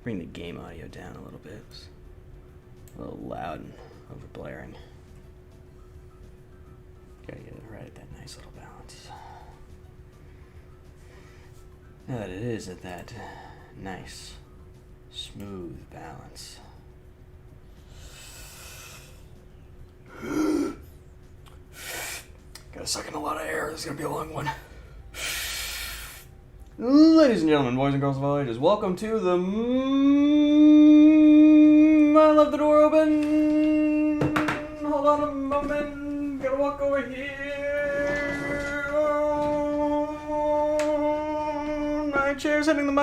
Bring the game audio down a little bit. It's a little loud and overblaring. Gotta get it right at that nice little balance. Now that it is at that nice, smooth balance. Gotta suck in a lot of air. This is gonna be a long one. Ladies and gentlemen, boys and girls of all ages, welcome to the I left the door open. Hold on a moment. Gotta walk over here. Oh, my chair's hitting the mic.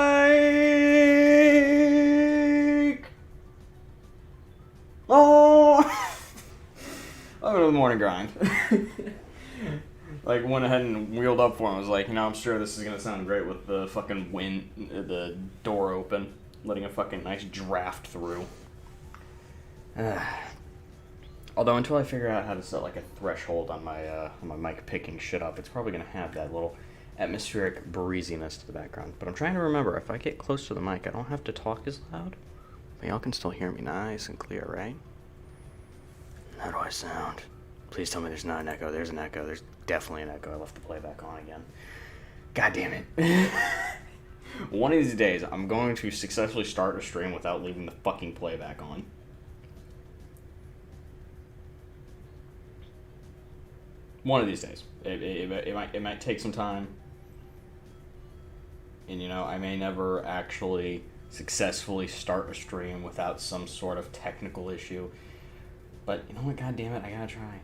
Oh, welcome to the morning grind. Like, went ahead and wheeled up for him. I was like, I'm sure this is going to sound great with the fucking wind, the door open, letting a fucking nice draft through. Although, until I figure out how to set, like, a threshold on my mic picking shit up, it's probably going to have that little atmospheric breeziness to the background. But I'm trying to remember, if I get close to the mic, I don't have to talk as loud. But y'all can still hear me nice and clear, right? How do I sound? Please tell me there's not an echo. There's an echo. There's definitely an echo. I left the playback on again. God damn it. One of these days, I'm going to successfully start a stream without leaving the fucking playback on. One of these days. It might take some time. And, I may never actually successfully start a stream without some sort of technical issue. But, you know what? God damn it, I gotta try.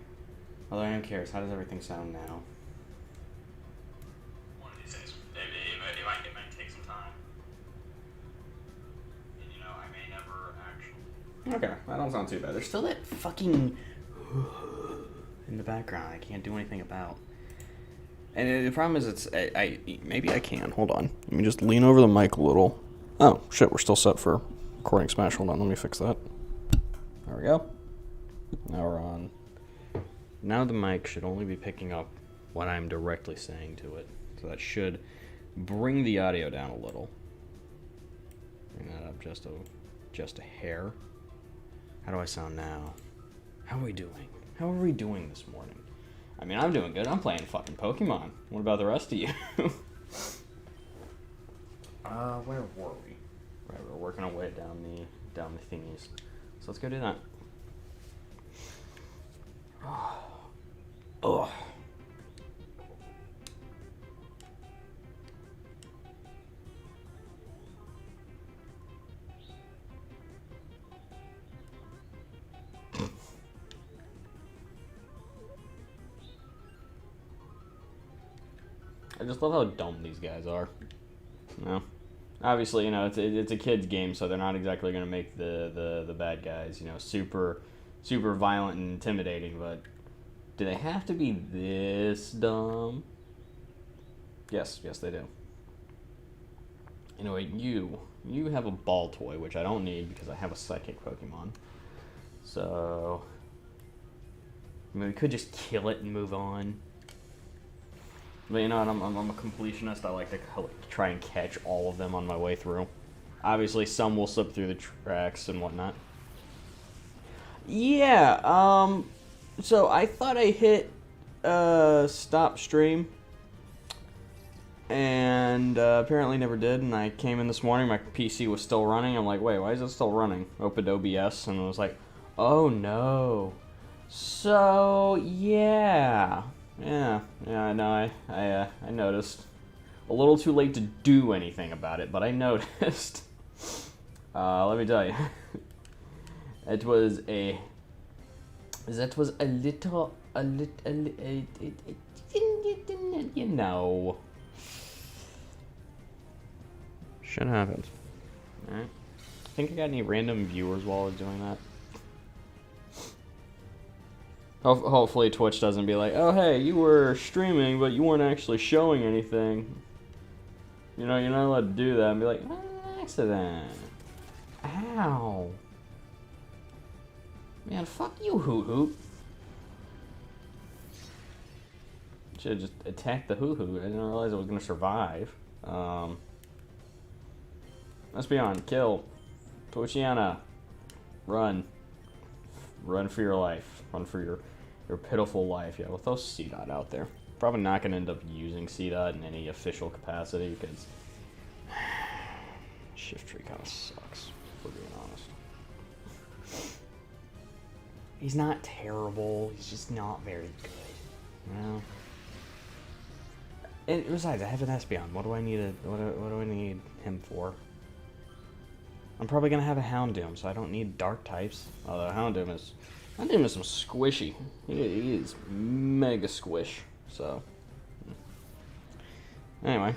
Although I am curious, how does everything sound now? One of these days. It might take some time. And, I may never actually... Okay, that don't sound too bad. There's still that fucking... in the background I can't do anything about. And the problem is maybe I can. Hold on. Let me just lean over the mic a little. Oh, shit, we're still set for recording smash. Hold on, let me fix that. There we go. Now we're on. Now the mic should only be picking up what I'm directly saying to it. So that should bring the audio down a little. Bring that up just a hair. How do I sound now? How are we doing? How are we doing this morning? I mean, I'm doing good. I'm playing fucking Pokémon. What about the rest of you? Where were we? Right, we're working our way down the thingies. So let's go do that. Oh. I just love how dumb these guys are. Obviously, it's a kid's game, so they're not exactly going to make the bad guys, super violent and intimidating, but do they have to be this dumb? Yes, they do. Anyway, you have a ball toy, which I don't need because I have a psychic Pokemon. So, we could just kill it and move on. But I'm a completionist. I like to try and catch all of them on my way through. Obviously, some will slip through the tracks and whatnot. Yeah, so I thought I hit stop stream, and apparently never did, and I came in this morning, my PC was still running. I'm like, wait, why is it still running? Opened OBS, and I was like, oh no. So, yeah, I know, I noticed. A little too late to do anything about it, but I noticed. Let me tell you. It was a That was a little, you know. Shit happens. Alright. Think I got any random viewers while I was doing that? Hopefully Twitch doesn't be like, oh hey, you were streaming, but you weren't actually showing anything. You know, you're not allowed to do that. And be like, accident. Ow. Man, fuck you, Hoot Hoot. Should've just attacked the Hoot Hoot. I didn't realize I was gonna survive. Let's be on. Kill. Pochiana. Run. Run for your life. Run for your pitiful life. Yeah, with those C-Dot out there. Probably not going to end up using C-Dot in any official capacity, because Shift Tree kind of sucks, if we're being honest. He's not terrible. He's just not very good. You know? And besides, I have an Espeon. What do I need what do I need him for? I'm probably gonna have a Houndoom, so I don't need dark types. Although Houndoom is some squishy. He is mega squish. So anyway,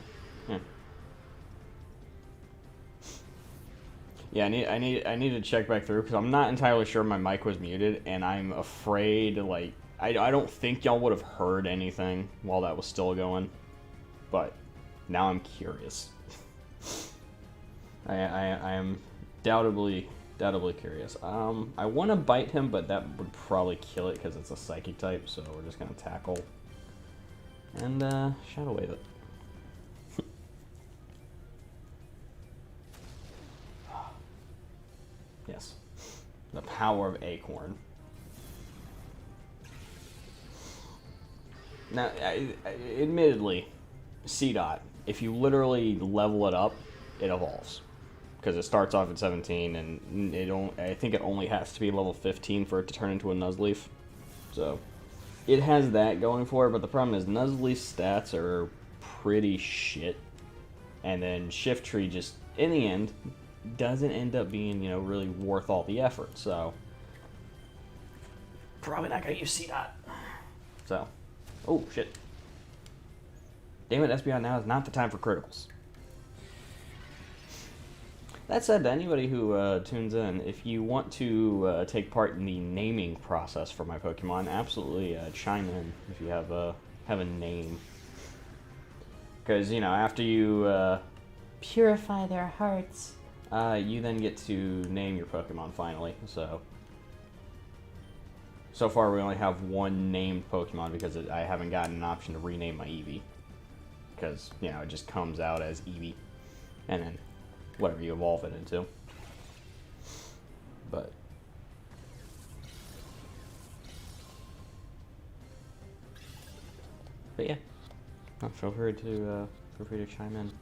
yeah. I need to check back through because I'm not entirely sure my mic was muted, and I'm afraid like I don't think y'all would have heard anything while that was still going, but now I'm curious. I am doubtably curious. I want to bite him, but that would probably kill it because it's a psychic type. So we're just gonna tackle and Shadow Wave it. Yes, the power of Acorn. Now, admittedly, C-Dot, if you literally level it up, it evolves. Because it starts off at 17, and I think it only has to be level 15 for it to turn into a Nuzleaf. So, it has that going for it, but the problem is Nuzleaf's stats are pretty shit. And then Shift Tree just, in the end, doesn't end up being, you know, really worth all the effort. So, probably not going to use C-Dot. So, oh, shit. Damn it, Espeon, now is not the time for criticals. That said, to anybody who tunes in, if you want to take part in the naming process for my Pokemon, absolutely chime in if you have a name. Because, you know, after you purify their hearts, you then get to name your Pokemon finally. So far we only have one named Pokemon because I haven't gotten an option to rename my Eevee. Because, you know, it just comes out as Eevee. And then whatever you evolve it into. But yeah, feel free to chime in.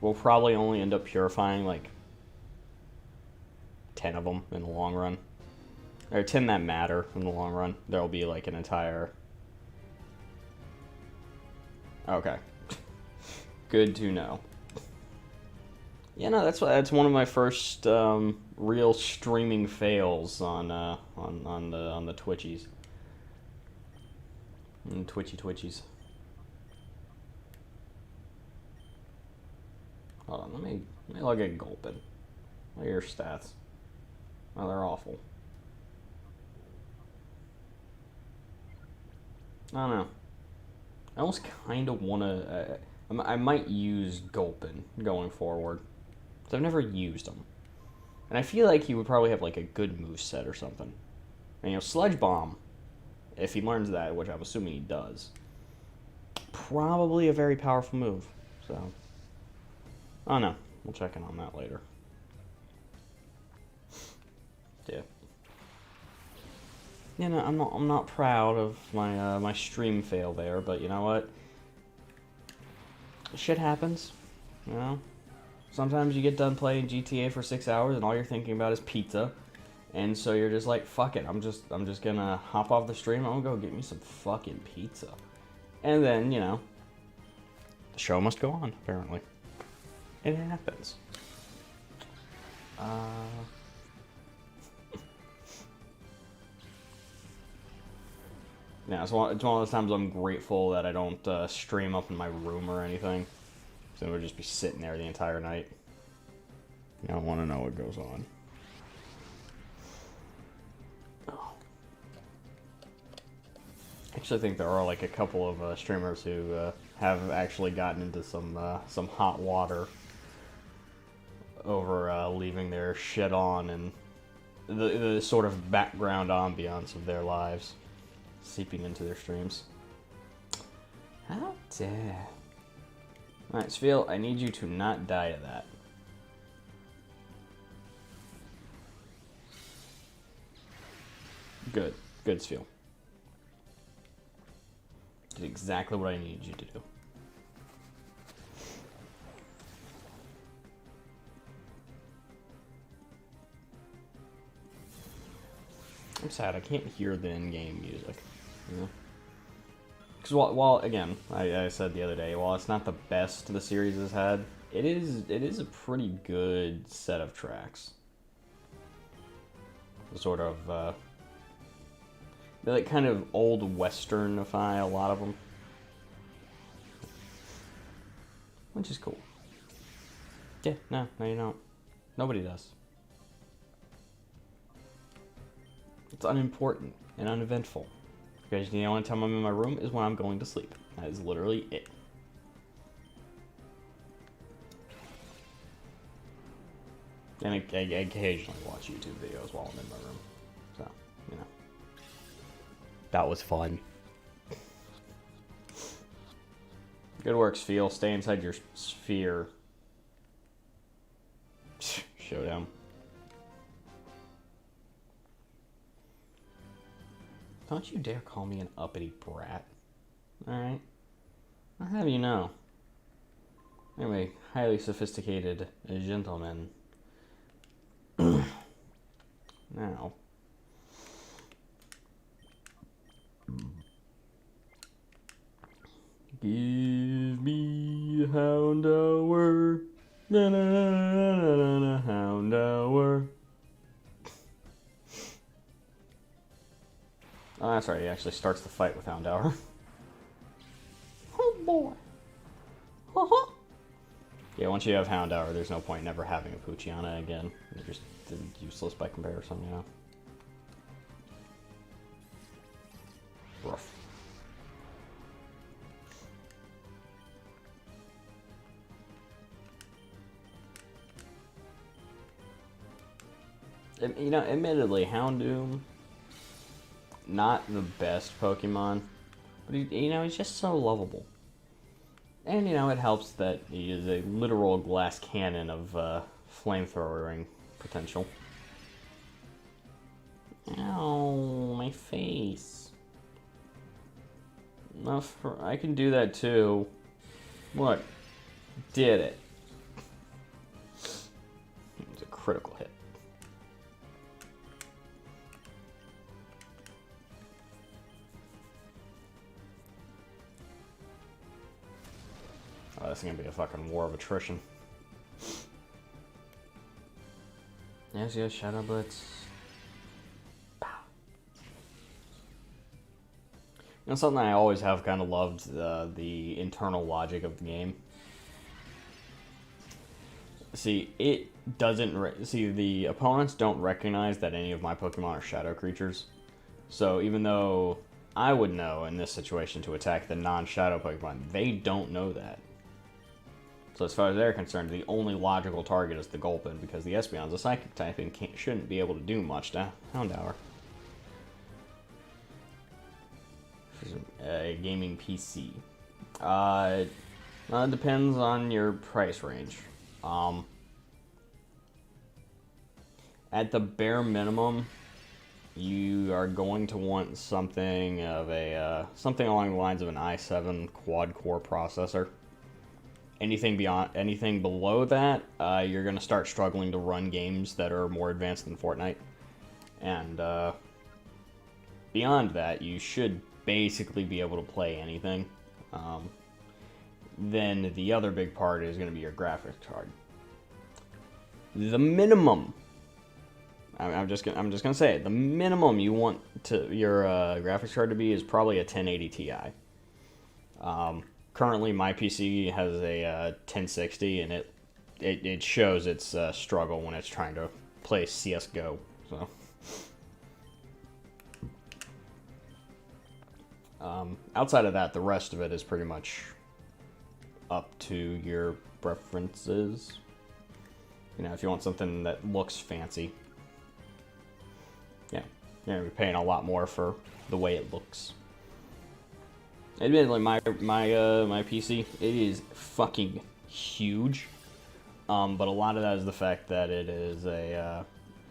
We'll probably only end up purifying like 10 of them in the long run, or 10 that matter in the long run. There'll be like an entire. Okay, good to know. Yeah, no, that's one of my first real streaming fails on the Twitchies. Twitchies. Hold on, let me look at Gulpin. Look at your stats. Oh, they're awful. I don't know. I almost kind of want to. I might use Gulpin going forward. I've never used him. And I feel like he would probably have like a good moveset or something. And, you know, Sludge Bomb, if he learns that, which I'm assuming he does, probably a very powerful move. So, I don't know. We'll check in on that later. Yeah. You know, I'm not proud of my my stream fail there, but you know what? Shit happens. You know? Sometimes you get done playing GTA for 6 hours and all you're thinking about is pizza. And so you're just like, fuck it, I'm just gonna hop off the stream, I'm gonna go get me some fucking pizza. And then, you know, the show must go on, apparently. It happens. Yeah, it's one of those times I'm grateful that I don't stream up in my room or anything. So it would just be sitting there the entire night. I don't want to know what goes on. Oh. I actually think there are like a couple of streamers who have actually gotten into some hot water over leaving their shit on and the sort of background ambiance of their lives seeping into their streams. How dare. Alright, Sphil, I need you to not die to that. Good. Good, Sphil. Did exactly what I needed you to do. I'm sad, I can't hear the in-game music. You know? Because while again, I said the other day, while it's not the best the series has had, it is a pretty good set of tracks. Sort of, they're like kind of old westernify a lot of them. Which is cool. Yeah, no, you don't. Nobody does. It's unimportant and uneventful. Because the only time I'm in my room is when I'm going to sleep. That is literally it. And I occasionally watch YouTube videos while I'm in my room. So, you know. That was fun. Good work, Sphil. Stay inside your sphere. Showdown. Don't you dare call me an uppity brat. Alright? I'll have you know. Anyway, highly sophisticated gentleman. Now. Give me a hound hour. Na na na na na na hound hour. Oh, that's right, he actually starts the fight with Hound Hour. Oh boy. Yeah, once you have Hound Hour, there's no point in ever having a Poochyena again. They're just useless by comparison, you know. Rough. You know, admittedly, Houndoom, not the best Pokemon, but you know, he's just so lovable. And you know, it helps that he is a literal glass cannon of flamethrowering potential. Ow, my face. I can do that too. What? Did it? It's a critical hit. Oh, this is gonna be a fucking war of attrition. Yes, Shadow Blitz. Pow. You know, something I always have kind of loved, the internal logic of the game. See, it doesn't... See, the opponents don't recognize that any of my Pokemon are shadow creatures. So even though I would know in this situation to attack the non-shadow Pokemon, they don't know that. So as far as they're concerned, the only logical target is the Gulpin, because the Espeon's a psychic type and shouldn't be able to do much to Houndour. A gaming PC. It depends on your price range. At the bare minimum, you are going to want something of a something along the lines of an i7 quad-core processor. Anything below that, you're going to start struggling to run games that are more advanced than Fortnite. And beyond that, you should basically be able to play anything. Then the other big part is going to be your graphics card. The minimum I'm just gonna say it. The minimum you want to your graphics card to be is probably a 1080 Ti. Currently, my PC has a 1060, and it shows its struggle when it's trying to play CS:GO. So, outside of that, the rest of it is pretty much up to your preferences. You know, if you want something that looks fancy, yeah, you're gonna be paying a lot more for the way it looks. Admittedly, my PC, it is fucking huge, but a lot of that is the fact that it is it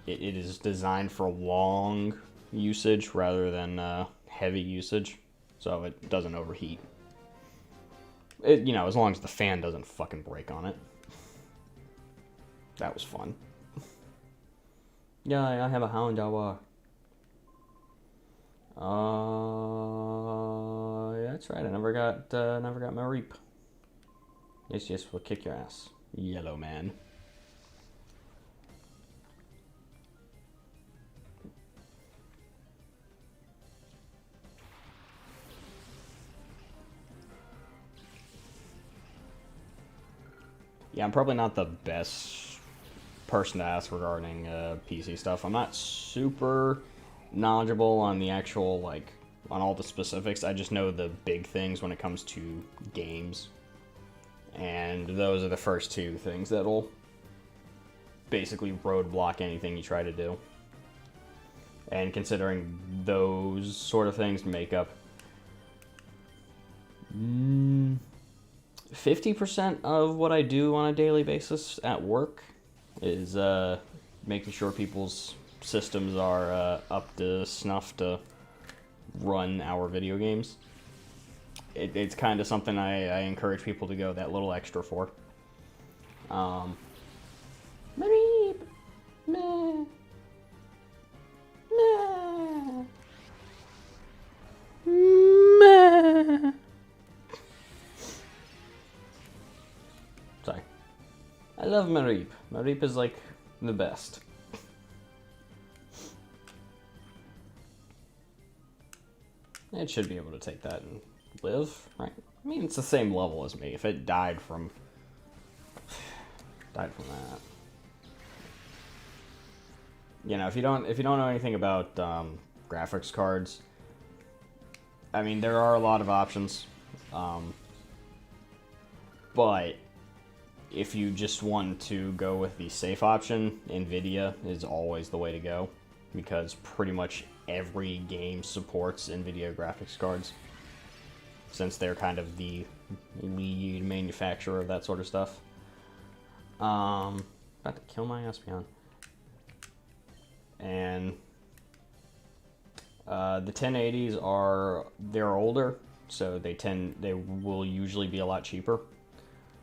is designed for long usage rather than heavy usage, so it doesn't overheat. You know, as long as the fan doesn't fucking break on it. That was fun. Yeah, I have a hound dog. Yeah, that's right. I never got my reap. Yes, we'll kick your ass, yellow man. Yeah, I'm probably not the best person to ask regarding PC stuff. I'm not super knowledgeable on the actual, like, on all the specifics. I just know the big things when it comes to games. And those are the first two things that'll basically roadblock anything you try to do. And considering those sort of things make up 50% of what I do on a daily basis at work is making sure people's systems are up to snuff to run our video games. It's kind of something I encourage people to go that little extra for. Mareep! Meh. Meh. Meh. Sorry. I love Mareep. Mareep is like the best. It should be able to take that and live, right? I mean, it's the same level as me. If it died from that, you know, if you don't know anything about graphics cards, I mean, there are a lot of options, but if you just want to go with the safe option, NVIDIA is always the way to go, because pretty much every game supports NVIDIA graphics cards, since they're kind of the lead manufacturer of that sort of stuff. About to kill my Espeon. And the 1080s they're older, so they will usually be a lot cheaper.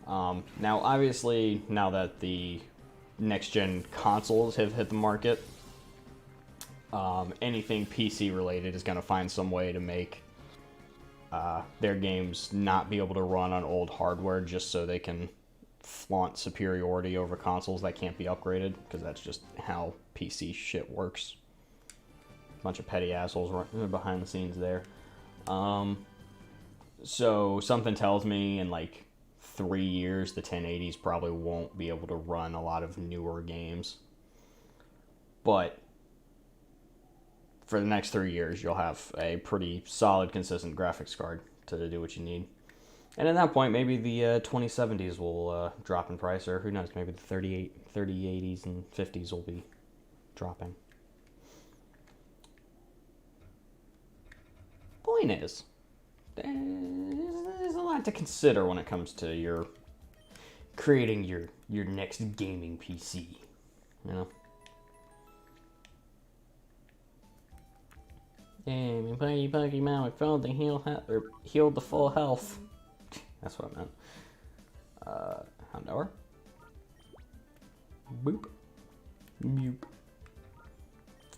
Now, obviously, now that the next-gen consoles have hit the market, anything PC related is going to find some way to make their games not be able to run on old hardware just so they can flaunt superiority over consoles that can't be upgraded, because that's just how PC shit works. Bunch of petty assholes running behind the scenes there. So something tells me in like 3 years the 1080s probably won't be able to run a lot of newer games. But for the next 3 years, you'll have a pretty solid, consistent graphics card to do what you need. And at that point, maybe the 2070s will drop in price, or who knows, maybe the 3080s and 50s will be dropping. Point is, there's a lot to consider when it comes to your creating your next gaming PC, you know? Damn, Pokemon failed to heal the full health. That's what I meant. Houndour. Boop. Boop.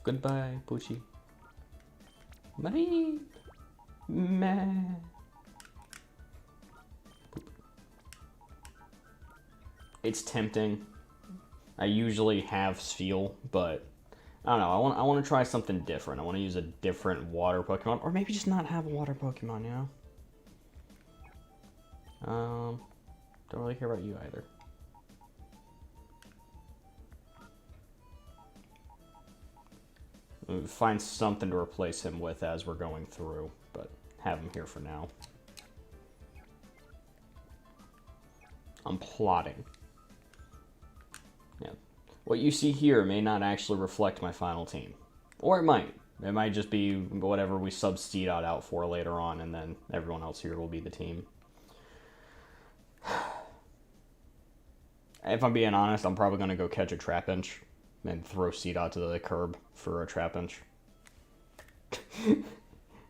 Goodbye, Pushy. Marie. Meh. It's tempting. I usually have Steel, but I don't know. I want to try something different. I want to use a different water Pokemon, or maybe just not have a water Pokemon. You know. Don't really care about you either. We'll find something to replace him with as we're going through, but have him here for now. I'm plotting. Yeah. What you see here may not actually reflect my final team. Or it might. It might just be whatever we sub Seedot out for later on, and then everyone else here will be the team. If I'm being honest, I'm probably going to go catch a Trapinch and throw Seedot to the curb for a Trapinch.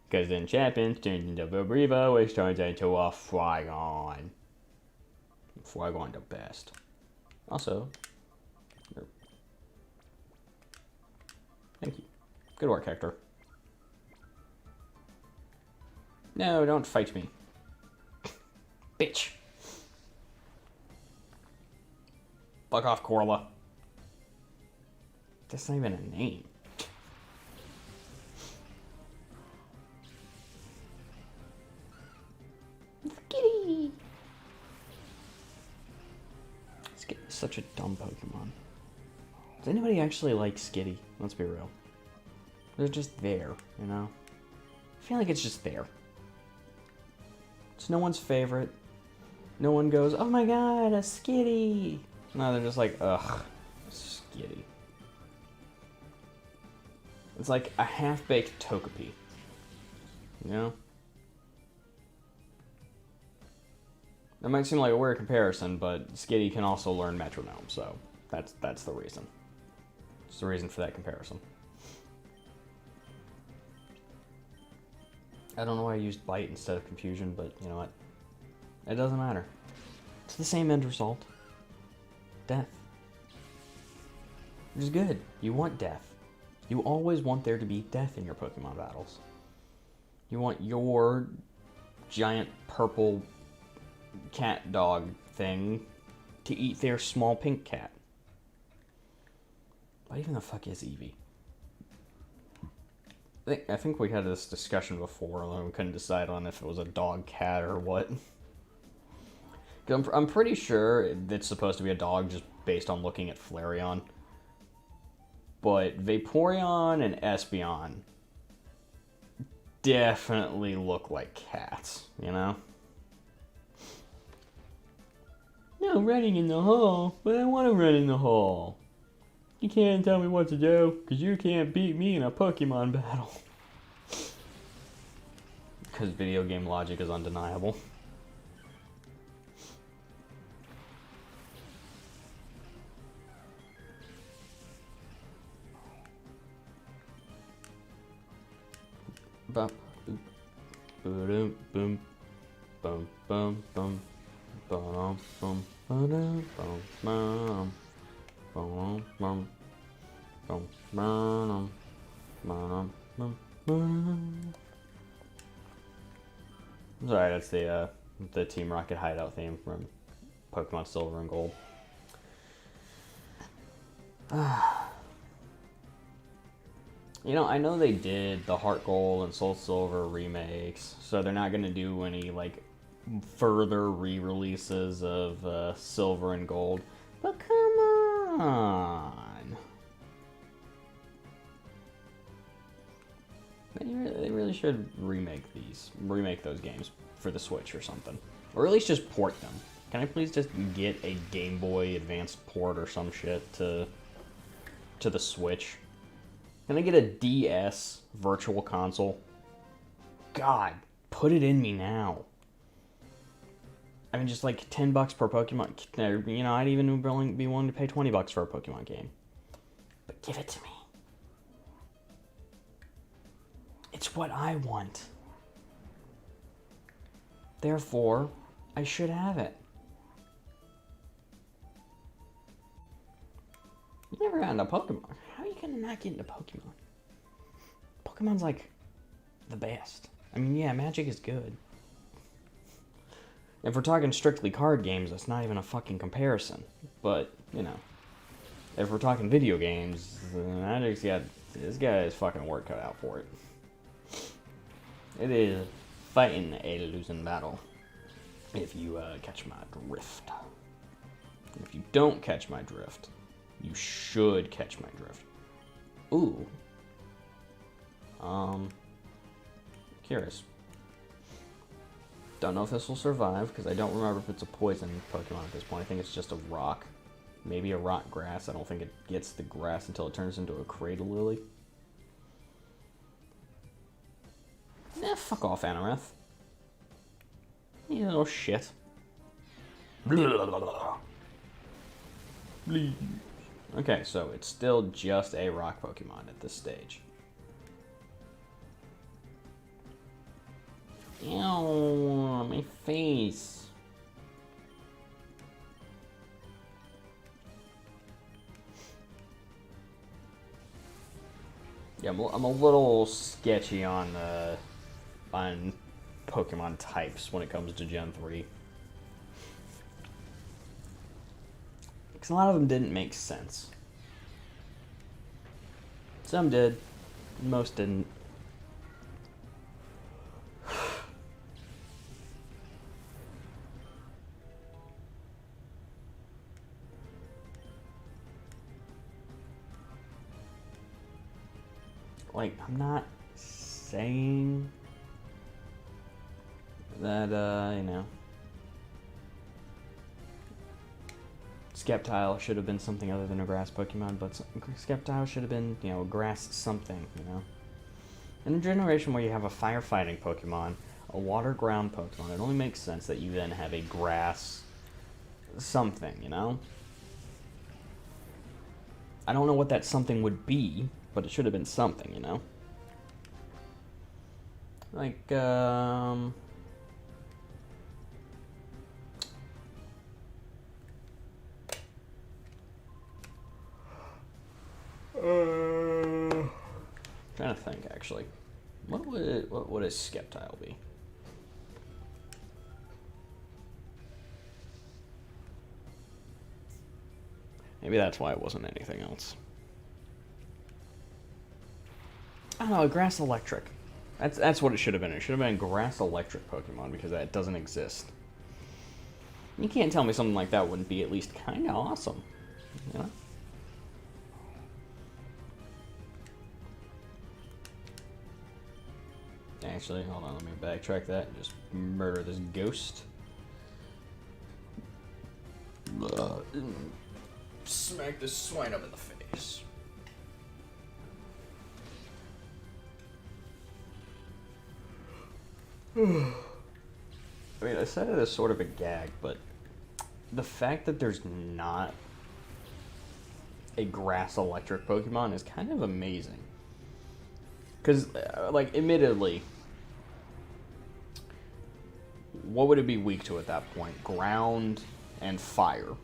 Because then Trapinch turns into Vibrivo, which turns into a Flygon. Flygon the best. Also, thank you. Good work, Hector. No, don't fight me. Bitch. Fuck off, Corla. That's not even a name. Skitty! Skitty's such a dumb Pokemon. Does anybody actually like Skitty? Let's be real. They're just there, you know? I feel like it's just there. It's no one's favorite. No one goes, oh my god, a Skitty! No, they're just like, ugh, Skitty. It's like a half-baked Togepi. You know? That might seem like a weird comparison, but Skitty can also learn Metronome, so that's the reason. It's the reason for that comparison. I don't know why I used Bite instead of Confusion, but you know what? It doesn't matter. It's the same end result. Death. Which is good. You want death. You always want there to be death in your Pokemon battles. You want your giant purple cat dog thing to eat their small pink cat. What even the fuck is Eevee? I think we had this discussion before, and we couldn't decide on if it was a dog, cat, or what. I'm pretty sure it's supposed to be a dog just based on looking at Flareon. But Vaporeon and Espeon definitely look like cats, you know? No running in the hole, but I want to run in the hole. You can't tell me what to do, because you can't beat me in a Pokemon battle. Because video game logic is undeniable. Bum, boom, boom, bum, bum, bum, bum, bum, bum, bum, bum, bum, bum, bum, bum, bum. Sorry, that's the Team Rocket hideout theme from Pokemon Silver and Gold. You know, I know they did the Heart Gold and Soul Silver remakes, so they're not going to do any, like, further re-releases of Silver and Gold. But come on! They really should remake those games for the Switch or something. Or at least just port them. Can I please just get a Game Boy Advanced port or some shit to the Switch? Can I get a DS Virtual Console? God, put it in me now. I mean, just like $10 per Pokemon. You know, I'd even be willing to pay $20 for a Pokemon game. But give it to me. It's what I want. Therefore, I should have it. You never got into Pokemon. How are you gonna not get into Pokemon? Pokemon's like the best. I mean, yeah, Magic is good. If we're talking strictly card games, that's not even a fucking comparison. But, you know, if we're talking video games, this guy is fucking work cut out for it. It is fighting a losing battle. If you catch my drift. If you don't catch my drift, you should catch my drift. Ooh. Curious. Don't know if this will survive, because I don't remember if it's a poison Pokemon at this point. I think it's just a rock. Maybe a rock grass. I don't think it gets the grass until it turns into a Cradle Lily. Eh, fuck off, Anorith. You little shit. Okay, so it's still just a rock Pokemon at this stage. Ew, my face. Yeah, I'm a little sketchy on Pokemon types when it comes to Gen 3. Because a lot of them didn't make sense. Some did, most didn't. Like, I'm not saying that, you know, Sceptile should have been something other than a grass Pokemon, but Sceptile should have been, you know, a grass something, you know? In a generation where you have a firefighting Pokemon, a water-ground Pokemon, it only makes sense that you then have a grass something, you know? I don't know what that something would be, but it should have been something, you know? Like, trying to think, actually. What would a Sceptile be? Maybe that's why it wasn't anything else. I don't know, Grass Electric. That's what it should have been. It should have been a Grass Electric Pokemon, because that doesn't exist. You can't tell me something like that wouldn't be at least kind of awesome, you know? Actually, hold on, let me backtrack that and just murder this ghost. Smack this swine up in the face. I mean, I said it as sort of a gag, but the fact that there's not a Grass Electric Pokemon is kind of amazing. Because, like, admittedly, what would it be weak to at that point? Ground and fire.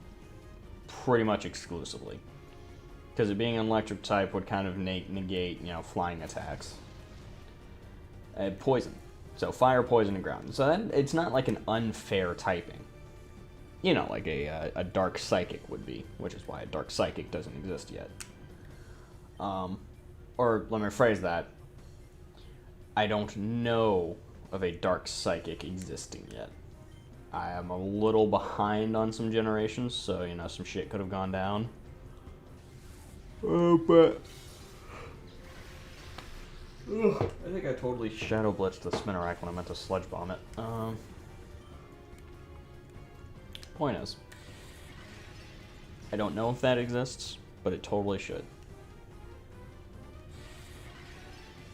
Pretty much exclusively. Because it being an electric type would kind of negate, you know, flying attacks. Poison. So fire, poison, and ground. So that, it's not like an unfair typing. You know, like a dark psychic would be, which is why a dark psychic doesn't exist yet. Or let me rephrase that. I don't know of a dark psychic existing yet. I am a little behind on some generations, so, you know, some shit could have gone down. But I think I totally Shadow Blitzed the Spinarak when I meant to Sludge Bomb it. Point is, I don't know if that exists, but it totally should.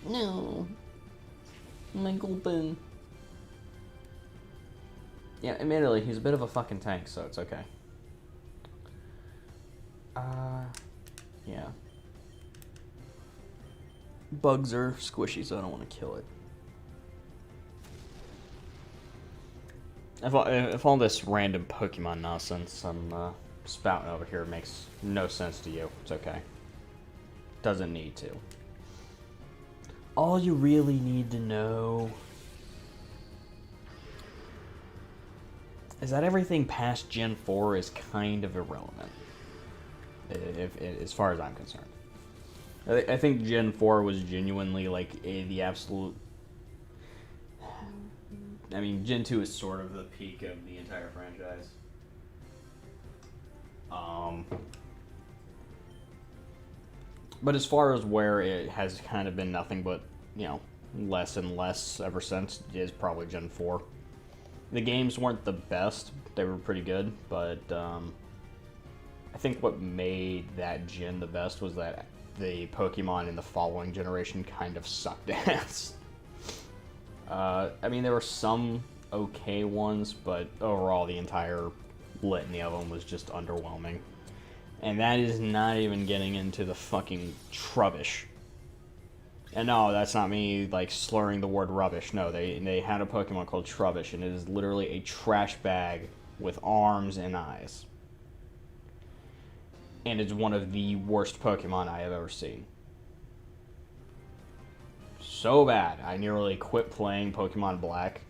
No. My Gulpin. Yeah, admittedly, he's a bit of a fucking tank, so it's okay. Yeah. Bugs are squishy, so I don't want to kill it. If all this random Pokemon nonsense I'm spouting over here makes no sense to you, it's okay. Doesn't need to. All you really need to know is that everything past Gen 4 is kind of irrelevant. as far as I'm concerned. I think Gen 4 was genuinely like the absolute. I mean, Gen 2 is sort of the peak of the entire franchise. But as far as where it has kind of been nothing but, less and less ever since, is probably Gen 4. The games weren't the best. They were pretty good, but I think what made that gen the best was that the Pokemon in the following generation kind of sucked ass. I mean, there were some okay ones, but overall the entire litany of them was just underwhelming. And that is not even getting into the fucking trubbish. And no, that's not me, like, slurring the word rubbish. No, they had a Pokemon called Trubbish, and it is literally a trash bag with arms and eyes. And it's one of the worst Pokemon I have ever seen. So bad, I nearly quit playing Pokemon Black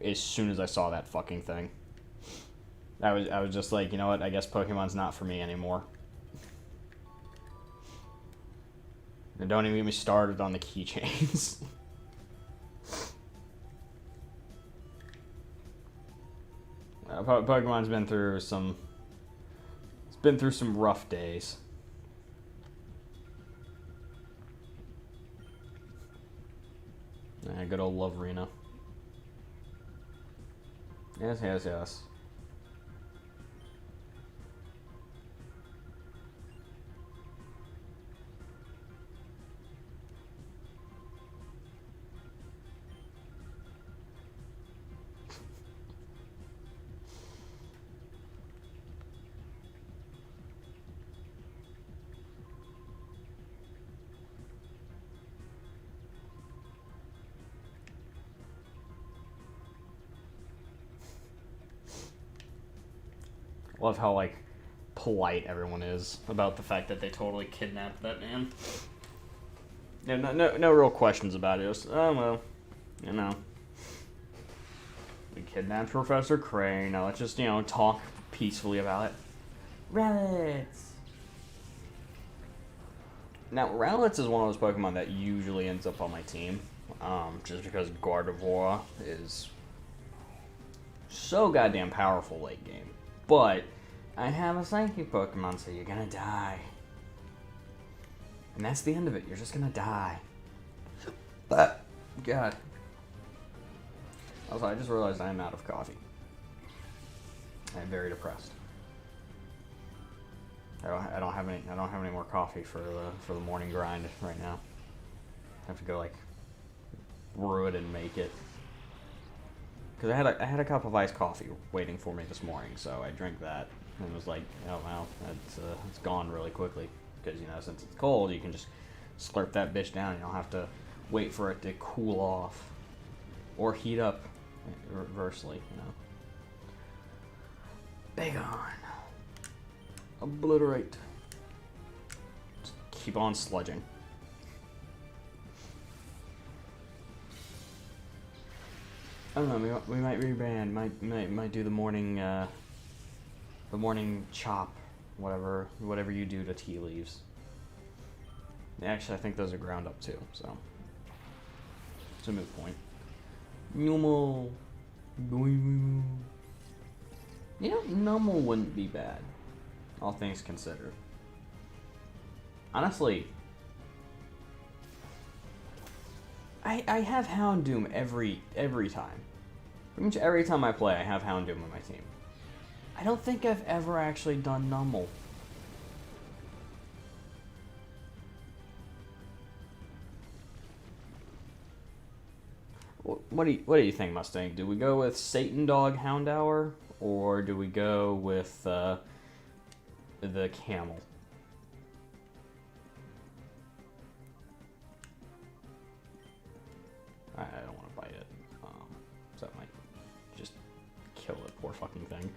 as soon as I saw that fucking thing. I was just like, you know what, I guess Pokemon's not for me anymore. And don't even get me started on the keychains. Pokemon's been through some... It's been through some rough days. Good old Loverina. Yes. Love how, like, polite everyone is about the fact that they totally kidnapped that man. Yeah, no real questions about it. Just, oh, well, we kidnapped Professor Crane. Now let's just, talk peacefully about it. Rowlets. Now, Rowlets is one of those Pokemon that usually ends up on my team. Just because Gardevoir is so goddamn powerful late game. But I have a Psychic Pokemon, so you're gonna die. And that's the end of it. You're just gonna die. But, God. Also, I just realized I'm out of coffee. I'm very depressed. I don't have any more coffee for the morning grind right now. I have to go like brew it and make it. Because I had a cup of iced coffee waiting for me this morning, so I drank that and was like, oh wow, it's gone really quickly. Because since it's cold, you can just slurp that bitch down. You don't have to wait for it to cool off or heat up reversely. Begone, obliterate. Just keep on sludging. I don't know. We might rebrand. Might do the morning chop, whatever you do to tea leaves. Actually, I think those are ground up too. So it's a moot point. Numel. Numel wouldn't be bad, all things considered. Honestly, I have Houndoom every time. Pretty much every time I play, I have Houndoom on my team. I don't think I've ever actually done Numel. What do you think, Mustang? Do we go with Satan Dog Houndour, or do we go with the Camel? I don't want to bite it. So that might just kill the poor fucking thing.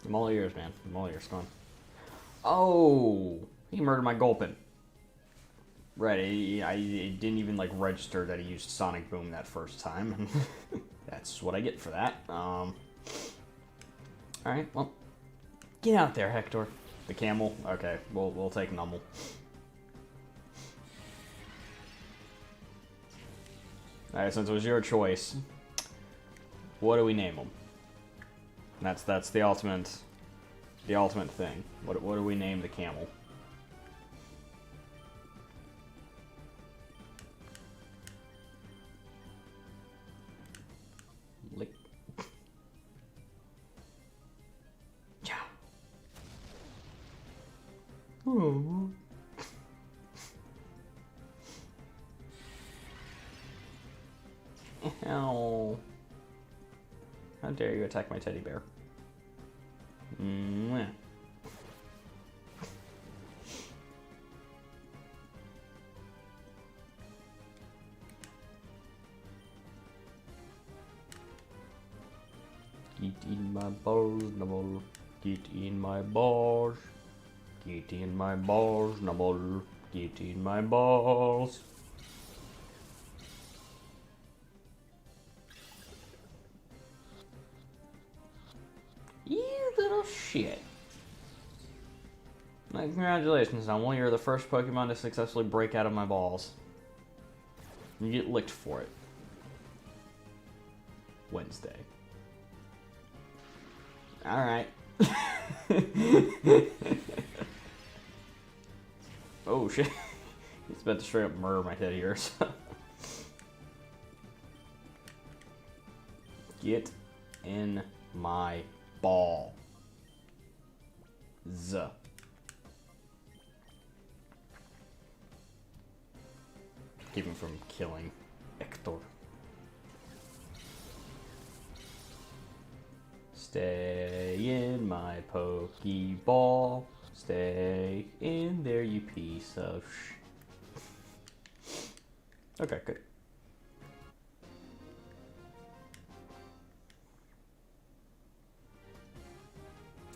I'm all ears, man. I'm all ears. Come on. Oh, he murdered my Gulpin. Right, I didn't even like register that he used Sonic Boom that first time. That's what I get for that. Alright, well, get out there, Hector. The camel? Okay, we'll take Numble. Alright, since it was your choice, what do we name him? That's the ultimate thing. What do we name the camel? Lick. Yeah. Oh. Ow. How dare you attack my teddy bear? Mwah. Get in my balls, Numble. Get in my balls. Get in my balls, Numble. Get in my balls. You little shit. Congratulations, Numble. You're the first Pokemon to successfully break out of my balls. You get licked for it. Wednesday. Alright. Oh shit. He's about to straight up murder my teddy bears. Get in my ball. Keep him from killing Hector. Stay in my Pokeball. Stay in there, you piece of Okay, good.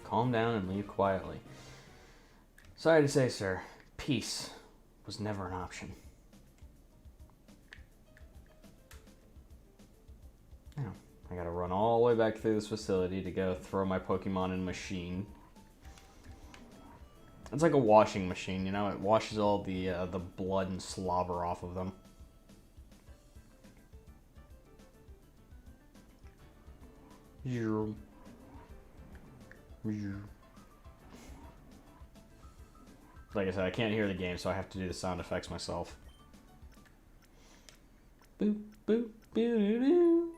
Calm down and leave quietly. Sorry to say, sir, peace was never an option. Now, I gotta run all the way back through this facility to go throw my Pokemon in a machine. It's like a washing machine, you know? It washes all the blood and slobber off of them. Like I said, I can't hear the game, so I have to do the sound effects myself. Boop, boop, boo-doo-doo.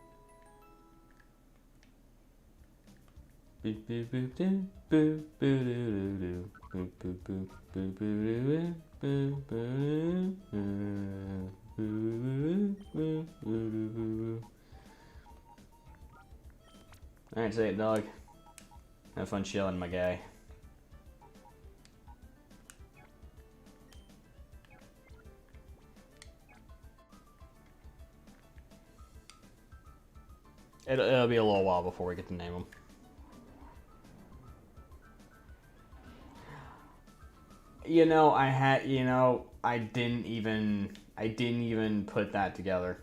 Boop, boop, boop, doo, boop, boo-doo-doo-doo. Boop, boop, boop, boop, boo-doo-doo, boop, boo-doo-doo, boop, boo-doo-doo. Alright, say it, dog. Have fun chilling, my guy. It'll be a little while before we get to name him. You know, I didn't even put that together.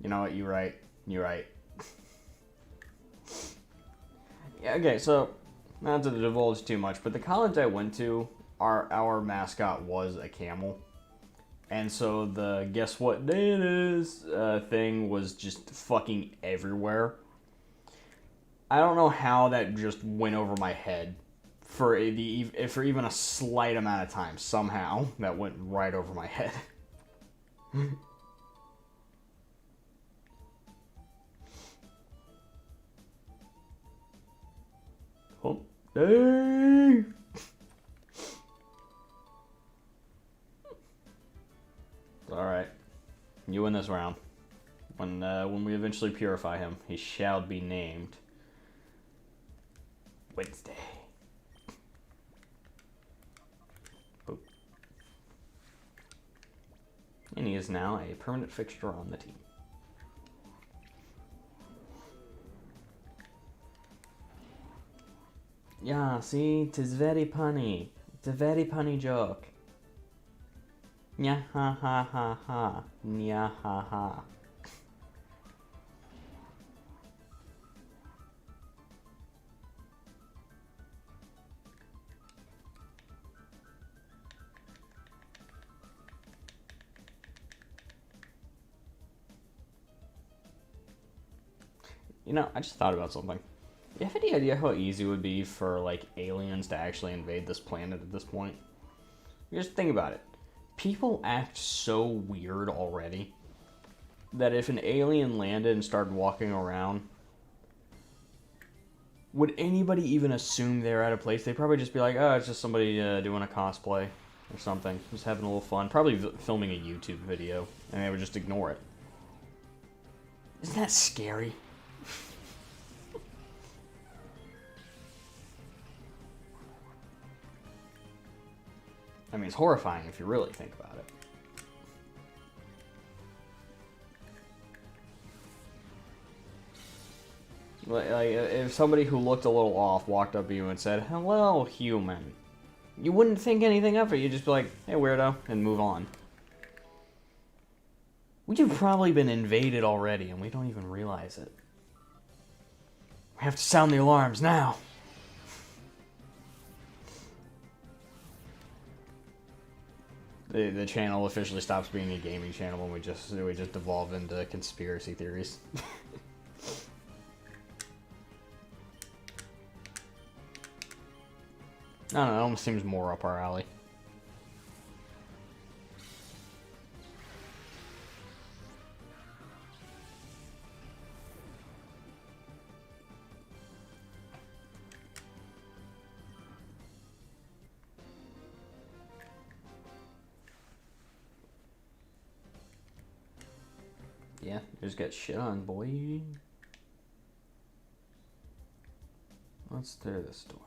You know what? You're right. Yeah, okay, so not to divulge too much, but the college I went to, our mascot was a camel. And so the guess what day it is thing was just fucking everywhere. I don't know how that just went over my head for even a slight amount of time. Somehow that went right over my head. Hump day. Alright. You win this round. When we eventually purify him, he shall be named Wednesday. Boop. And he is now a permanent fixture on the team. Yeah, see, 'tis very punny. It's a very funny joke. Nya ha ha ha ha. Nya ha ha. You know, I just thought about something. You have any idea how easy it would be for, like, aliens to actually invade this planet at this point? Just think about it. People act so weird already that if an alien landed and started walking around, would anybody even assume they're at a place? They'd probably just be like, oh, it's just somebody doing a cosplay or something. Just having a little fun. Probably filming a YouTube video. And they would just ignore it. Isn't that scary? I mean, it's horrifying if you really think about it. Like, if somebody who looked a little off walked up to you and said, hello, human, you wouldn't think anything of it. You'd just be like, hey, weirdo, and move on. We've probably been invaded already, and we don't even realize it. We have to sound the alarms now. The channel officially stops being a gaming channel when we just devolve into conspiracy theories. I don't know, it almost seems more up our alley. Yeah, just get shit on, boy. Let's clear this door.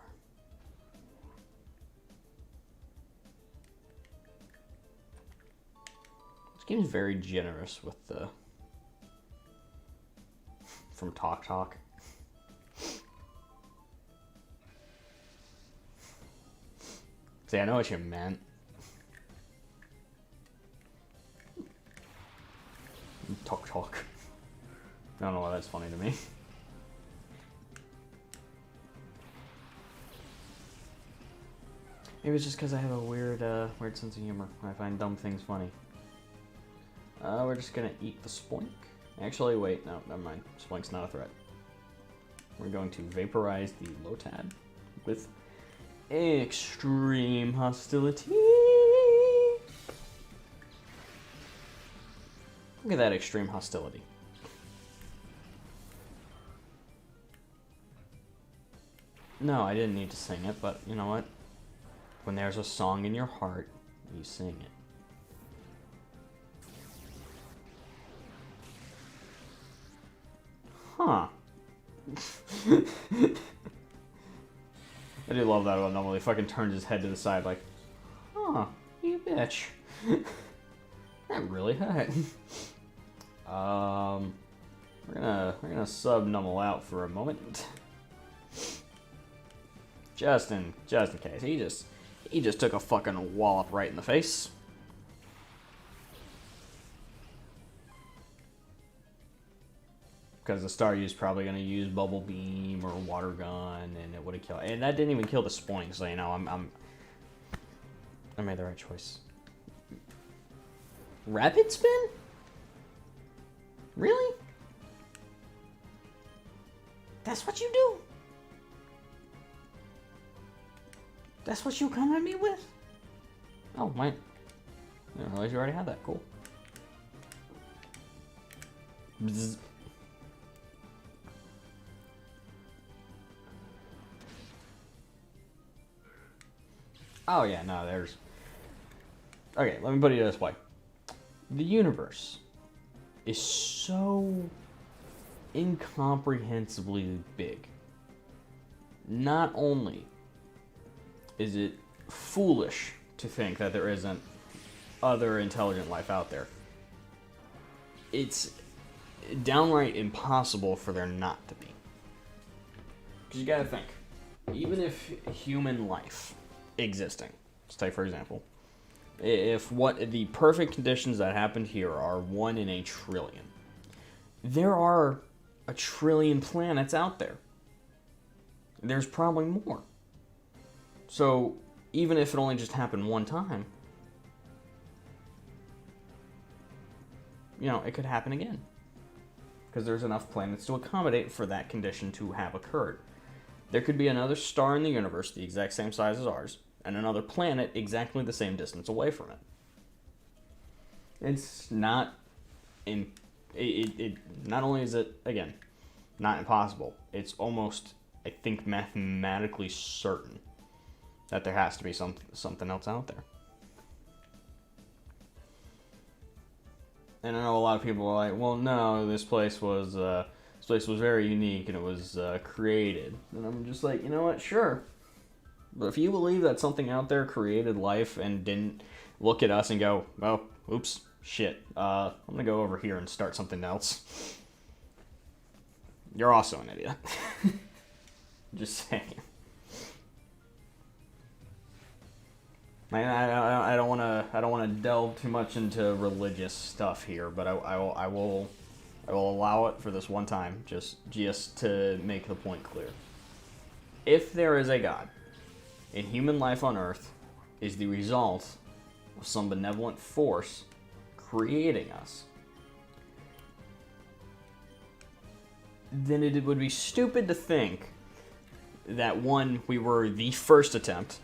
This game is very generous with the... from Talk Talk. See, I know what you meant. Talk Talk. I don't know why that's funny to me. Maybe it's just because I have a weird sense of humor. I find dumb things funny. We're just gonna eat the spoink. Actually, wait, no, never mind. Spoink's not a threat. We're going to vaporize the Lotad with extreme hostility. Look at that extreme hostility. No, I didn't need to sing it, but you know what? When there's a song in your heart, you sing it. Huh. I do love that about Nomal. He fucking turns his head to the side like, huh, you bitch. That really hurt. We're gonna sub Nummel out for a moment. Just in case. He just took a fucking wallop right in the face. Because the Staryu's probably gonna use Bubble Beam or Water Gun, and it would have killed. And that didn't even kill the Spoink, so you know I made the right choice. Rapid Spin? Really? That's what you do? That's what you come at me with? Oh, my. I didn't realize you already had that. Cool. Bzz. Oh, yeah, no, there's... Okay, let me put it this way. The universe is so incomprehensibly big. Not only is it foolish to think that there isn't other intelligent life out there, it's downright impossible for there not to be. Because you gotta think, even if human life existing Let's take for example. If what the perfect conditions that happened here are 1 in a trillion, there are a trillion planets out there. There's probably more. So even if it only just happened one time, you know, it could happen again. Because there's enough planets to accommodate for that condition to have occurred. There could be another star in the universe the exact same size as ours, and another planet exactly the same distance away from it. It's not not only is it, again, not impossible, it's almost, I think, mathematically certain that there has to be something else out there. And I know a lot of people are like, well, no, this place was very unique and it was created. And I'm just like, you know what? Sure. But if you believe that something out there created life and didn't look at us and go, oh, oops, shit, I'm gonna go over here and start something else, you're also an idiot. Just saying. I don't want to delve too much into religious stuff here, but I will allow it for this one time, just to make the point clear. If there is a God, and human life on Earth is the result of some benevolent force creating us, then it would be stupid to think that 1, we were the first attempt,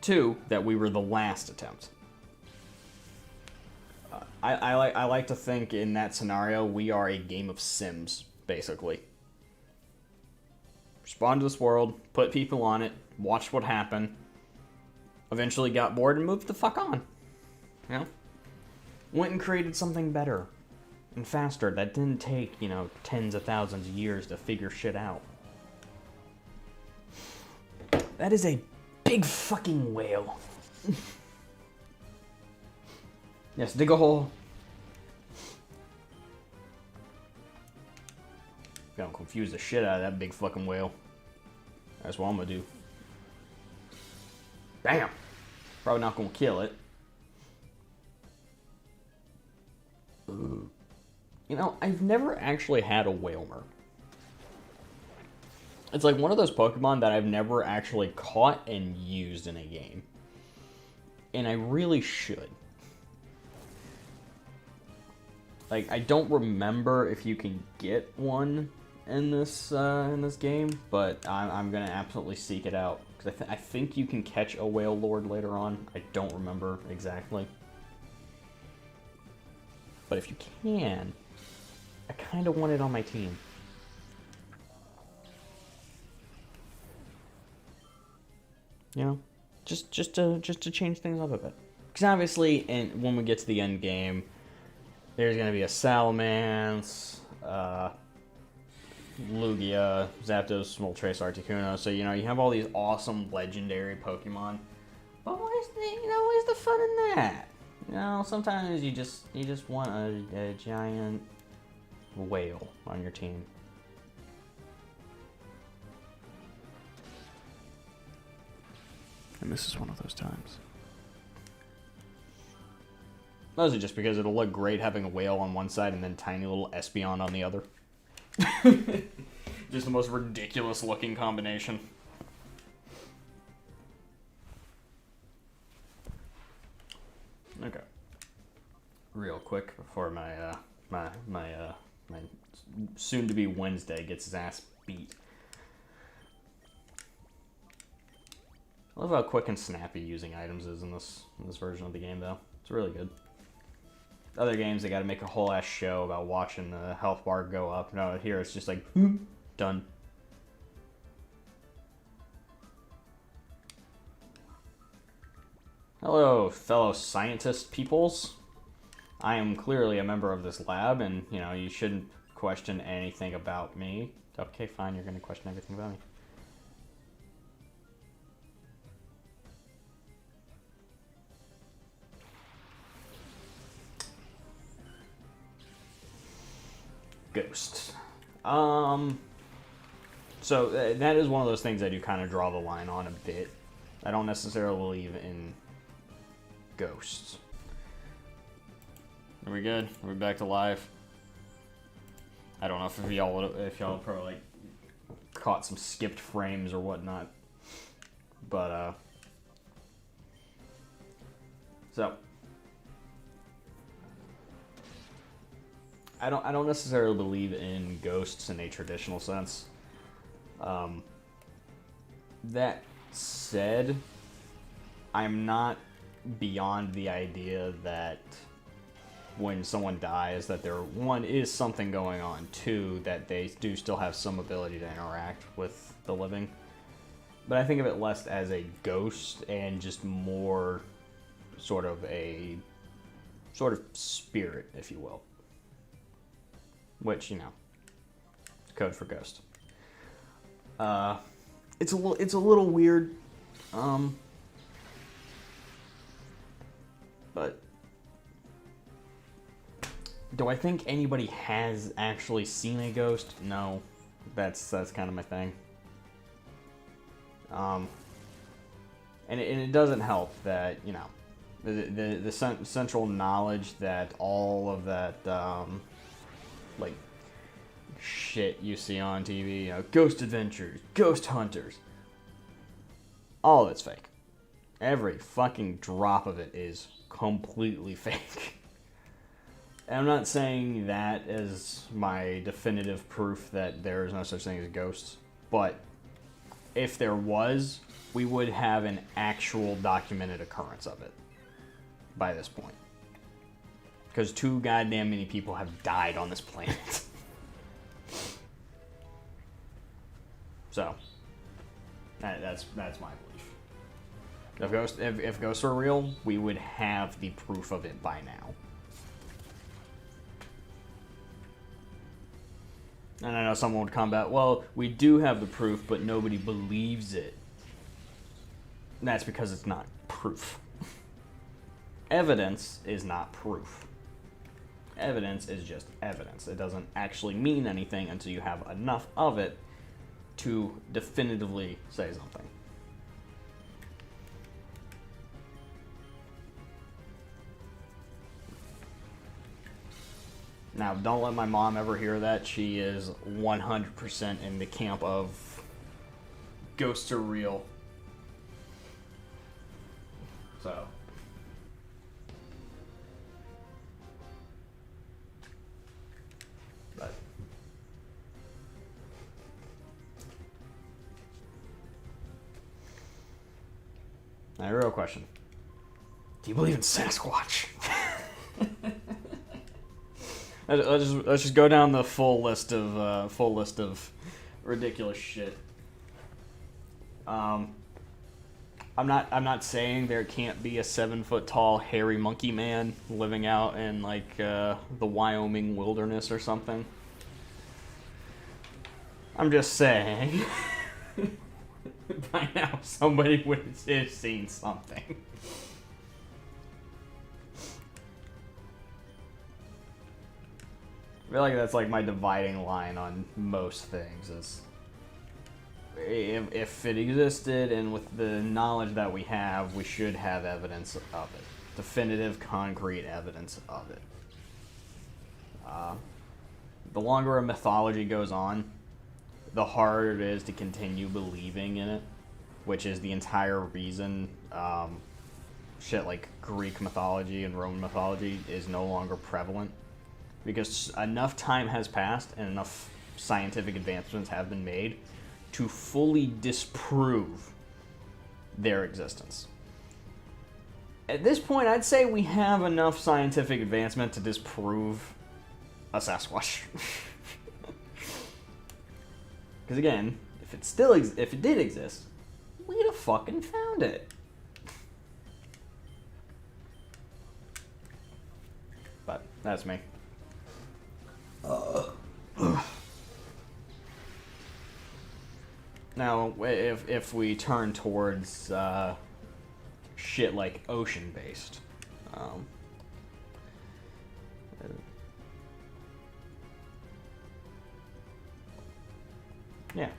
2, that we were the last attempt. I like to think in that scenario we are a game of Sims, basically. Spawned to this world, put people on it, watched what happened, eventually got bored and moved the fuck on. You know? Went and created something better and faster that didn't take, you know, tens of thousands of years to figure shit out. That is a big fucking whale. Yes, dig a hole. Gonna confuse the shit out of that big fucking whale. That's what I'm gonna do. Bam! Probably not gonna kill it. Ooh. You know, I've never actually had a Whalmer. It's like one of those Pokemon that I've never actually caught and used in a game. And I really should. Like, I don't remember if you can get one in this game, but I'm gonna absolutely seek it out. Because I think you can catch a Whale Lord later on. I don't remember exactly. But if you can, I kind of want it on my team. You know, just to change things up a bit. Because obviously, when we get to the end game, there's gonna be a Salamence, Lugia, Zapdos, Moltres, Articuno. So you know you have all these awesome legendary Pokemon. But where's the fun in that? You know, sometimes you just want a giant whale on your team. And this is one of those times. Mostly just because it'll look great having a whale on one side and then tiny little Espeon on the other. Just the most ridiculous looking combination. Okay. Real quick before my soon-to-be Wednesday gets his ass beat. I love how quick and snappy using items is in this version of the game, though. It's really good. Other games, they gotta make a whole ass show about watching the health bar go up. No, here it's just like, done. Hello, fellow scientist peoples. I am clearly a member of this lab, and, you know, you shouldn't question anything about me. Okay, fine, you're gonna question everything about me. Ghost. So that is one of those things I do kind of draw the line on a bit. I don't necessarily believe in ghosts. Are we good? Are we back to live? I don't know if y'all probably like caught some skipped frames or whatnot, but so I don't necessarily believe in ghosts in a traditional sense. That said, I'm not beyond the idea that when someone dies that there, one, is something going on, two, that they do still have some ability to interact with the living. But I think of it less as a ghost and just more sort of spirit, if you will. Which, you know, it's code for ghost. It's a little weird, but do I think anybody has actually seen a ghost? No, that's kind of my thing. And it doesn't help that, you know, the central knowledge that all of that like shit you see on TV, you know, ghost adventures, ghost hunters, all of it's fake. Every fucking drop of it is completely fake. And I'm not saying that as my definitive proof that there is no such thing as ghosts, but if there was, we would have an actual documented occurrence of it by this point. Because too goddamn many people have died on this planet. So, that's my belief. If ghosts are real, we would have the proof of it by now. And I know someone would combat, well, we do have the proof, but nobody believes it. And that's because it's not proof. Evidence is not proof. Evidence is just evidence. It doesn't actually mean anything until you have enough of it to definitively say something. Now, don't let my mom ever hear that. She is 100% in the camp of ghosts are real. So. But. Now, a real question. Do you believe in Sasquatch? Let's just go down the full list of ridiculous shit. I'm not saying there can't be a 7-foot tall hairy monkey man living out in like the Wyoming wilderness or something. I'm just saying by now somebody would have seen something. I feel like that's like my dividing line on most things is if it existed and with the knowledge that we have, we should have evidence of it. Definitive, concrete evidence of it. The longer a mythology goes on, the harder it is to continue believing in it, which is the entire reason shit like Greek mythology and Roman mythology is no longer prevalent. Because enough time has passed and enough scientific advancements have been made to fully disprove their existence. At this point, I'd say we have enough scientific advancement to disprove a Sasquatch. Because again, if it did exist, we'd have fucking found it. But that's me. Now, if we turn towards shit like ocean-based, yeah,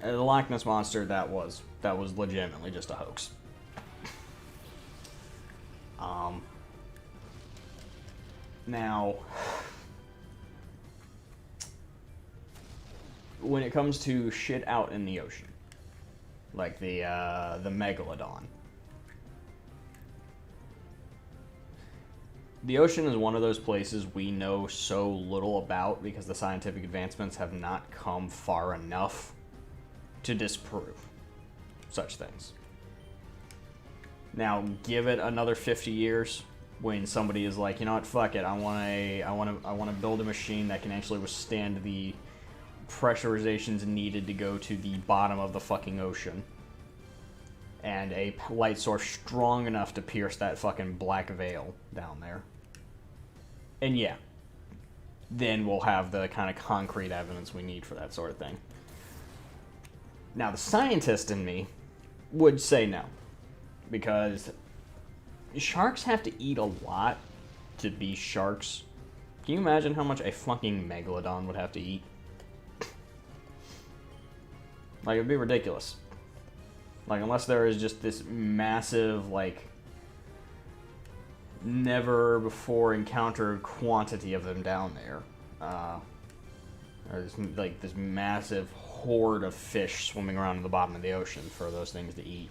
The Loch Ness Monster, that was legitimately just a hoax. Now, when it comes to shit out in the ocean, like the megalodon, the ocean is one of those places we know so little about because the scientific advancements have not come far enough to disprove such things. Now, give it another 50 years when somebody is like, you know what, fuck it, I want to build a machine that can actually withstand the pressurizations needed to go to the bottom of the fucking ocean, and a light source strong enough to pierce that fucking black veil down there. And yeah, then we'll have the kind of concrete evidence we need for that sort of thing. Now, the scientist in me would say no, because sharks have to eat a lot to be sharks. Can you imagine how much a fucking megalodon would have to eat? Like, it'd be ridiculous. Like, unless there is just this massive, like, never before encountered quantity of them down there. There's, like, this massive horde of fish swimming around in the bottom of the ocean for those things to eat.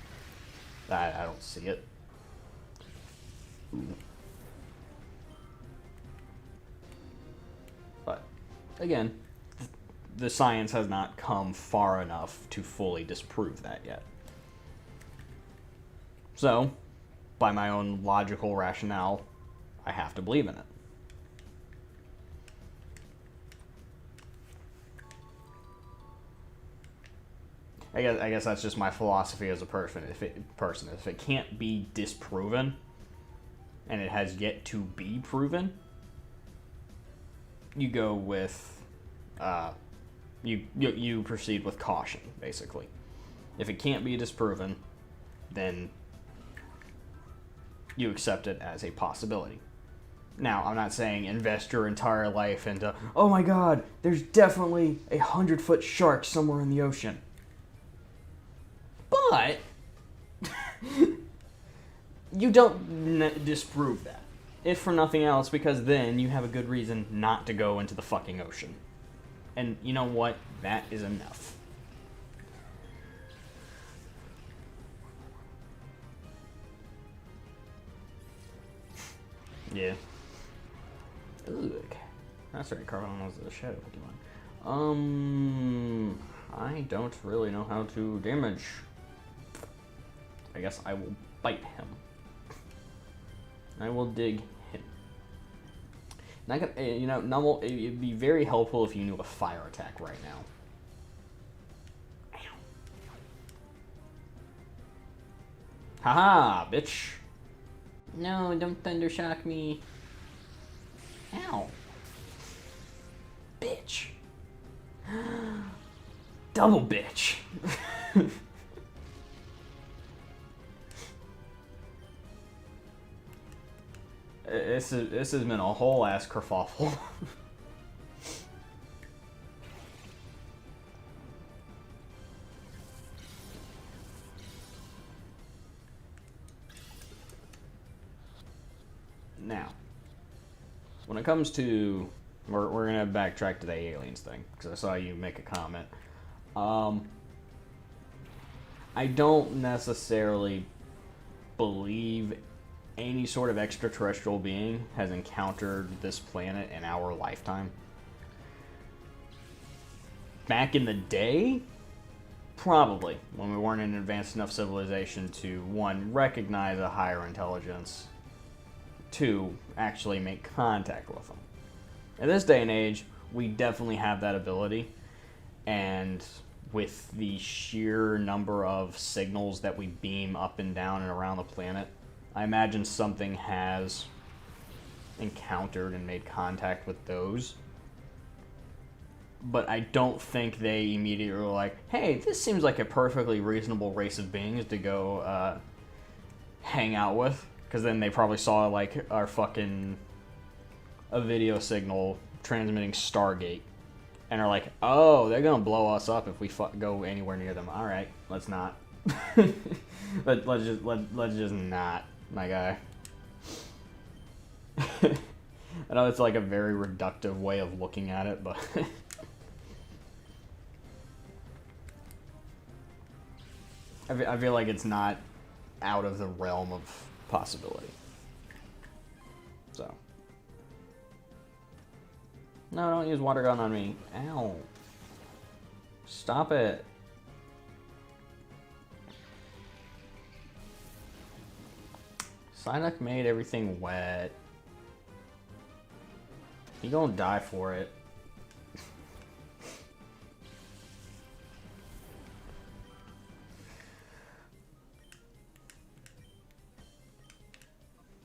I don't see it. But, again, the science has not come far enough to fully disprove that yet. So, by my own logical rationale, I have to believe in it. I guess that's just my philosophy as a person. If it can't be disproven, and it has yet to be proven, you go with, you proceed with caution, basically. If it can't be disproven, then you accept it as a possibility. Now, I'm not saying invest your entire life into, oh my god, there's definitely 100-foot shark somewhere in the ocean. But you don't disprove that. If for nothing else, because then you have a good reason not to go into the fucking ocean. And you know what? That is enough. Yeah. Ugh. That's right, Carbon was the shadow Pokemon. I don't really know how to damage. I guess I will bite him. I will dig him. Not gonna, you know, Numble, it'd be very helpful if you knew a fire attack right now. Ow. Haha, bitch. No, don't thundershock me. Ow. Bitch. Double bitch. This has been a whole ass kerfuffle. Now, when it comes to, we're gonna backtrack to the aliens thing because I saw you make a comment. I don't necessarily believe any sort of extraterrestrial being has encountered this planet in our lifetime. Back in the day, probably, when we weren't an advanced enough civilization to, one, recognize a higher intelligence, two, actually make contact with them. In this day and age, we definitely have that ability, and with the sheer number of signals that we beam up and down and around the planet, I imagine something has encountered and made contact with those. But I don't think they immediately were like, hey, this seems like a perfectly reasonable race of beings to go hang out with. Because then they probably saw, like, a video signal transmitting Stargate. and are like, oh, they're gonna blow us up if we go anywhere near them. All right, let's not. let's just not, my guy. I know it's like a very reductive way of looking at it, but I feel like it's not out of the realm of possibility. So. No, don't use water gun on me. Ow. Stop it. Psyduck made everything wet. He gonna die for it.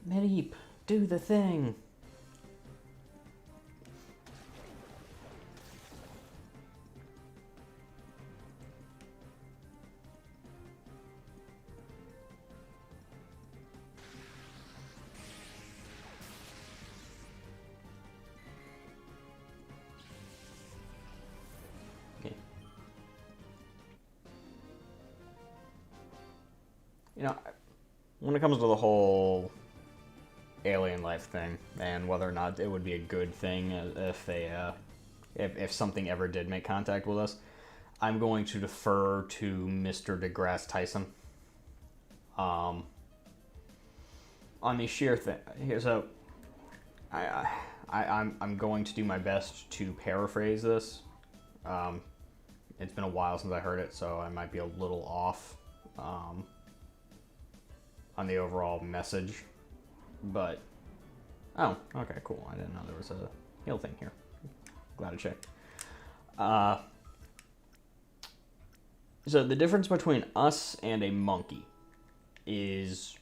Medeep, do the thing. You know, when it comes to the whole alien life thing and whether or not it would be a good thing if something ever did make contact with us, I'm going to defer to Mr. deGrasse Tyson on the sheer thing. So I'm going to do my best to paraphrase this. It's been a while since I heard it, so I might be a little off on the overall message, but oh, okay, cool. I didn't know there was a heal thing here. Glad I checked. So the difference between us and a monkey is,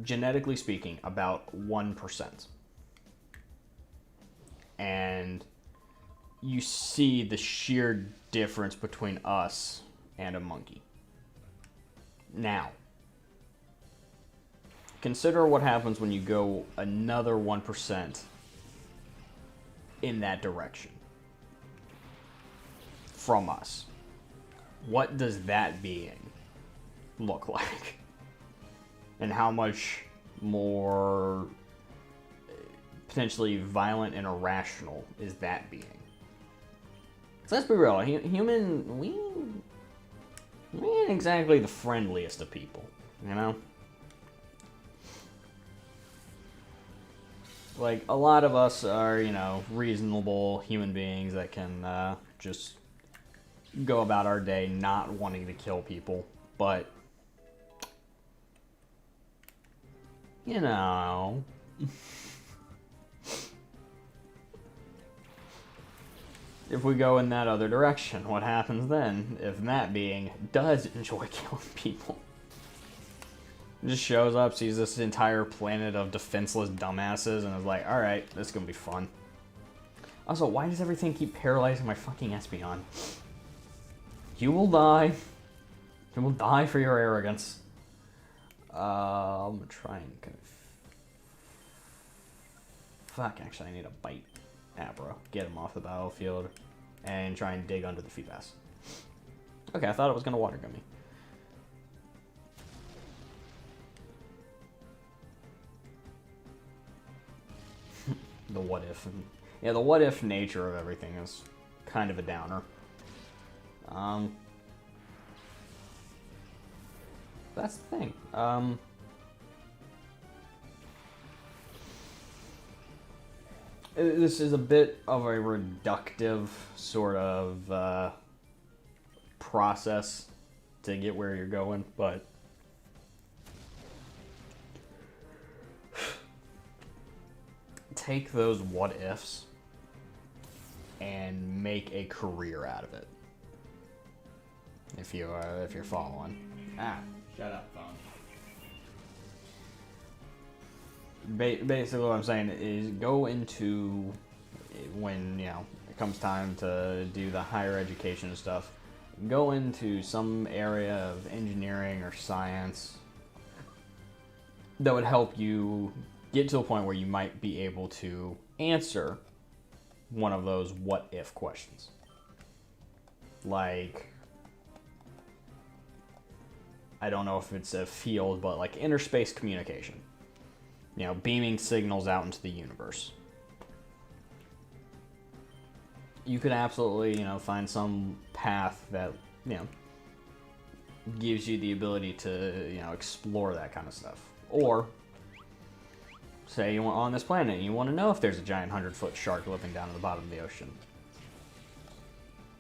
genetically speaking, about 1%. And you see the sheer difference between us and a monkey. Now, consider what happens when you go another 1% in that direction from us. What does that being look like? And how much more potentially violent and irrational is that being? So let's be real, human, we ain't exactly the friendliest of people, you know? Like, a lot of us are, you know, reasonable human beings that can just go about our day not wanting to kill people, but, you know, if we go in that other direction, what happens then if that being does enjoy killing people? Just shows up, sees this entire planet of defenseless dumbasses, and is like, alright, this is gonna be fun. Also, why does everything keep paralyzing my fucking Espeon? You will die. You will die for your arrogance. I'm gonna try and kind of... Fuck, actually, I need a bite Abra. Get him off the battlefield. And try and dig under the Feebas. Okay, I thought it was gonna water gun me. The what if. Yeah, the what if nature of everything is kind of a downer. That's the thing. This is a bit of a reductive sort of process to get where you're going, but take those what ifs and make a career out of it. If you're following. Shut up, phone. Basically, what I'm saying is go into, when, you know, it comes time to do the higher education and stuff, go into some area of engineering or science that would help you get to a point where you might be able to answer one of those what if questions. like, I don't know if it's a field, but like interspace communication. You know, beaming signals out into the universe. You could absolutely, you know, find some path that, you know, gives you the ability to, you know, explore that kind of stuff. Or, say you're on this planet and you want to know if there's a giant 100-foot shark living down at the bottom of the ocean.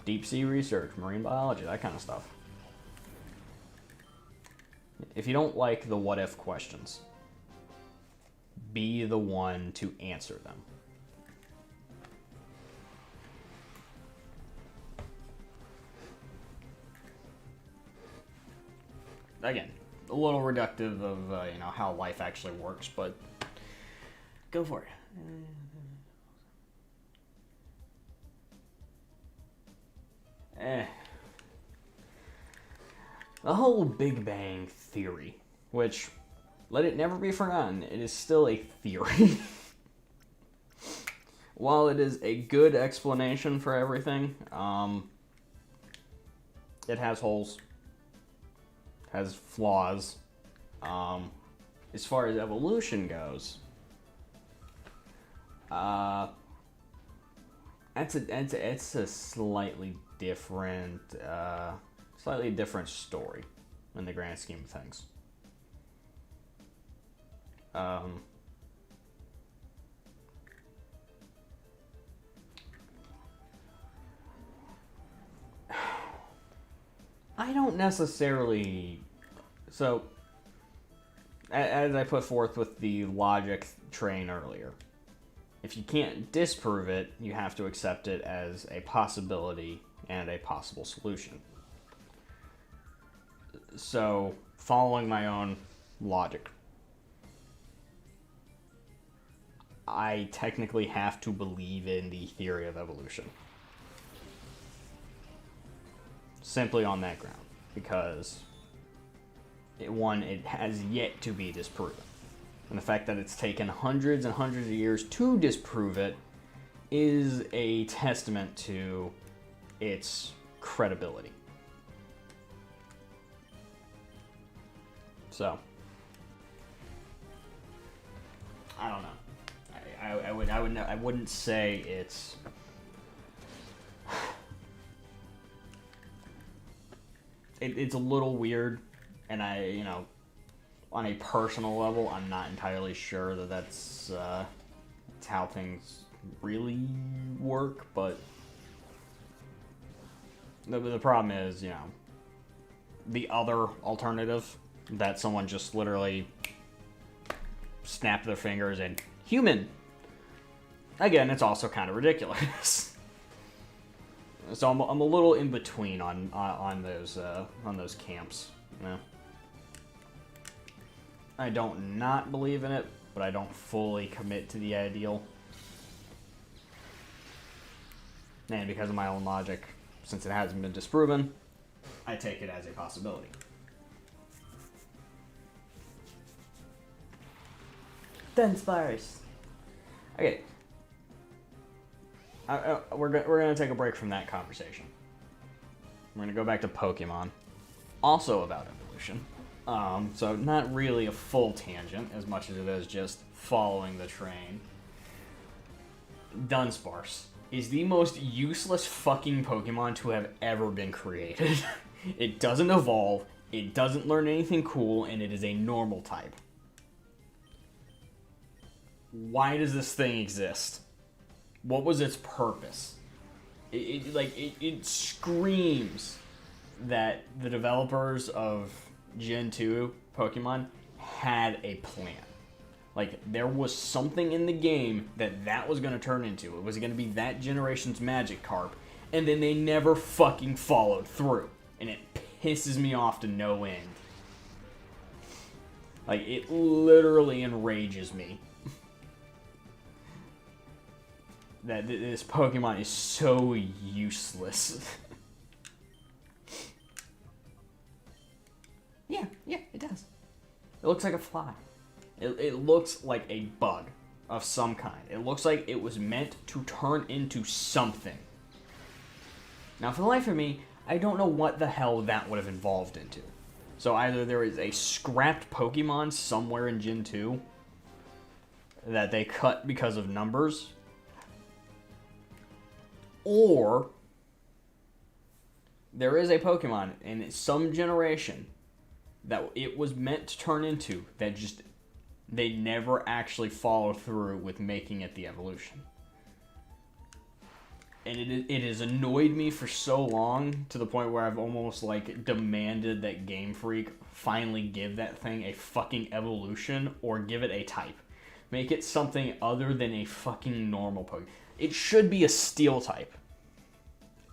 Deep sea research, marine biology, that kind of stuff. If you don't like the what if questions, be the one to answer them. Again, a little reductive of you know, how life actually works, but go for it. The whole Big Bang Theory, which, let it never be forgotten, it is still a theory. While it is a good explanation for everything, it has holes, has flaws. As far as evolution goes, it's a slightly different story in the grand scheme of things. I don't necessarily. So, as I put forth with the logic train earlier, if you can't disprove it, you have to accept it as a possibility and a possible solution. So, following my own logic, I technically have to believe in the theory of evolution. Simply on that ground. Because, it has yet to be disproven. And the fact that it's taken hundreds and hundreds of years to disprove it is a testament to its credibility. So, I don't know. I wouldn't say it's. It's a little weird, and on a personal level, I'm not entirely sure that that's how things really work. But the problem is, the other alternative that someone just literally snapped their fingers and human. Again, it's also kind of ridiculous. So I'm a little in between on those camps. I don't not believe in it, but I don't fully commit to the ideal. And because of my own logic, since it hasn't been disproven, I take it as a possibility. Then Spires. Okay. We're gonna take a break from that conversation. We're gonna go back to Pokemon, also about evolution. So not really a full tangent as much as it is just following the train. Dunsparce is the most useless fucking Pokemon to have ever been created. It doesn't evolve, it doesn't learn anything cool, and it is a normal type. Why does this thing exist? What was its purpose? It screams that the developers of Gen 2 Pokemon had a plan. Like, there was something in the game that was going to turn into. It was going to be that generation's Magikarp, and then they never fucking followed through. And it pisses me off to no end. Like, it literally enrages me. That this Pokemon is so useless. Yeah, it does. It looks like a fly. It looks like a bug of some kind. It looks like it was meant to turn into something. Now, for the life of me, I don't know what the hell that would have evolved into. So either there is a scrapped Pokemon somewhere in Gen 2 that they cut because of numbers, or there is a Pokemon in some generation that it was meant to turn into that just they never actually followed through with making it the evolution. And it has annoyed me for so long to the point where I've almost like demanded that Game Freak finally give that thing a fucking evolution or give it a type. Make it something other than a fucking normal Pokemon. It should be a Steel type.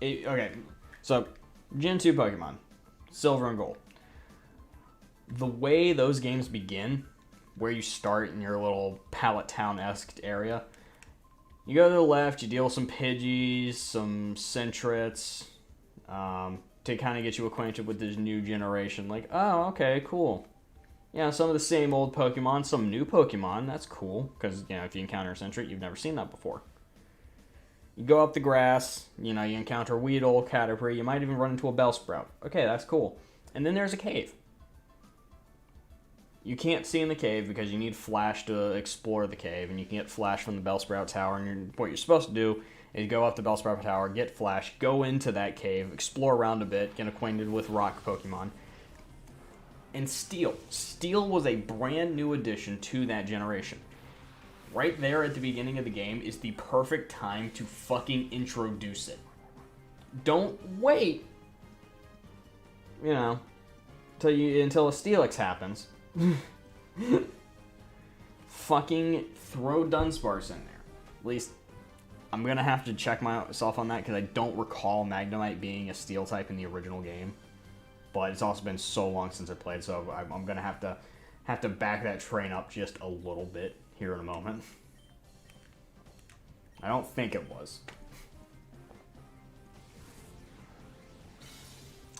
Okay, so Gen 2 Pokemon, Silver and Gold. The way those games begin, where you start in your little Pallet Town-esque area, you go to the left, you deal with some Pidgeys, some Centrets, to kind of get you acquainted with this new generation. Like, oh, okay, cool. Yeah, some of the same old Pokemon, some new Pokemon, that's cool, because, you know, if you encounter a Centret, you've never seen that before. You go up the grass, you know, you encounter Weedle, Caterpie, you might even run into a Bellsprout. Okay, that's cool. And then there's a cave. You can't see in the cave because you need Flash to explore the cave, and you can get Flash from the Bellsprout Tower, and what you're supposed to do is go up the Bellsprout Tower, get Flash, go into that cave, explore around a bit, get acquainted with rock Pokemon, and Steel. Steel was a brand new addition to that generation. Right there at the beginning of the game is the perfect time to fucking introduce it. Don't wait, you know, until a Steelix happens. Fucking throw Dunsparce in there. At least I'm gonna have to check myself on that because I don't recall Magnemite being a Steel type in the original game. But it's also been so long since I played, so I'm gonna have to back that train up just a little bit here in a moment. I don't think it was.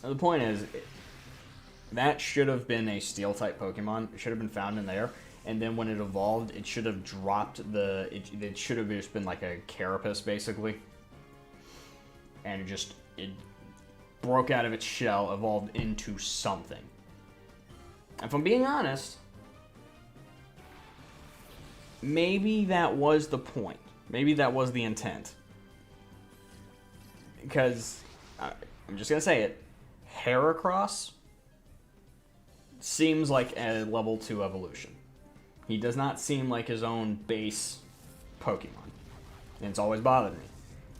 The point is, that should have been a Steel-type Pokemon. It should have been found in there. And then when it evolved, it should have dropped the... It should have just been like a Carapace, basically. And it broke out of its shell, evolved into something. If I'm being honest, maybe that was the point. Maybe that was the intent. Because, I'm just going to say it, Heracross seems like a level 2 evolution. He does not seem like his own base Pokemon. And it's always bothered me.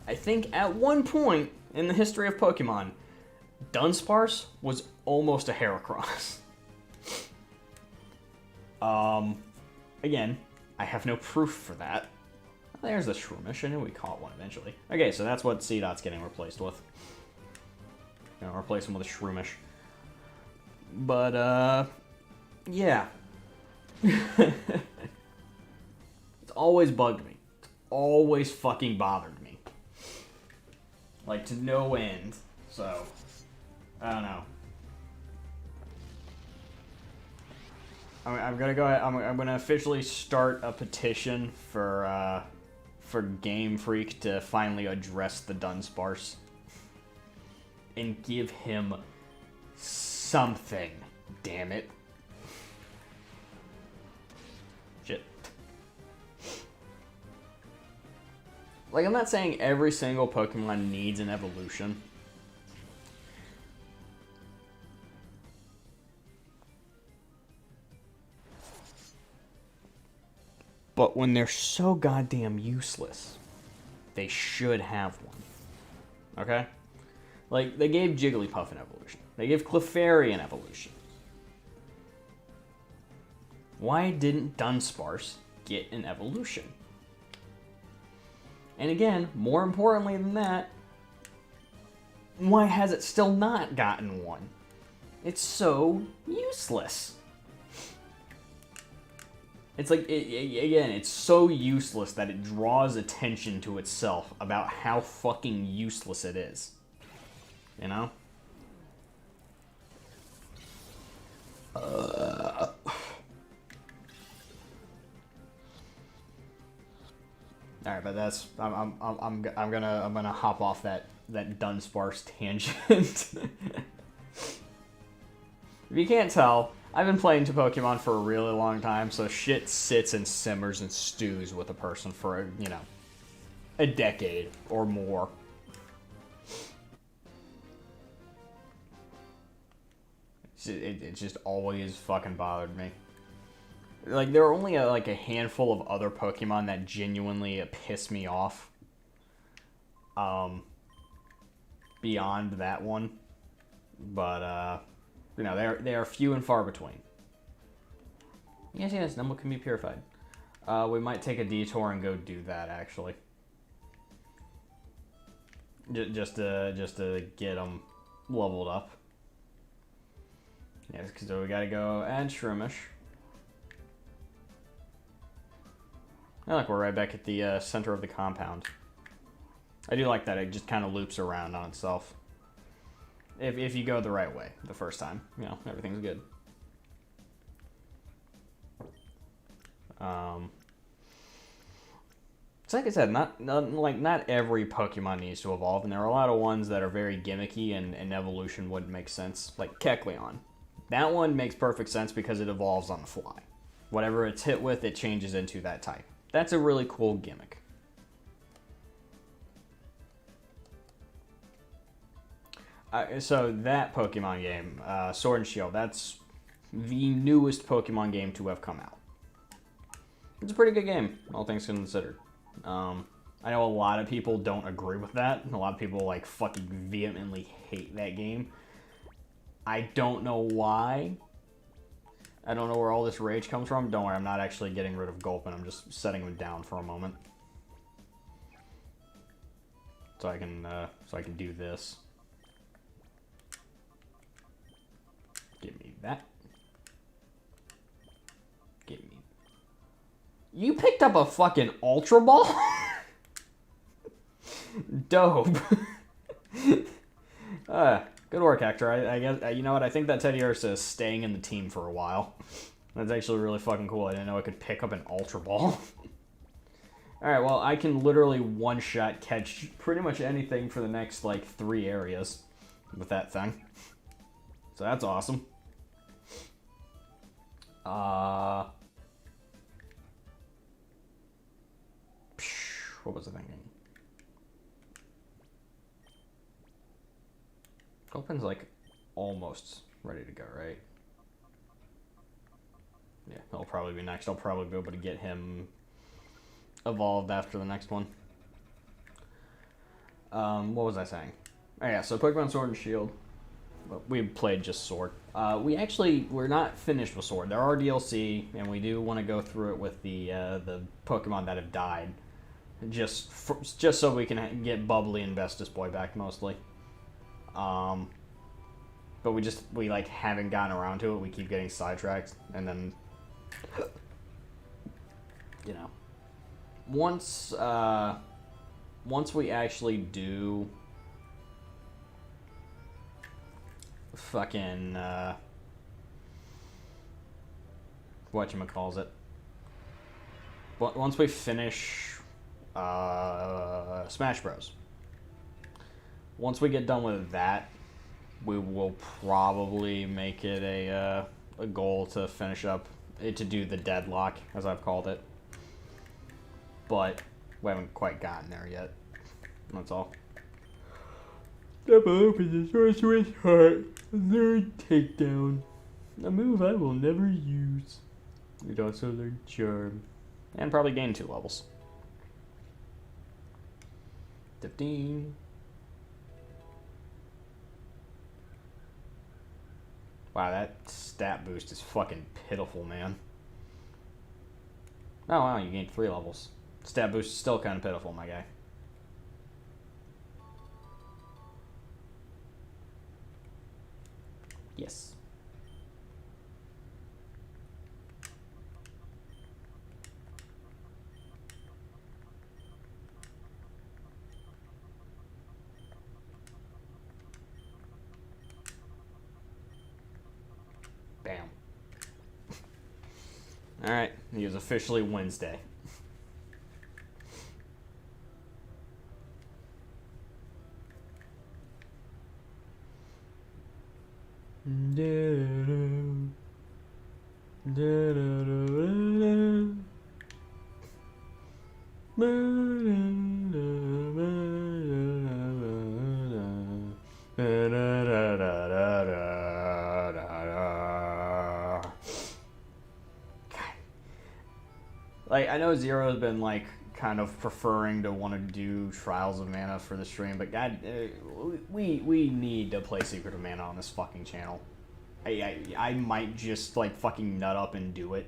I think at one point in the history of Pokemon, Dunsparce was almost a Heracross. Again, I have no proof for that. There's the Shroomish. I knew we caught one eventually. Okay, so that's what Seedot's getting replaced with. Replace him with a Shroomish. But, yeah. It's always bugged me. It's always fucking bothered me. Like, to no end. So, I don't know. I'm gonna go ahead. I'm gonna officially start a petition for Game Freak to finally address the Dunsparce and give him something. Damn it. Shit. Like, I'm not saying every single Pokemon needs an evolution. But when they're so goddamn useless, they should have one. Okay? Like, they gave Jigglypuff an evolution. They gave Clefairy an evolution. Why didn't Dunsparce get an evolution? And again, more importantly than that, why has it still not gotten one? It's so useless. It's like, again, it's so useless that it draws attention to itself about how fucking useless it is. You know? right, but that's I'm gonna hop off that Dunsparce tangent. If you can't tell, I've been playing Pokemon for a really long time, so shit sits and simmers and stews with a person for a decade or more. It just always fucking bothered me. Like, there are only a handful of other Pokemon that genuinely piss me off. Beyond that one. But, they are few and far between. Yes, Numble can be purified. We might take a detour and go do that, actually. Just to get them leveled up. Yeah, because we gotta go add Shroomish. I like we're right back at the center of the compound. I do like that it just kind of loops around on itself. If you go the right way the first time, everything's good. It's like I said, not every Pokemon needs to evolve, and there are a lot of ones that are very gimmicky and evolution wouldn't make sense, like Kecleon. That one makes perfect sense because it evolves on the fly. Whatever it's hit with, it changes into that type. That's a really cool gimmick. So that Pokemon game, Sword and Shield, that's the newest Pokemon game to have come out. It's a pretty good game, all things considered. I know a lot of people don't agree with that. A lot of people fucking vehemently hate that game. I don't know why. I don't know where all this rage comes from. Don't worry, I'm not actually getting rid of Gulpin. I'm just setting him down for a moment. So I can do this. Give me that. Give me. You picked up a fucking Ultra Ball? Dope. Good work, Hector. I guess you know what? I think that Teddiursa is staying in the team for a while. That's actually really fucking cool. I didn't know I could pick up an Ultra Ball. Alright, well, I can literally one-shot catch pretty much anything for the next, 3 areas with that thing. So that's awesome. What was I thinking? Gulpin's almost ready to go, right? Yeah, that'll probably be next. I'll probably be able to get him evolved after the next one. What was I saying? Oh yeah, so Pokemon Sword and Shield. We played just Sword. We're not finished with Sword. There are DLC, and we do want to go through it with the Pokemon that have died, just so we can get Bubbly and Vestus Boy back mostly. But we haven't gotten around to it. We keep getting sidetracked, and then once we actually do fucking whatchamacallit. But once we finish Smash Bros. Once we get done with that, we will probably make it a goal to finish up to do the deadlock, as I've called it. But we haven't quite gotten there yet. That's all. Double open the sorcerer's heart. Learn takedown. A move I will never use. You'd also learn charm. And probably gain 2 levels. 15. Wow, that stat boost is fucking pitiful, man. Oh wow, you gained 3 levels. Stat boost is still kind of pitiful, my guy. Yes. Bam. Alright, it was officially Wednesday. Like, I know Zero's been, like, kind of preferring to want to do Trials of Mana for the stream, but God, we need to play Secret of Mana on this fucking channel. I might just, like, fucking nut up and do it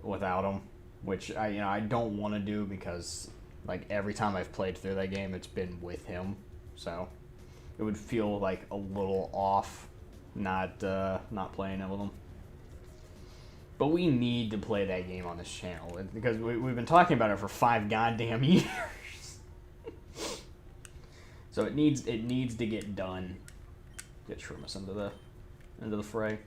without him, which I don't want to do because, like, every time I've played through that game, it's been with him, so it would feel like a little off not playing it with him. But we need to play that game on this channel because we've been talking about it for 5 goddamn years. So it needs to get done. Get Shroomus into the fray.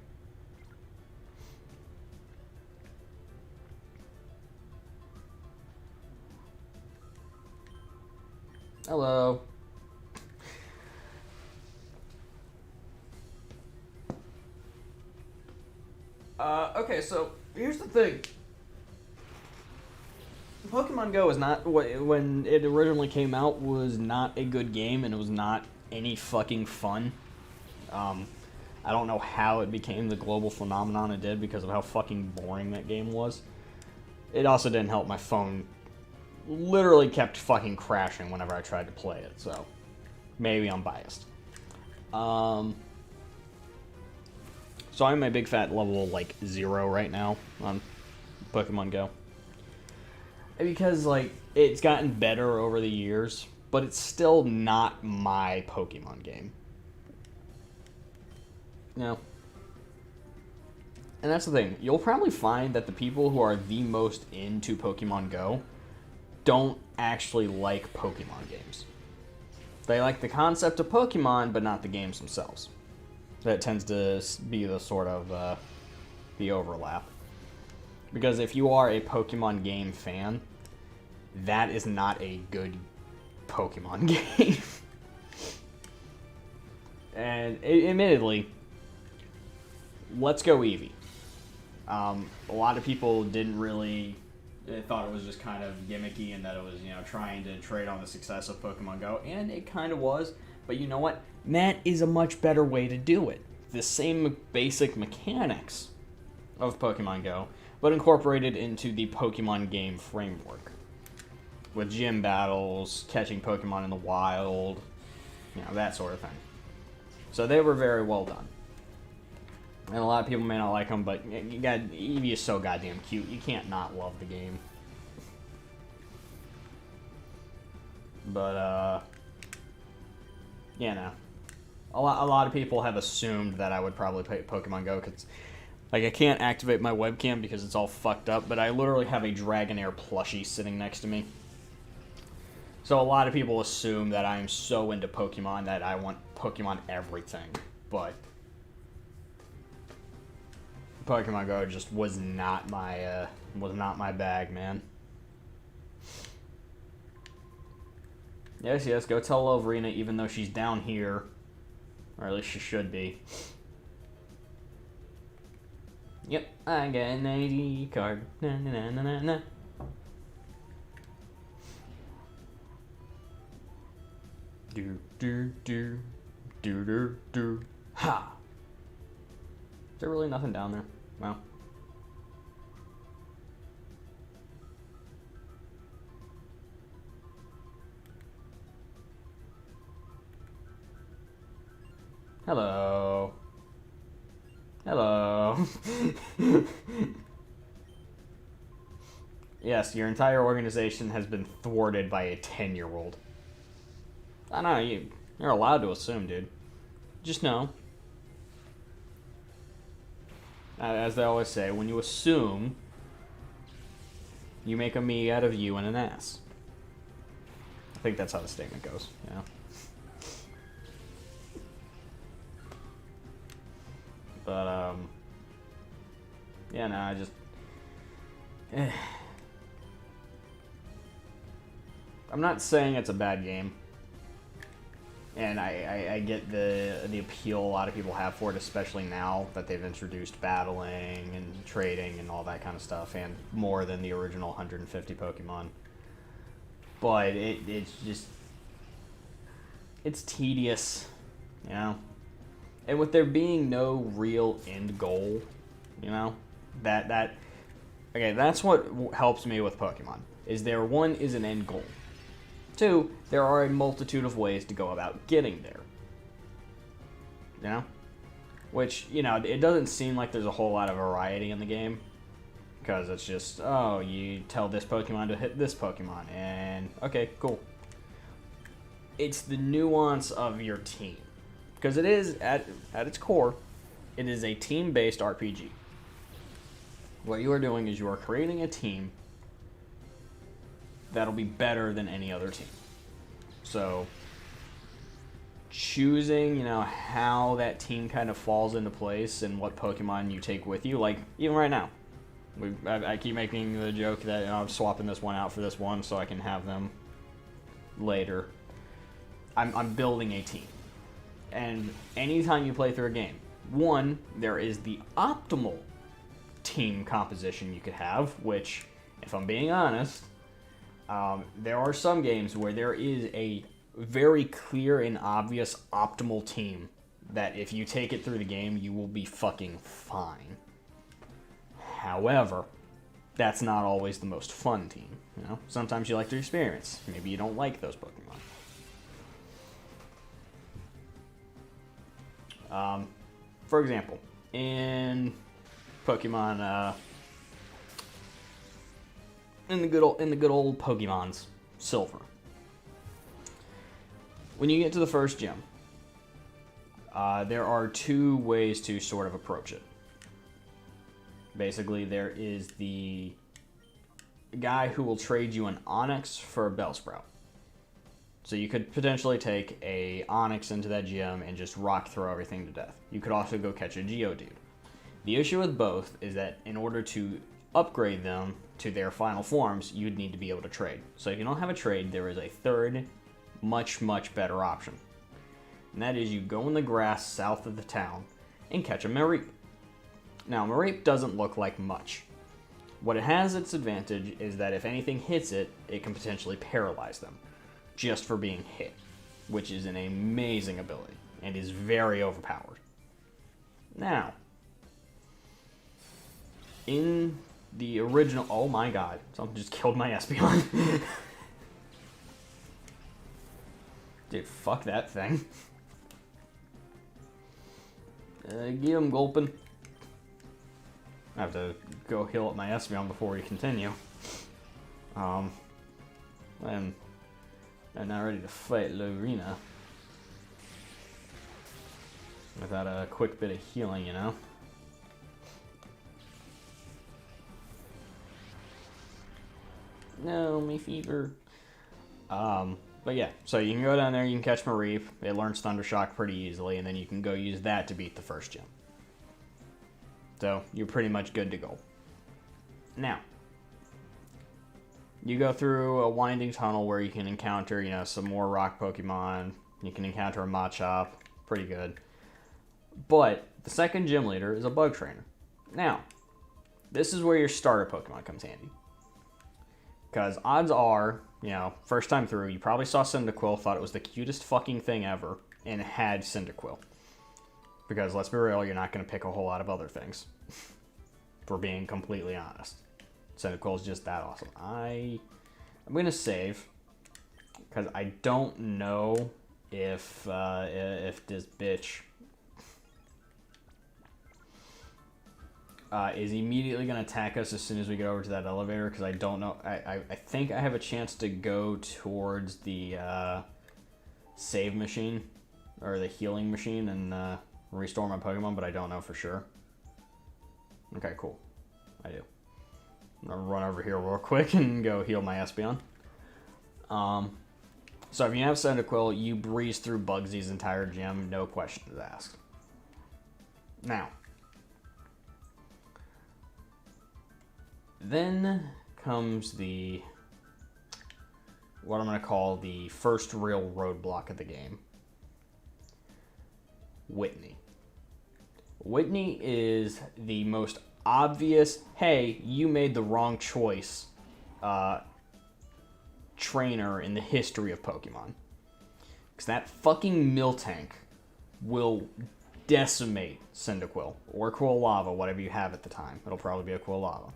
Hello. Okay, so here's the thing. Pokemon Go is not, when it originally came out, was not a good game, and it was not any fucking fun. I don't know how it became the global phenomenon it did because of how fucking boring that game was. It also didn't help my phone literally kept fucking crashing whenever I tried to play it, so maybe I'm biased. So I'm a big fat level, like, 0 right now on Pokemon Go. Because, like, it's gotten better over the years, but it's still not my Pokemon game. No. And that's the thing. You'll probably find that the people who are the most into Pokemon Go don't actually like Pokemon games. They like the concept of Pokemon, but not the games themselves. That tends to be the sort of the overlap. Because if you are a Pokemon game fan, that is not a good Pokemon game. And admittedly, let's go Eevee. A lot of people didn't really... They thought it was just kind of gimmicky and that it was, trying to trade on the success of Pokemon Go. And it kind of was. But you know what? That is a much better way to do it. The same basic mechanics of Pokemon Go, but incorporated into the Pokemon game framework. With gym battles, catching Pokemon in the wild, that sort of thing. So they were very well done. And a lot of people may not like them, but Eevee is so goddamn cute. You can't not love the game. But, a lot of people have assumed that I would probably play Pokemon Go because, like, I can't activate my webcam because it's all fucked up, but I literally have a Dragonair plushie sitting next to me. So a lot of people assume that I'm so into Pokemon that I want Pokemon everything, but Pokemon Go just was not my bag, man. Yes, go tell Lovrina, even though she's down here. Or at least she should be. Yep, I got an ID card. Na na na na na na. Do do do do do do. Ha! Is there really nothing down there? Wow. Hello. Hello. Yes, your entire organization has been thwarted by a 10-year-old. I know, you're allowed to assume, dude. Just know. As they always say, when you assume, you make a me out of you and an ass. I think that's how the statement goes, But, I just... I'm not saying it's a bad game. And I get the appeal a lot of people have for it, especially now that they've introduced battling and trading and all that kind of stuff, and more than the original 150 Pokemon. But it's just... it's tedious, you know? And with there being no real end goal, you know? Okay, that's what helps me with Pokemon. Is there, one, is an end goal. Two, there are a multitude of ways to go about getting there. You know? Which, you know, it doesn't seem like there's a whole lot of variety in the game. Because it's just, oh, you tell this Pokemon to hit this Pokemon, and okay, cool. It's the nuance of your team. Because it is, at its core, it is a team-based RPG. What you are doing is you are creating a team that'll be better than any other team. So, choosing, you know, how that team kind of falls into place and what Pokemon you take with you, like, even right now. I keep making the joke that, you know, I'm swapping this one out for this one so I can have them later. I'm building a team. And anytime you play through a game, one, there is the optimal team composition you could have, which, if I'm being honest, there are some games where there is a very clear and obvious optimal team that if you take it through the game, you will be fucking fine. However, that's not always the most fun team, you know? Sometimes you like to experience. Maybe you don't like those Pokemon. For example, in Pokemon, in the good old Pokemon's Silver, when you get to the first gym, there are two ways to sort of approach it. Basically, there is the guy who will trade you an Onix for a Bellsprout. So you could potentially take a Onix into that gym and just rock throw everything to death. You could also go catch a Geodude. The issue with both is that in order to upgrade them to their final forms, you'd need to be able to trade. So if you don't have a trade, there is a third, much, much better option. And that is you go in the grass south of the town and catch a Mareep. Now, Mareep doesn't look like much. What it has its advantage is that if anything hits it, it can potentially paralyze them, just for being hit, which is an amazing ability, and is very overpowered. Now, in the original... oh my god, something just killed my Espeon. Dude, fuck that thing. Get him, Gulpin. I have to go heal up my Espeon before we continue. I'm not ready to fight Lorena without a quick bit of healing, you know? No, me fever. But yeah, so you can go down there, you can catch Mareep, it learns Thundershock pretty easily, and then you can go use that to beat the first gym. So, you're pretty much good to go. Now, you go through a winding tunnel where you can encounter, you know, some more rock Pokemon. You can encounter a Machop. Pretty good. But the second gym leader is a bug trainer. Now, this is where your starter Pokemon comes handy. Because odds are, you know, first time through, you probably saw Cyndaquil, thought it was the cutest fucking thing ever, and had Cyndaquil. Because, let's be real, you're not going to pick a whole lot of other things. For being completely honest. Cyndaquil is just that awesome. I'm going to save. Because I don't know if this bitch is immediately going to attack us as soon as we get over to that elevator. Because I don't know. I think I have a chance to go towards the save machine. Or the healing machine and... restore my Pokemon, but I don't know for sure. Okay, cool. I do. I'm gonna run over here real quick and go heal my Espeon. So if you have Cyndaquil, you breeze through Bugsy's entire gym, no questions asked. Now, then comes what I'm gonna call the first real roadblock of the game. Whitney. Whitney is the most obvious, hey, you made the wrong choice trainer in the history of Pokemon. Because that fucking Miltank will decimate Cyndaquil or Quilava, whatever you have at the time. It'll probably be a Quilava.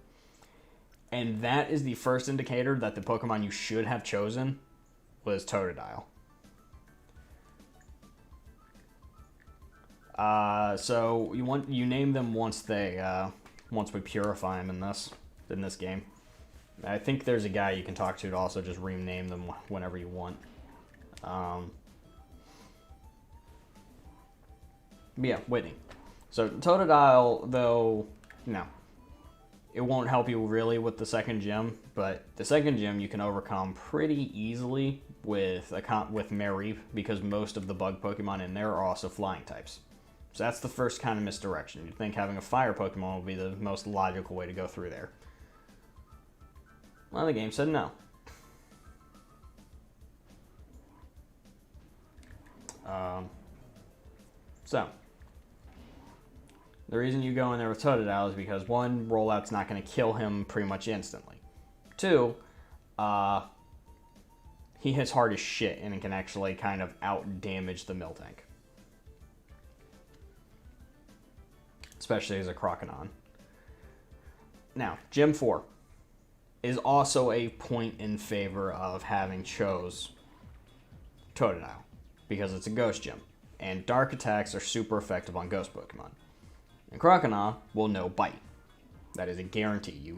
And that is the first indicator that the Pokemon you should have chosen was Totodile. So you name them once we purify them in this game. I think there's a guy you can talk to also just rename them whenever you want. But yeah, Whitney. So Totodile, though, it won't help you really with the second gym, but the second gym you can overcome pretty easily with Mareep, because most of the bug Pokemon in there are also flying types. So that's the first kind of misdirection. You'd think having a fire Pokemon would be the most logical way to go through there. Well, the game said no. So, the reason you go in there with Totodile is because, one, rollout's not going to kill him pretty much instantly. Two, he hits hard as shit and it can actually kind of out-damage the Miltank. Especially as a Croconon. Now, Gym 4 is also a point in favor of having chose Totodile, because it's a Ghost Gym, and Dark attacks are super effective on Ghost Pokemon. And Croconaw will know Bite. That is a guarantee. You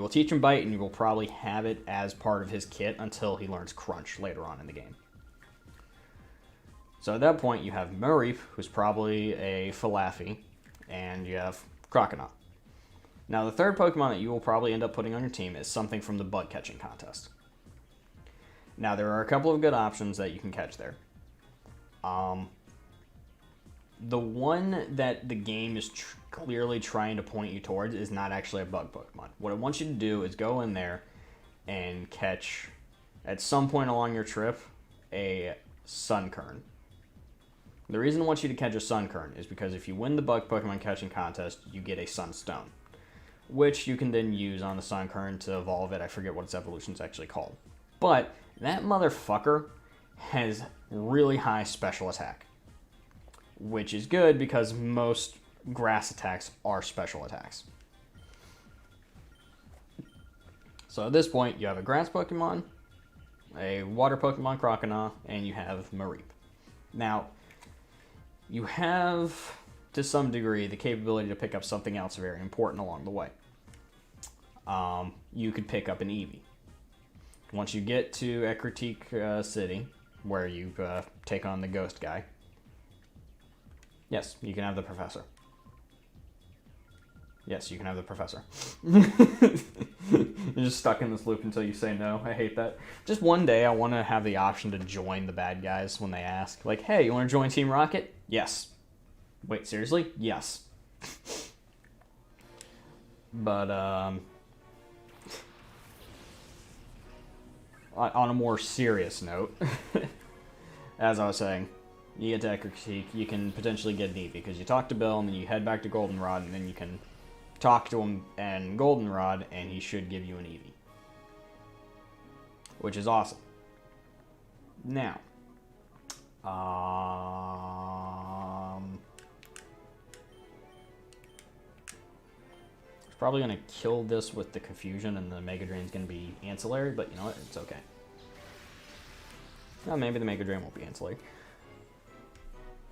will teach him Bite, and you will probably have it as part of his kit until he learns Crunch later on in the game. So at that point, you have Mareep, who's probably a Falafi, and you have Croconaw. Now, the third Pokemon that you will probably end up putting on your team is something from the bug catching contest. Now, there are a couple of good options that you can catch there. The one that the game is clearly trying to point you towards is not actually a bug Pokemon. What it wants you to do is go in there and catch, at some point along your trip, a Sunkern. The reason it wants you to catch a Sunkern is because if you win the bug Pokemon catching contest, you get a Sunstone, which you can then use on the Sunkern to evolve it. I forget what its evolution is actually called. But that motherfucker has really high special attack, which is good because most grass attacks are special attacks. So at this point, you have a grass Pokemon, a water Pokemon Croconaw, and you have Mareep. Now, you have, to some degree, the capability to pick up something else very important along the way. You could pick up an Eevee. Once you get to Ekritique City, where you take on the ghost guy, yes, you can have the professor. Yes, you can have the professor. You're just stuck in this loop until you say no. I hate that. Just one day, I want to have the option to join the bad guys when they ask. Like, hey, you want to join Team Rocket? Yes. Wait, seriously? Yes. But, on a more serious note, as I was saying, you get to Ekritique, you can potentially get an Eevee, because you talk to Bill, and then you head back to Goldenrod, and then you can talk to him and Goldenrod, and he should give you an Eevee. Which is awesome. Now, probably going to kill this with the confusion, and the Mega Drain's going to be ancillary, but you know what? It's okay. Well, maybe the Mega Drain won't be ancillary.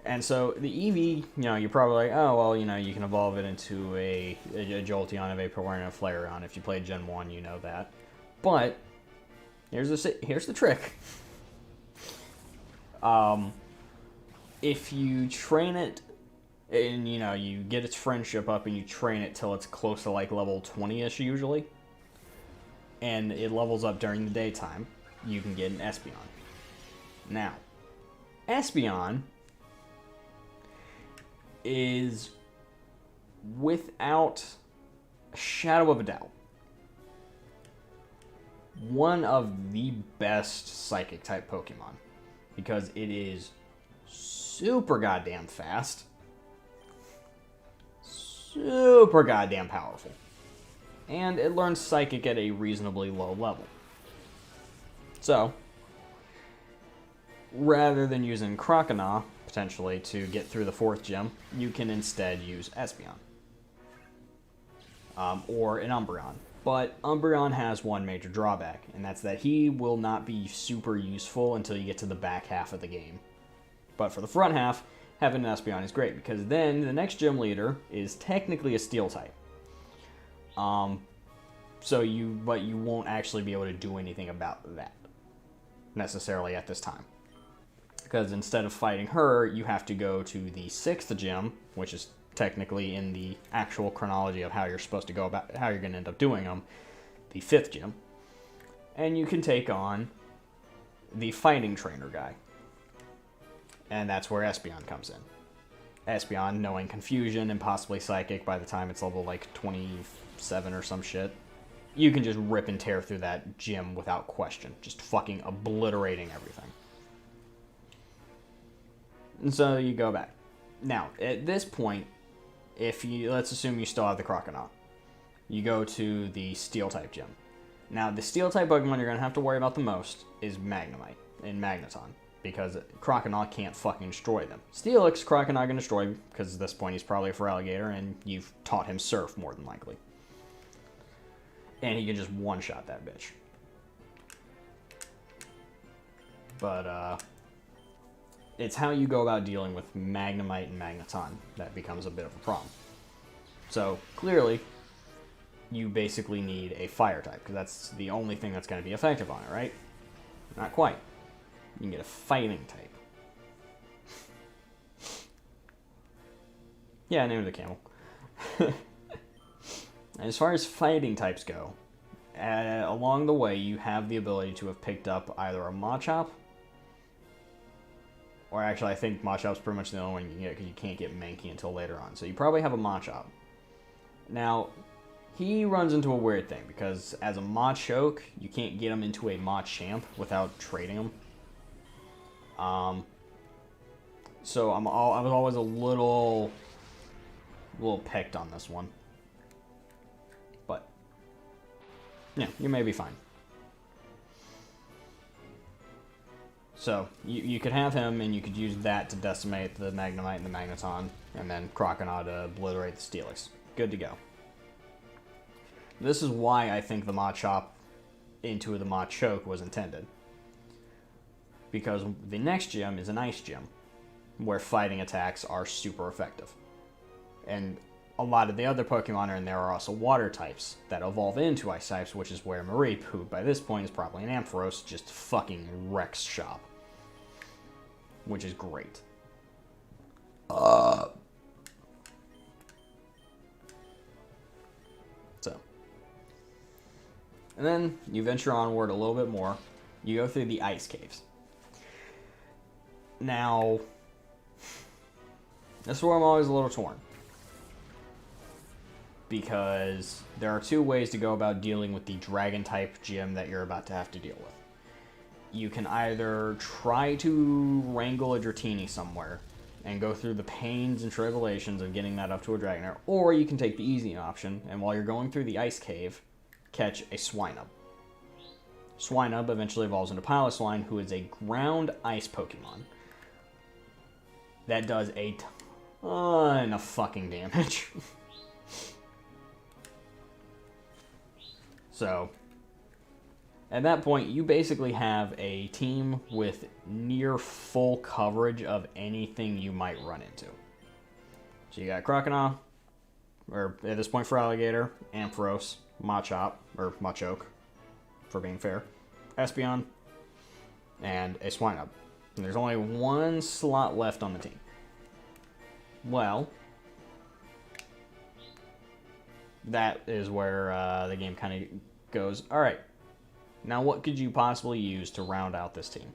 And so the Eevee, you're probably like, oh, well, you can evolve it into a Jolteon, a Vaporeon, and a Flareon. If you played Gen 1, you know that. But here's the trick. If you train it, and you get its friendship up, and you train it till it's close to like level 20-ish usually, and it levels up during the daytime, you can get an Espeon. Now, Espeon is, without a shadow of a doubt, one of the best Psychic-type Pokemon, because it is super goddamn fast, super goddamn powerful, and it learns Psychic at a reasonably low level. So, rather than using Croconaw, potentially, to get through the 4th gym, you can instead use Espeon. Or an Umbreon. But Umbreon has one major drawback, and that's that he will not be super useful until you get to the back half of the game. But for the front half, having an Espeon is great, because then the next gym leader is technically a Steel type. But you won't actually be able to do anything about that, necessarily at this time. Because instead of fighting her, you have to go to the 6th gym, which is technically in the actual chronology of how you're supposed to go about how you're going to end up doing them, the 5th gym, and you can take on the fighting trainer guy, and that's where Espeon comes in. Espeon, knowing Confusion and possibly Psychic by the time it's level like 27 or some shit, you can just rip and tear through that gym without question, just fucking obliterating everything. And so you go back. Now, at this point, let's assume you still have the Croconaw. You go to the Steel-type gym. Now, the Steel-type Pokemon you're going to have to worry about the most is Magnemite and Magneton, because Croconaw can't fucking destroy them. Steelix, Croconaw can destroy, because at this point he's probably a Feraligatr, and you've taught him Surf, more than likely. And he can just one-shot that bitch. But, it's how you go about dealing with Magnemite and Magneton that becomes a bit of a problem. So, clearly, you basically need a Fire type, because that's the only thing that's going to be effective on it, right? Not quite. You can get a Fighting type. Yeah, name of the camel. As far as Fighting types go, along the way, you have the ability to have picked up either a Machop, or actually, I think Machop's pretty much the only one you can get, because you can't get Mankey until later on. So you probably have a Machop. Now, he runs into a weird thing, because as a Machoke, you can't get him into a Machamp without trading him. So I was always a little picked on this one. But, yeah, you may be fine. So, you could have him, and you could use that to decimate the Magnemite and the Magneton, and then Croconaw to obliterate the Steelix. Good to go. This is why I think the Machop into the Machoke was intended. Because the next gym is an Ice Gym, where fighting attacks are super effective. And a lot of the other Pokemon in there are also Water types that evolve into Ice types, which is where Mareep, who by this point is probably an Ampharos, just fucking wrecks shop. Which is great. So. And then you venture onward a little bit more. You go through the Ice Caves. Now, this is where I'm always a little torn. Because there are two ways to go about dealing with the Dragon-type gym that you're about to have to deal with. You can either try to wrangle a Dratini somewhere and go through the pains and tribulations of getting that up to a Dragonair, or you can take the easy option, and while you're going through the Ice Cave, catch a Swinub. Swinub eventually evolves into Piloswine, who is a ground ice Pokemon that does a ton of fucking damage. So, at that point, you basically have a team with near full coverage of anything you might run into. So you got Croconaw, or at this point Feraligatr, Ampharos, Machop, or Machoke, for being fair, Espeon, and a Swinub. And there's only one slot left on the team. Well, that is where the game kind of goes, alright, now what could you possibly use to round out this team?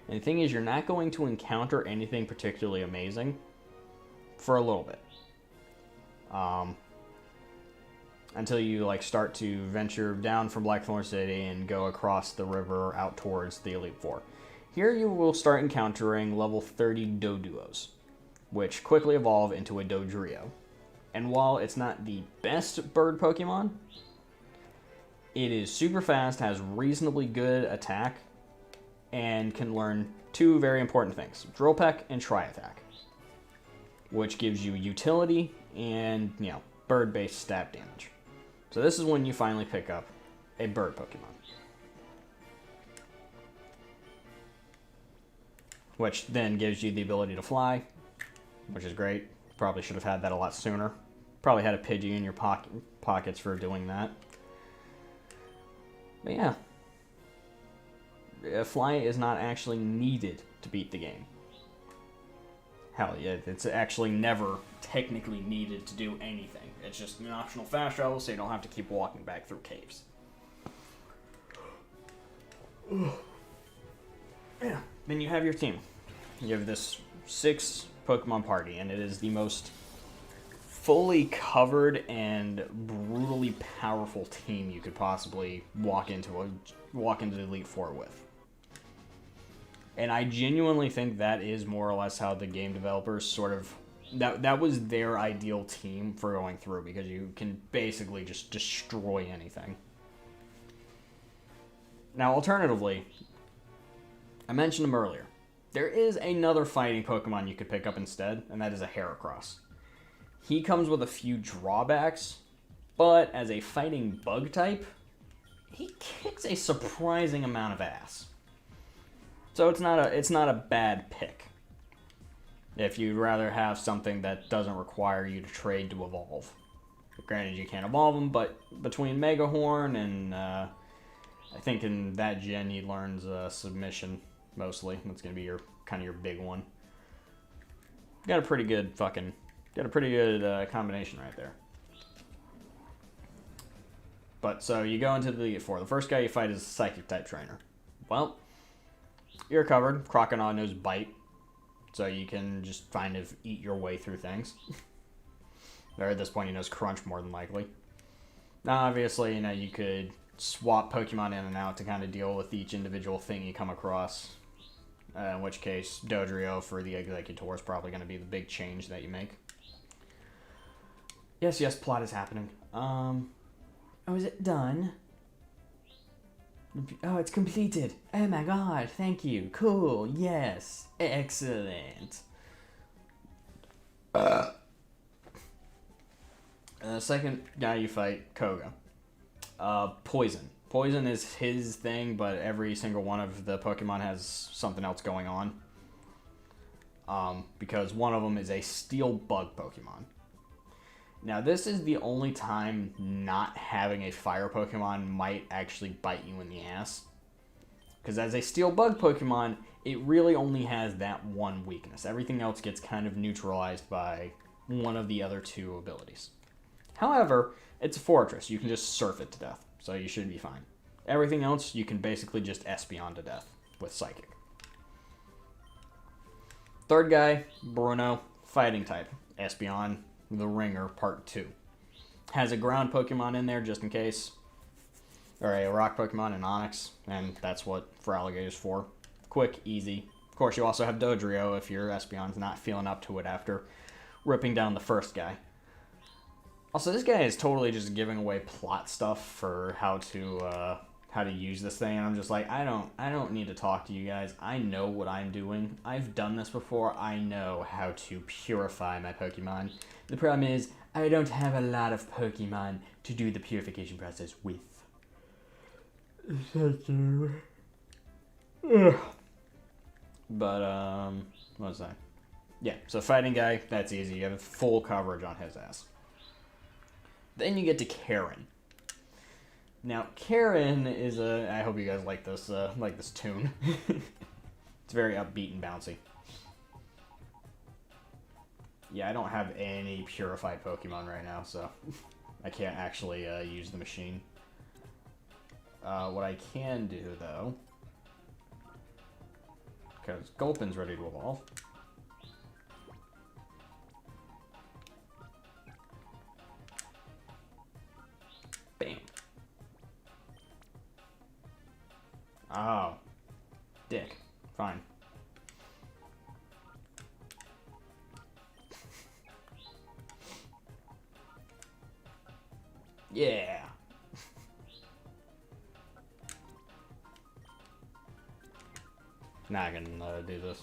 And the thing is, you're not going to encounter anything particularly amazing for a little bit. Until you start to venture down from Blackthorn City and go across the river out towards the Elite Four. Here you will start encountering level 30 Doduos, which quickly evolve into a Dodrio. And while it's not the best bird Pokemon, it is super fast, has reasonably good attack, and can learn two very important things, Drill Peck and Tri-Attack, which gives you utility and, bird-based stat damage. So this is when you finally pick up a bird Pokemon. Which then gives you the ability to fly, which is great. Probably should have had that a lot sooner. Probably had a Pidgey in your pockets for doing that. But yeah. Fly is not actually needed to beat the game. Hell yeah, it's actually never technically needed to do anything. It's just an optional fast travel, so you don't have to keep walking back through caves. Yeah. Then you have your team. You have this 6 Pokemon party, and it is the most fully covered and brutally powerful team you could possibly walk into the Elite Four with. And I genuinely think that is more or less how the game developers sort of that was their ideal team for going through, because you can basically just destroy anything. Now, alternatively, I mentioned him earlier. There is another fighting Pokemon you could pick up instead, and that is a Heracross. He comes with a few drawbacks, but as a fighting bug type, he kicks a surprising amount of ass. So it's not a bad pick if you'd rather have something that doesn't require you to trade to evolve. Granted, you can't evolve him, but between Megahorn and I think in that gen he learns Submission mostly. That's gonna be your big one. Got a pretty good combination right there. But so you go into the Elite Four. The first guy you fight is a Psychic type trainer. Well, you're covered. Croconaw knows Bite, so you can just kind of eat your way through things. Or at this point, he knows Crunch more than likely. Now, obviously, you could swap Pokemon in and out to kind of deal with each individual thing you come across. In which case, Dodrio for the Executor is probably going to be the big change that you make. Yes, plot is happening. Oh, is it done? Oh, it's completed. Oh my god, thank you. Cool, yes. Excellent. The second guy you fight, Koga. Poison. Poison is his thing, but every single one of the Pokemon has something else going on. Because one of them is a Steel Bug Pokemon. Now, this is the only time not having a Fire Pokemon might actually bite you in the ass. Because as a Steel Bug Pokemon, it really only has that one weakness. Everything else gets kind of neutralized by one of the other 2 abilities. However, it's a fortress. You can just surf it to death, so you should be fine. Everything else, you can basically just Espeon to death with Psychic. Third guy, Bruno, fighting type. Espeon, the Ringer, Part 2. Has a ground Pokemon in there just in case. Or a rock Pokemon, an Onix, and that's what Feraligatr is for. Quick, easy. Of course, you also have Dodrio if your Espeon's not feeling up to it after ripping down the first guy. Also, this guy is totally just giving away plot stuff for how to use this thing, and I'm just like, I don't need to talk to you guys. I know what I'm doing. I've done this before. I know how to purify my Pokemon. The problem is, I don't have a lot of Pokemon to do the purification process with. But, what was that? Yeah, so fighting guy, that's easy. You have full coverage on his ass. Then you get to Karen. Now, Karen is I hope you guys like this tune. It's very upbeat and bouncy. Yeah, I don't have any purified Pokemon right now, so I can't actually use the machine. What I can do, though, because Gulpin's ready to evolve. Bam. Oh. Dick. Fine. Yeah. Now I can do this.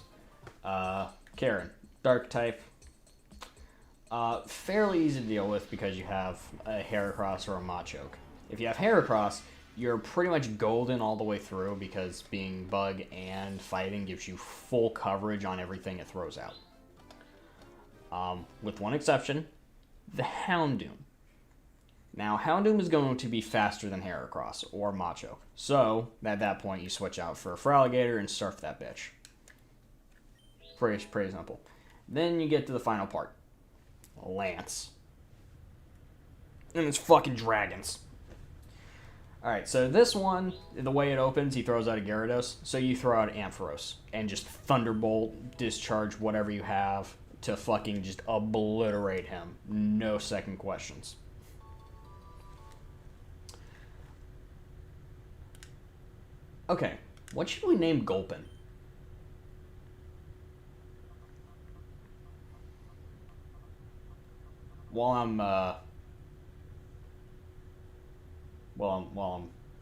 Karen, dark type. Fairly easy to deal with because you have a Heracross or a Machoke. If you have Heracross, you're pretty much golden all the way through because being bug and fighting gives you full coverage on everything it throws out. With one exception, the Houndoom. Now, Houndoom is going to be faster than Heracross or Machoke. So, at that point, you switch out for Feraligatr and surf that bitch. Pretty simple. Then you get to the final part. Lance. And it's fucking dragons. Alright, so this one, the way it opens, he throws out a Gyarados. So you throw out Ampharos and just Thunderbolt, discharge whatever you have to fucking just obliterate him. No second questions. Okay, what should we name Gulpin? While I'm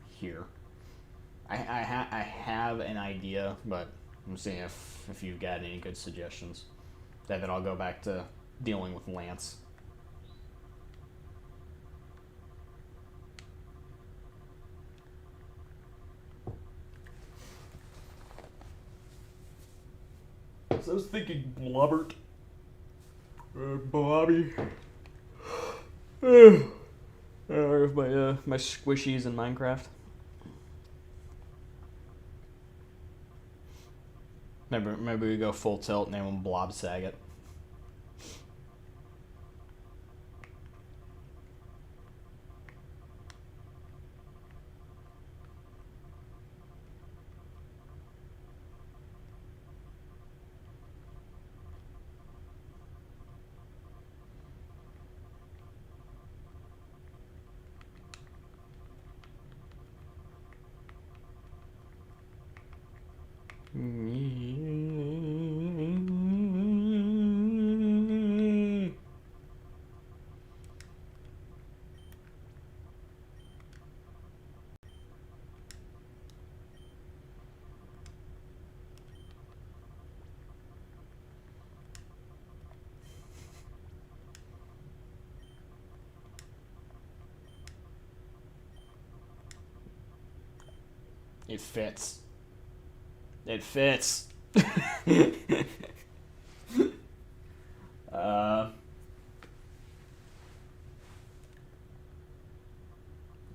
here, I have an idea, but I'm seeing if you've got any good suggestions. Then I'll go back to dealing with Lance. So I was thinking Blobbert. Bobby. My squishies in Minecraft. Maybe we go full tilt, name him Blob Saget. It fits. It fits.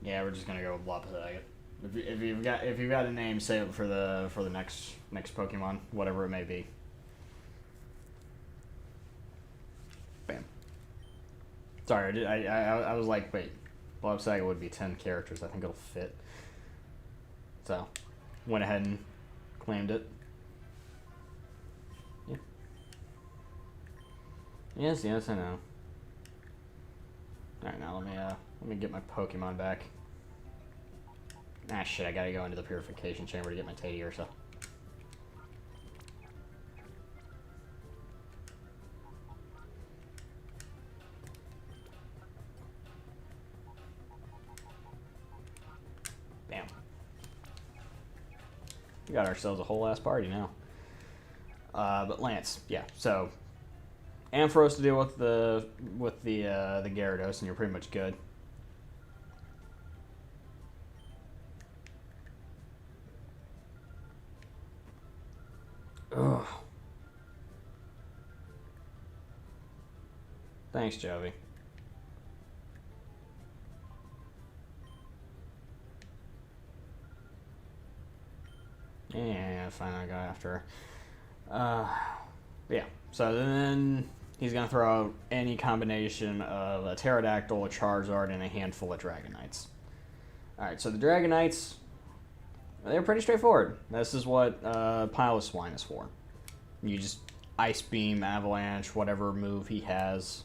Yeah, we're just gonna go with Blob-Saget. If you've got a name, say it for the next Pokemon, whatever it may be. Bam. Sorry, I was like, wait, Blob-Saget would be 10 characters. I think it'll fit. So, went ahead and claimed it. Yeah. Yes, I know. Alright, now let me get my Pokemon back. Ah, shit, I gotta go into the purification chamber to get my Teddiursa. Bam. We got ourselves a whole ass party now. But Lance, yeah, so Ampharos to deal with the Gyarados, and you're pretty much good. Ugh. Thanks, Jovi. Yeah, fine, I go after her. Yeah, so then he's going to throw out any combination of a Pterodactyl, a Charizard, and a handful of Dragonites. Alright, so the Dragonites, they're pretty straightforward. This is what Piloswine is for. You just Ice Beam, Avalanche, whatever move he has.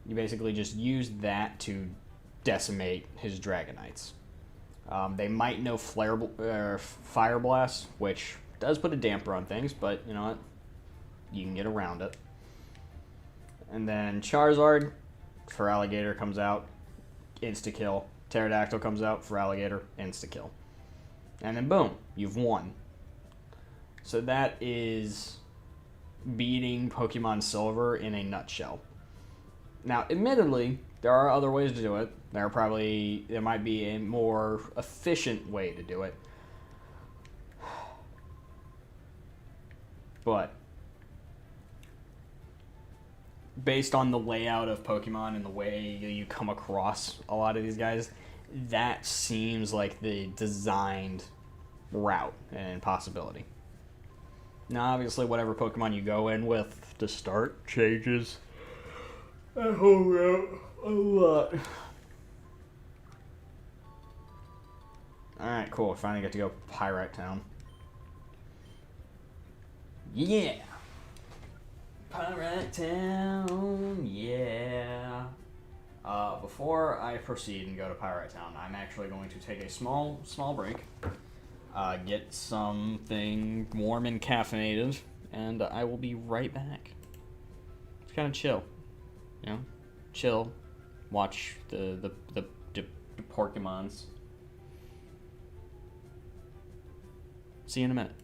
You basically just use that to decimate his Dragonites. They might know Fire Blast, which does put a damper on things, but you know what? You can get around it. And then Charizard for Alligator comes out, insta-kill. Pterodactyl comes out for Alligator, insta-kill. And then boom, you've won. So that is beating Pokemon Silver in a nutshell. Now, admittedly, there are other ways to do it. There might be a more efficient way to do it. But based on the layout of Pokemon and the way you come across a lot of these guys, that seems like the designed route and possibility. Now, obviously, whatever Pokemon you go in with to start changes that whole route a lot. Alright, cool. Finally get to go Pirate Town. Yeah! Pirate Town, yeah. Before I proceed and go to Pirate Town, I'm actually going to take a small break, get something warm and caffeinated, and I will be right back. It's kind of chill, you know? Chill, watch the Pokemons. See you in a minute.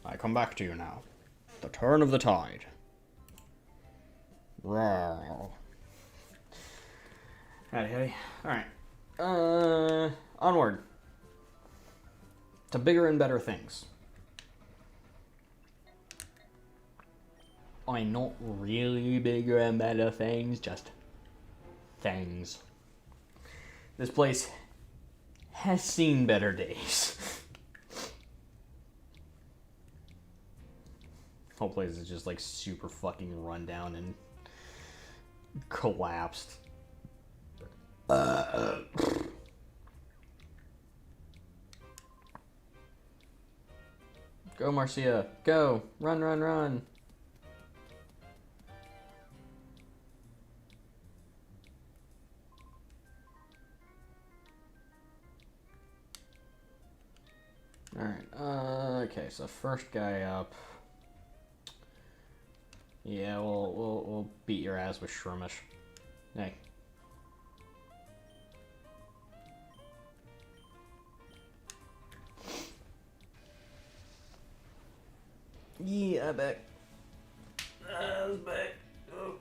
I come back to you now. The turn of the tide. Howdy, howdy. Alright. Onward. To bigger and better things. I mean, not really bigger and better things, just things. This place has seen better days. Whole place is just like super fucking run down and collapsed. Go, Marcia. Go. Run, run, run. Alright, okay, so first guy up. Yeah, we'll beat your ass with Shroomish. Hey. Yeah, I'm back. I was back. Oh,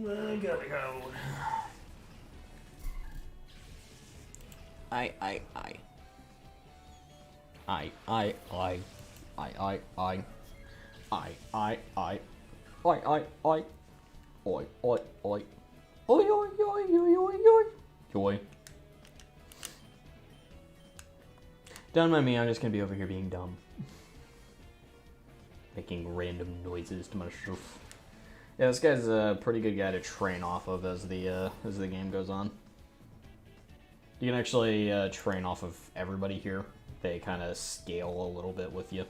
I gotta go. I. Oi. Don't mind me, I'm just gonna be over here being dumb. Making random noises to myself. Yeah, this guy's a pretty good guy to train off of as the game goes on. You can actually train off of everybody here. They kind of scale a little bit with you.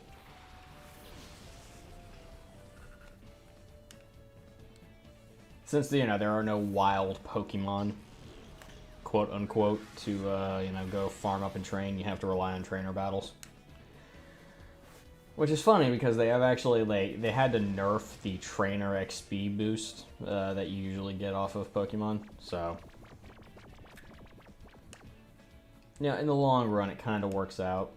Since there are no wild Pokemon, quote unquote, to go farm up and train, you have to rely on trainer battles. Which is funny because they have actually they had to nerf the trainer XP boost that you usually get off of Pokemon. So yeah, in the long run, it kind of works out.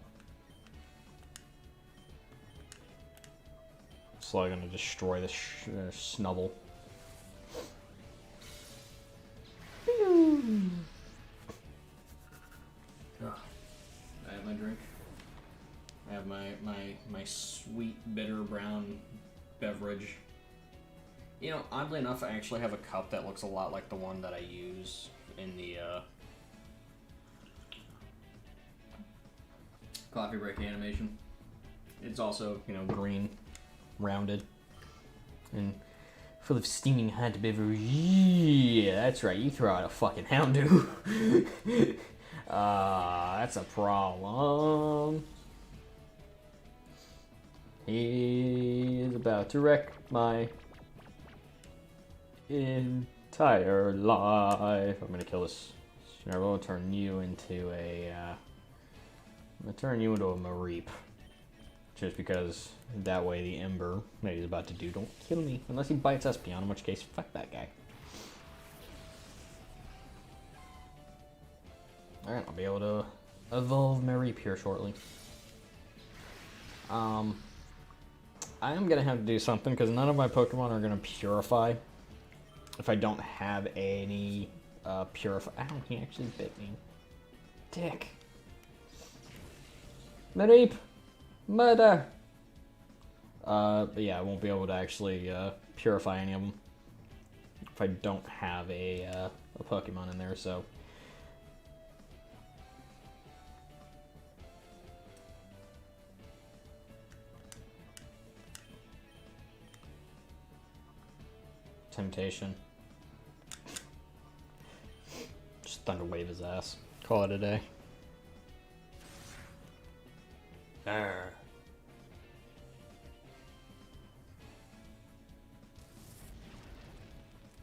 Slowly gonna destroy this Snubble. I have my drink. I have my sweet, bitter brown beverage. Oddly enough, I actually have a cup that looks a lot like the one that I use in the coffee break animation. It's also, green, rounded, and full of steaming hot beverage. Yeah, that's right, you throw out a fucking Houndoom. That's a problem. He is about to wreck my entire life. I'm gonna kill this Snarl and turn you into a Mareep. Just because that way the Ember that he's about to do don't kill me. Unless he bites Espeon, in which case, fuck that guy. Alright, I'll be able to evolve Mareep here shortly. I am going to have to do something because none of my Pokemon are going to purify if I don't have any purify. Ow, he actually bit me. Dick. Mareep! Murder! But yeah, I won't be able to actually purify any of them if I don't have a Pokemon in there, so. Temptation. Just Thunder Wave his ass. Call it a day. Arr.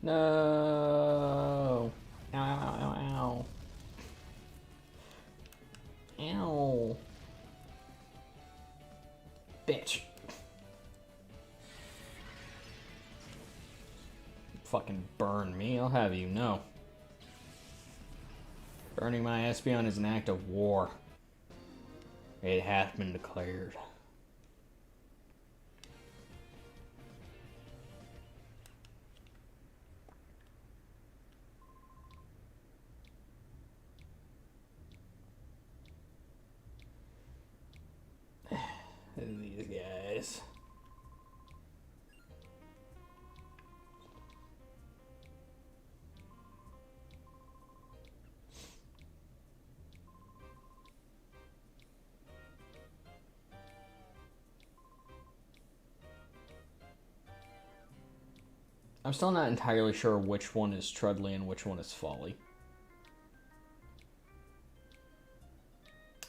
No. Ow, ow, ow, ow. Ow. Bitch. Fucking burn me, I'll have you know. Burning my Espeon is an act of war. It hath been declared. these guys. I'm still not entirely sure which one is Trudley and which one is Folly.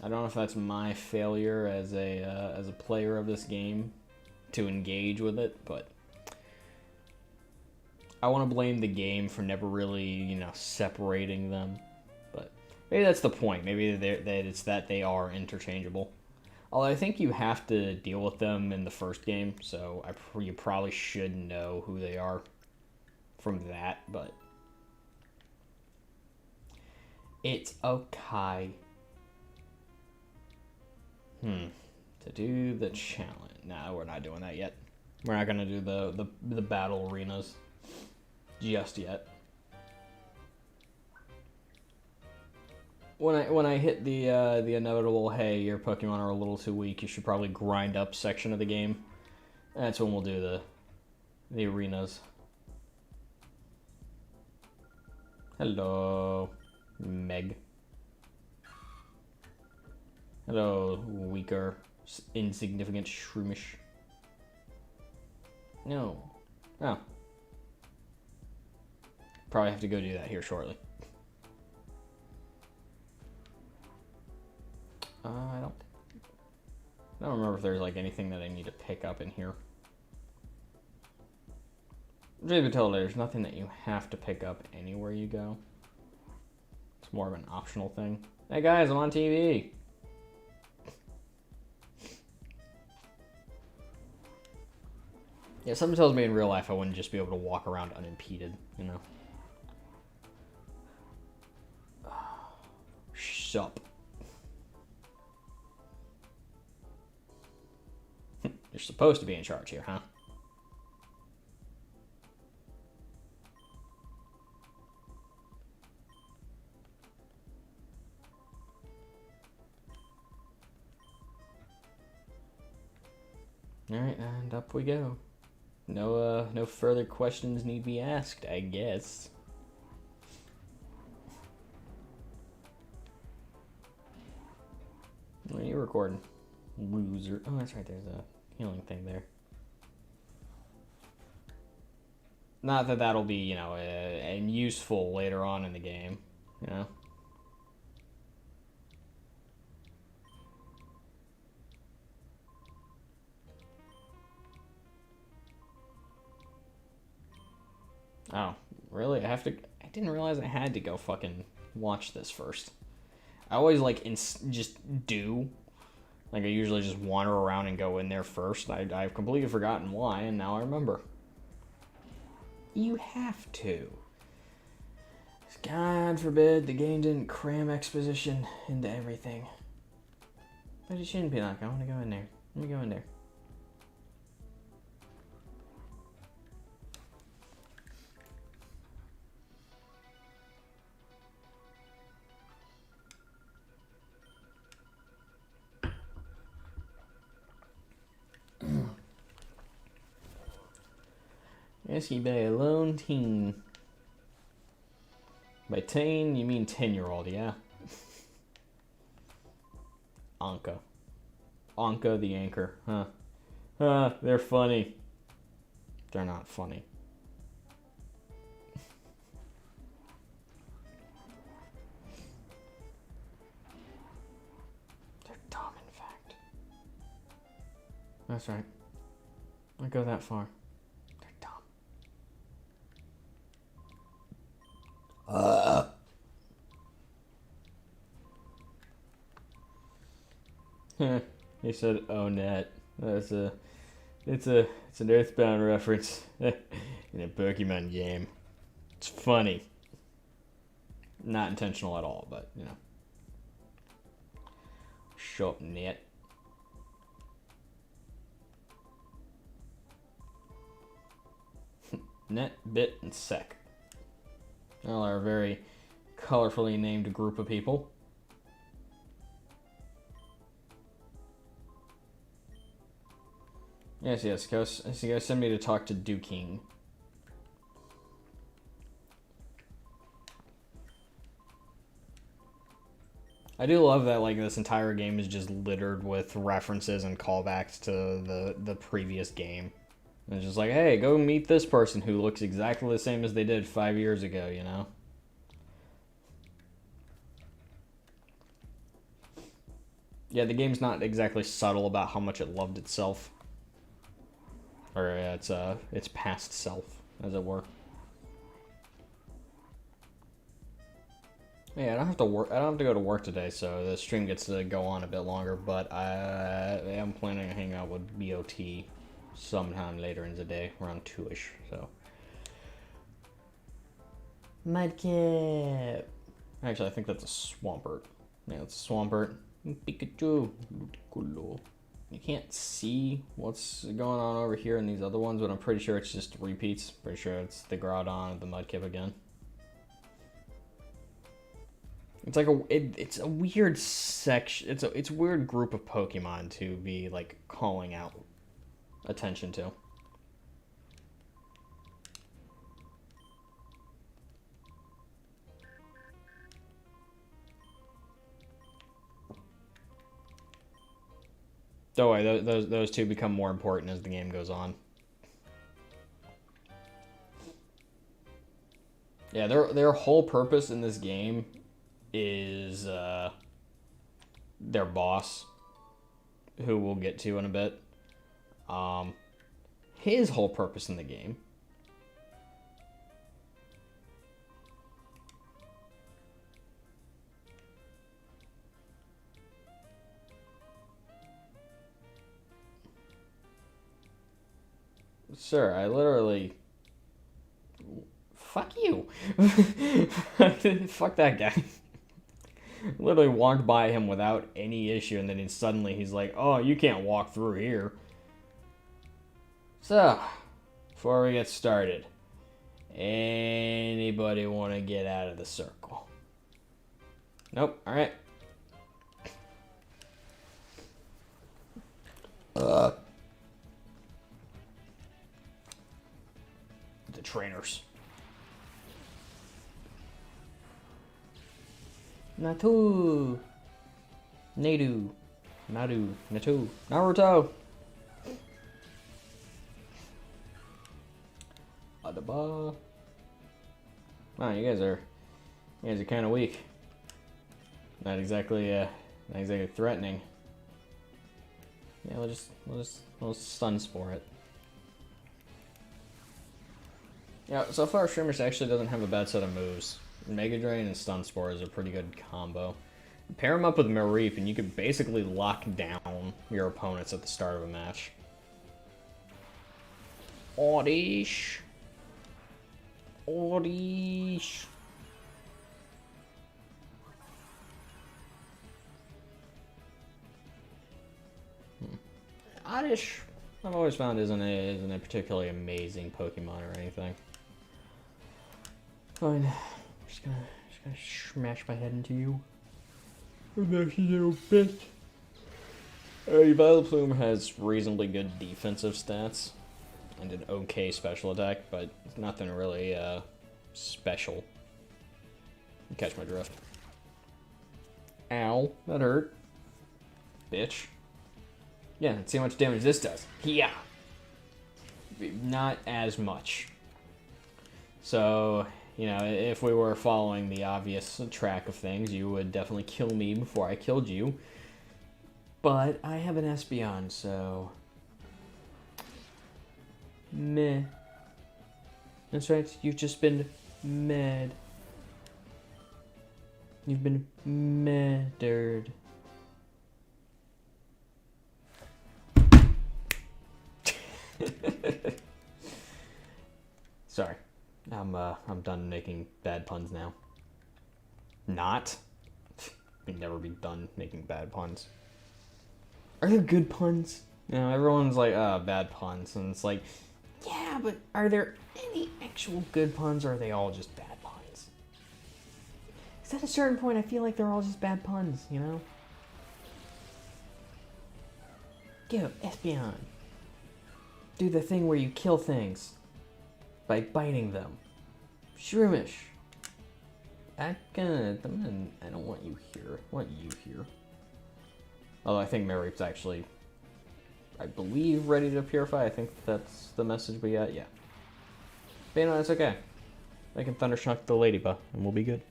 I don't know if that's my failure as a player of this game to engage with it, but I want to blame the game for never really, separating them. But maybe that's the point. Maybe that they are interchangeable. Although I think you have to deal with them in the first game, so you probably should know who they are from that, but it's okay. To do the challenge. Nah, we're not doing that yet. We're not gonna do the battle arenas just yet. When I hit the inevitable, hey, your Pokemon are a little too weak, you should probably grind up section of the game, that's when we'll do the arenas. Hello, Meg. Hello, weaker, insignificant Shroomish. No. Oh. Probably have to go do that here shortly. I don't remember if there's like anything that I need to pick up in here. Truth be told, there's nothing that you have to pick up anywhere you go. It's more of an optional thing. Hey guys, I'm on TV. Yeah, something tells me in real life I wouldn't just be able to walk around unimpeded, Sup. You're supposed to be in charge here, huh? Alright, and up we go. No further questions need be asked, I guess. What are you recording? Loser. Oh, that's right, there's a healing thing there. Not that that'll be, and useful later on in the game, Oh, really? I didn't realize I had to go fucking watch this first. I always, just do. Like, I usually just wander around and go in there first. I've completely forgotten why, and now I remember. You have to. God forbid the game didn't cram exposition into everything. But it shouldn't be like, I want to go in there. Let me go in there. Rescued by a lone teen. By teen, you mean 10-year-old, yeah? Anka. Anka the anchor, huh? They're funny. They're not funny. They're dumb, in fact. That's right. I go that far. He said, "Oh, net." It's an Earthbound reference in a Pokemon game. It's funny. Not intentional at all, but Shut up, net. Net, Bit, and Sec. Well, are a very colorfully named group of people. Yes. Go send me to talk to Duking. I do love that, like, this entire game is just littered with references and callbacks to the previous game. And it's just like, hey, go meet this person who looks exactly the same as they did 5 years ago, you know? Yeah, the game's not exactly subtle about how much it loved itself. Or its past self, as it were. Yeah, I don't have to work. I don't have to go to work today, so the stream gets to go on a bit longer. But I am planning to hang out with BOT sometime later in the day, around 2ish. So, Mudkip. Actually, I think that's a Swampert. Yeah, it's a Swampert. Pikachu. You can't see what's going on over here in these other ones, but I'm pretty sure it's just repeats. Pretty sure it's the Groudon and the Mudkip again. It's like it's a weird section. It's a weird group of Pokemon to be like calling out attention to. Don't worry, those two become more important as the game goes on. Yeah, their whole purpose in this game is their boss, who we'll get to in a bit. His whole purpose in the game Sir, I literally... Fuck you. Fuck that guy. Literally walked by him without any issue, and then suddenly he's like, oh, you can't walk through here. So, before we get started, anybody want to get out of the circle? Nope, alright. The trainers. Natu. Nadu. Nadu. Natu. Naruto. Adaba. Wow, you guys are kind of weak. Not exactly threatening. Yeah, we'll stun spore it. Yeah, so far Shrimmers actually doesn't have a bad set of moves. Mega Drain and Stun Spore is a pretty good combo. Pair them up with Mareep and you can basically lock down your opponents at the start of a match. Oddish. Oddish. Oddish, I've always found isn't a particularly amazing Pokemon or anything. Fine. Just gonna smash my head into you. That little bitch. Vileplume has reasonably good defensive stats and an okay special attack, but nothing really special. You catch my drift. Ow, that hurt. Bitch. Yeah, let's see how much damage this does. Yeah. Not as much. So, you know, if we were following the obvious track of things, you would definitely kill me before I killed you. But I have an Espeon, so... Meh. That's right, you've just been mad. You've been murdered. Sorry. I'm done making bad puns now. Not. You'd never be done making bad puns. Are there good puns? You know, everyone's like, bad puns. And it's like, yeah, but are there any actual good puns, or are they all just bad puns? Because at a certain point, I feel like they're all just bad puns, you know? Go, Espeon. do the thing where you kill things by biting them. Shroomish. I don't want you here. I want you here. Although I think Mareep's actually, I believe, ready to purify. I think that's the message we got. Yeah. But you know, that's okay. I can Thundershock the Ladybug, and we'll be good.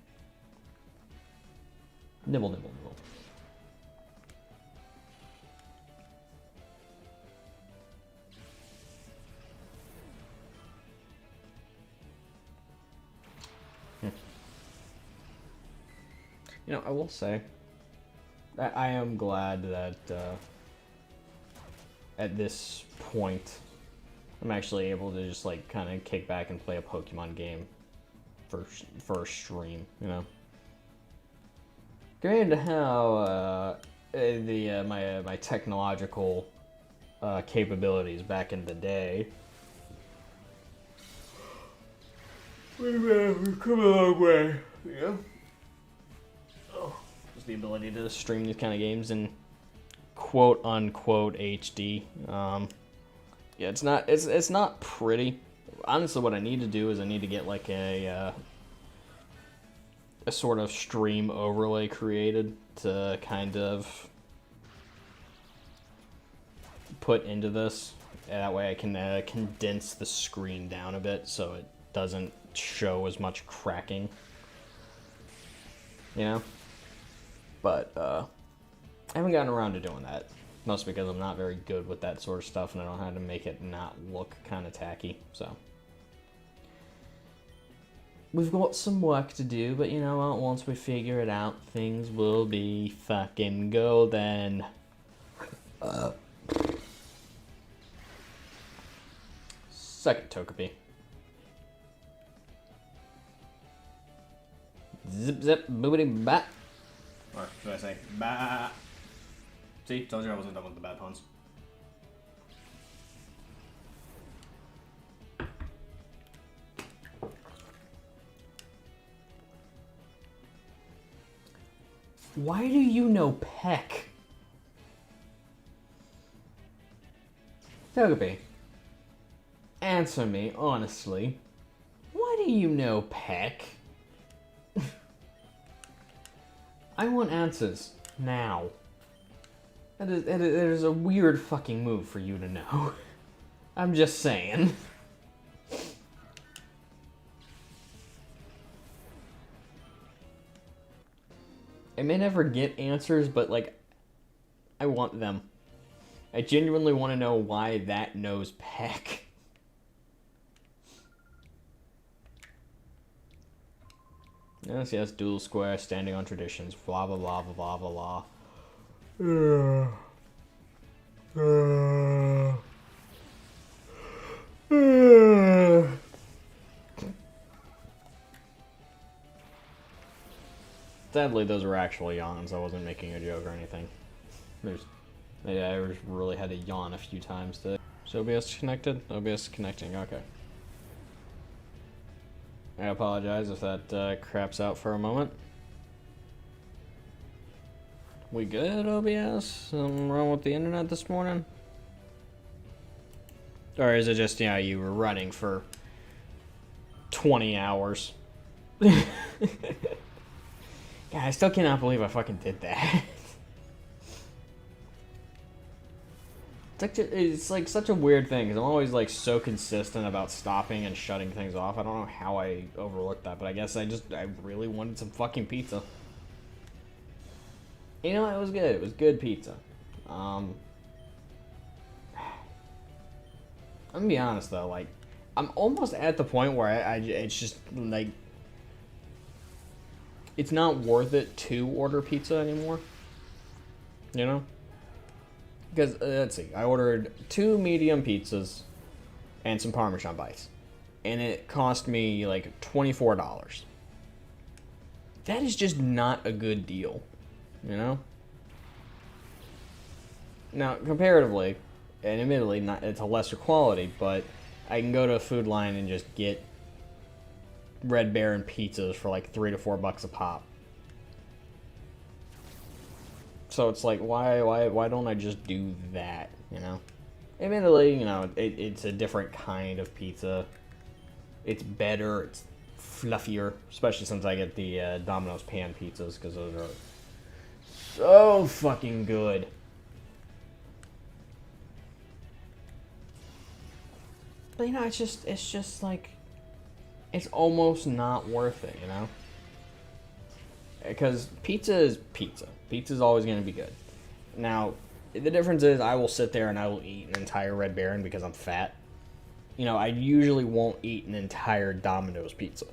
Nibble, nibble, nibble. You know, I will say, I am glad that at this point, I'm actually able to just like kind of kick back and play a Pokemon game for a stream, you know. Compared to how my technological capabilities back in the day, we've come a long way, you know. Just the ability to stream these kind of games in quote unquote HD. Yeah, it's not pretty. Honestly, what I need to do is I need to get like a sort of stream overlay created to kind of put into this. And that way I can condense the screen down a bit so it doesn't show as much cracking. You know? But I haven't gotten around to doing that. Mostly because I'm not very good with that sort of stuff and I don't know how to make it not look kind of tacky, so. We've got some work to do, but you know what? Once we figure it out, things will be fucking golden. Second Togepi. Zip zip boobity bat. Or should I say bat? See, told you I wasn't done with the bad puns. Why do you know Peck? Togepi, answer me honestly. Why do you know Peck? I want answers now. It is a weird fucking move for you to know. I'm just saying. I may never get answers, but like, I want them. I genuinely want to know why that knows Peck. Yes, yes, dual square, standing on traditions, blah blah blah blah blah blah. Sadly, those were actual yawns. I wasn't making a joke or anything. I just really had to yawn a few times today. So OBS connected? OBS connecting, okay. I apologize if that craps out for a moment. We good, OBS? Something wrong with the internet this morning? Or is it just, you know, you were running for 20 hours? God, I still cannot believe I fucking did that. It's like such a weird thing, because I'm always like so consistent about stopping and shutting things off. I don't know how I overlooked that, but I guess I really wanted some fucking pizza. You know, it was good. It was good pizza. I'm gonna be honest though, like, I'm almost at the point where it's just like, it's not worth it to order pizza anymore. You know? Because, let's see, I ordered 2 medium pizzas and some Parmesan bites. And it cost me like $24. That is just not a good deal. You know? Now, comparatively, and admittedly, it's a lesser quality, but I can go to a Food Lion and just get Red Baron pizzas for like $3 to $4 a pop. So it's like, why don't I just do that, you know? Admittedly, you know, it's a different kind of pizza. It's better, it's fluffier, especially since I get the Domino's pan pizzas, because those are so fucking good. But, you know, it's just like, it's almost not worth it, you know? Because pizza is pizza. Pizza's always going to be good. Now, the difference is I will sit there and I will eat an entire Red Baron because I'm fat. You know, I usually won't eat an entire Domino's pizza.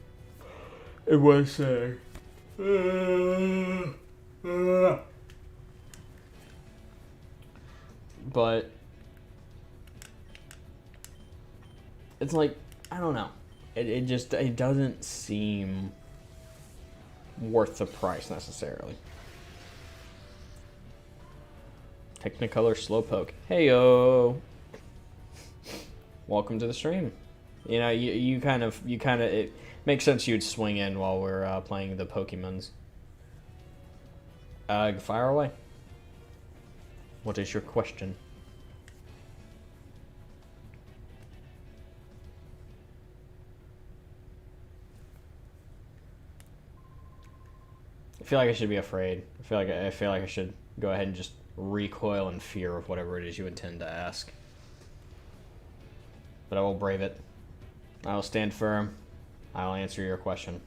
It was but it's like, I don't know. It just, it doesn't seem worth the price necessarily. Technicolor Slowpoke. Heyo. Welcome to the stream. You know, you kind of, it makes sense you'd swing in while we're playing the Pokemons. Fire away. What is your question? I feel like I should be afraid. I feel like I should go ahead and just recoil in fear of whatever it is you intend to ask. But I will brave it. I will stand firm. I will answer your question.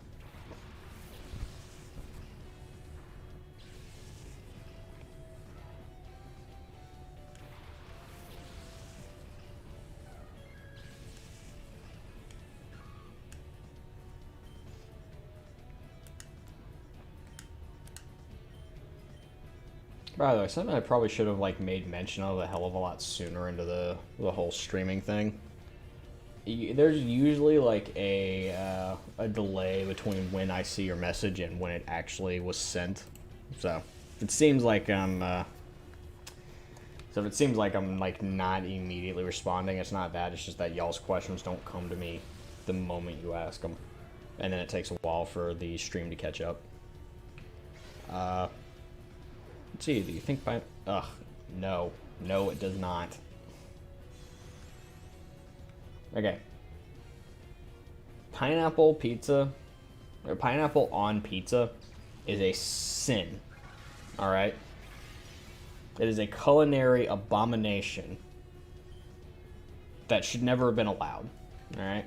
By the way, something I probably should have like made mention of a hell of a lot sooner into the whole streaming thing. There's usually like a delay between when I see your message and when it actually was sent. So if it seems like I'm like not immediately responding, it's not that. It's just that y'all's questions don't come to me the moment you ask them, and then it takes a while for the stream to catch up. Let's see, do you think by... Ugh, no. No, it does not. Okay. Pineapple pizza, or pineapple on pizza, is a sin. Alright? It is a culinary abomination that should never have been allowed. Alright?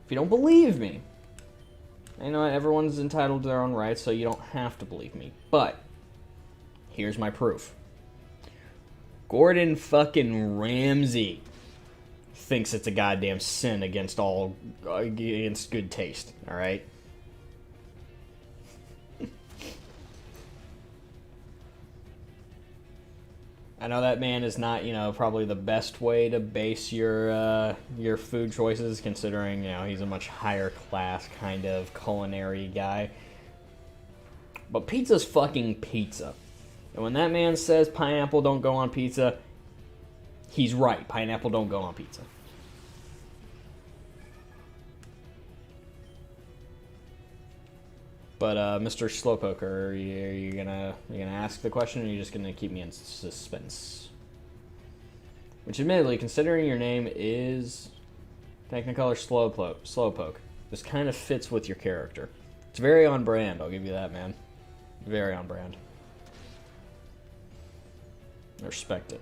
If you don't believe me, I know everyone's entitled to their own rights, so you don't have to believe me. But here's my proof. Gordon fucking Ramsay thinks it's a goddamn sin against good taste, alright? I know that man is not, you know, probably the best way to base your food choices, considering, you know, he's a much higher class kind of culinary guy. But pizza's fucking pizza. And when that man says pineapple don't go on pizza, he's right. Pineapple don't go on pizza. But Mr. Slowpoke, are you gonna ask the question, or are you just gonna keep me in suspense? Which, admittedly, considering your name is Technicolor Slowpoke, this kind of fits with your character. It's very on brand. I'll give you that, man. Very on brand. I respect it.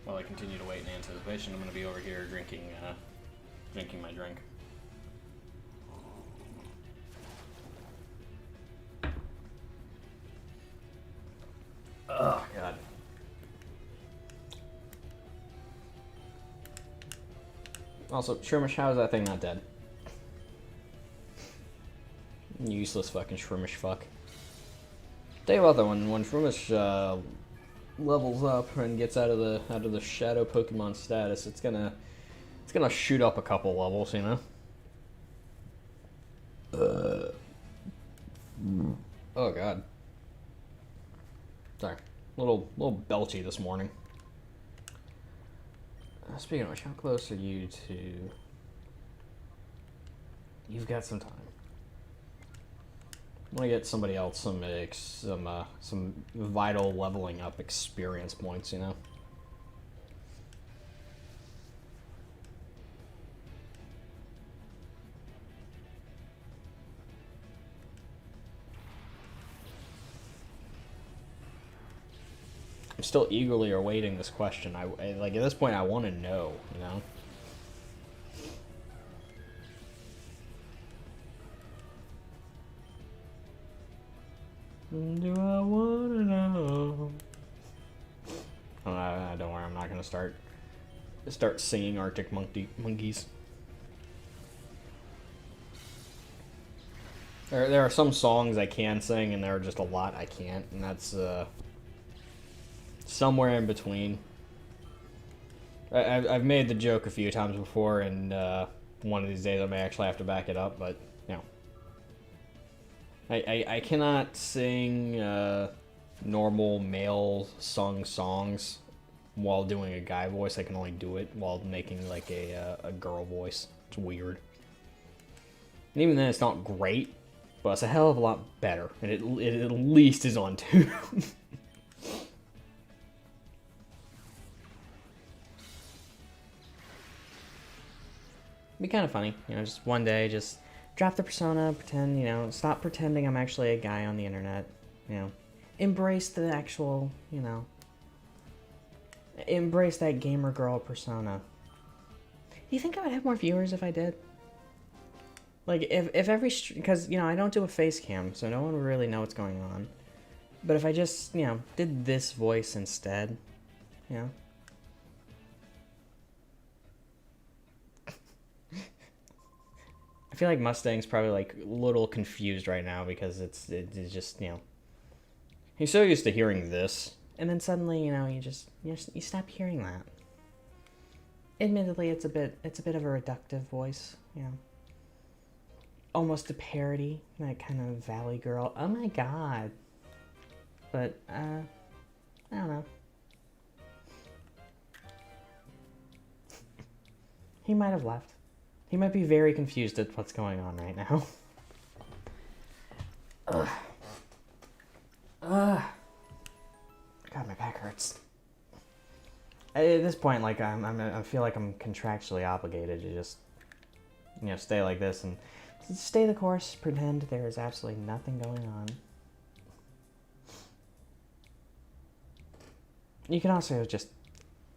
While I continue to wait in anticipation, I'm going to be over here drinking my drink. Oh, God. Also, Shrimish, how is that thing not dead? Useless fucking Shrimish fuck. Tell you about that one. When Shrimish levels up and gets out of the shadow Pokemon status, it's gonna shoot up a couple levels, you know. Oh God. Sorry, little belchy this morning. Speaking of which, how close are you to You've got some time. I want to get somebody else some vital leveling up experience points, you know? I'm still eagerly awaiting this question. I like, at this point, I want to know, you know? Do I want to know? Don't worry, I'm not going to start singing Arctic Monkeys. There are some songs I can sing, and there are just a lot I can't, and that's somewhere in between. I've made the joke a few times before, and one of these days I may actually have to back it up, but, you know. I cannot sing normal male sung songs while doing a guy voice. I can only do it while making like a girl voice. It's weird. And even then, it's not great, but it's a hell of a lot better, and it at least is on tune. Be kind of funny, you know, just one day, just drop the persona, pretend, you know, stop pretending I'm actually a guy on the internet, you know, embrace the actual, you know, embrace that gamer girl persona. Do you think I would have more viewers if I did? Like, if every, because, you know, I don't do a face cam, so no one would really know what's going on. But if I just, you know, did this voice instead, you know. I feel like Mustang's probably like a little confused right now because it's just, you know, he's so used to hearing this, and then suddenly, you know, you stop hearing that. Admittedly, it's a bit of a reductive voice, you know, almost a parody, that kind of Valley Girl. Oh my god. But I don't know. He might have left. He might be very confused at what's going on right now. Ugh. Ugh. God, my back hurts. At this point, like, I feel like I'm contractually obligated to just, you know, stay like this and stay the course, pretend there is absolutely nothing going on. You can also just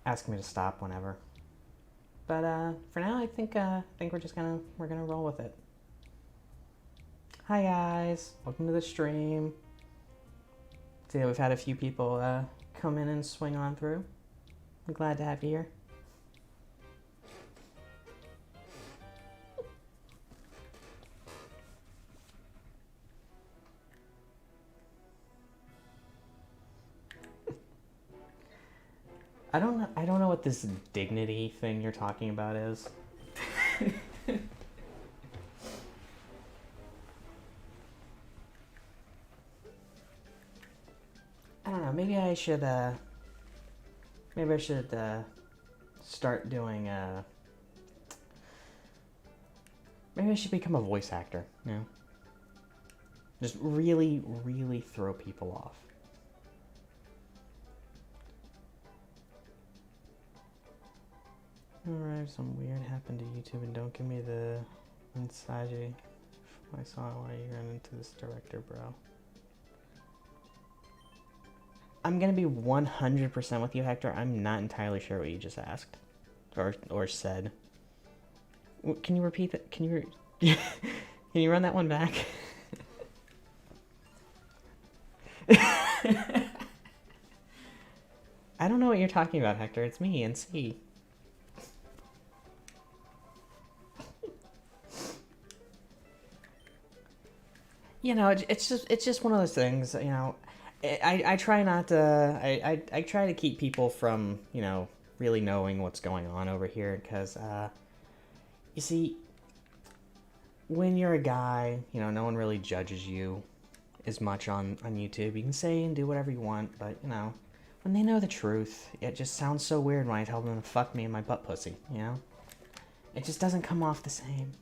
ask me to stop whenever. But for now, I think we're gonna roll with it. Hi guys, welcome to the stream. See that we've had a few people come in and swing on through. I'm glad to have you here. I don't know what this dignity thing you're talking about is. I don't know. Maybe I should start doing. Maybe I should become a voice actor. You know, just really, really throw people off. Alright, some weird happened to YouTube, and don't give me the mensaje. I saw why you ran into this director, bro. I'm gonna be 100% with you, Hector. I'm not entirely sure what you just asked. Or said. Can you repeat that? Can you run that one back? I don't know what you're talking about, Hector. It's me and C. You know, it's just one of those things. You know, I try not to. I try to keep people from, you know, really knowing what's going on over here, because you see, when you're a guy, you know, no one really judges you as much on YouTube. You can say and do whatever you want, but, you know, when they know the truth, it just sounds so weird when I tell them to fuck me in my butt pussy, you know? It just doesn't come off the same.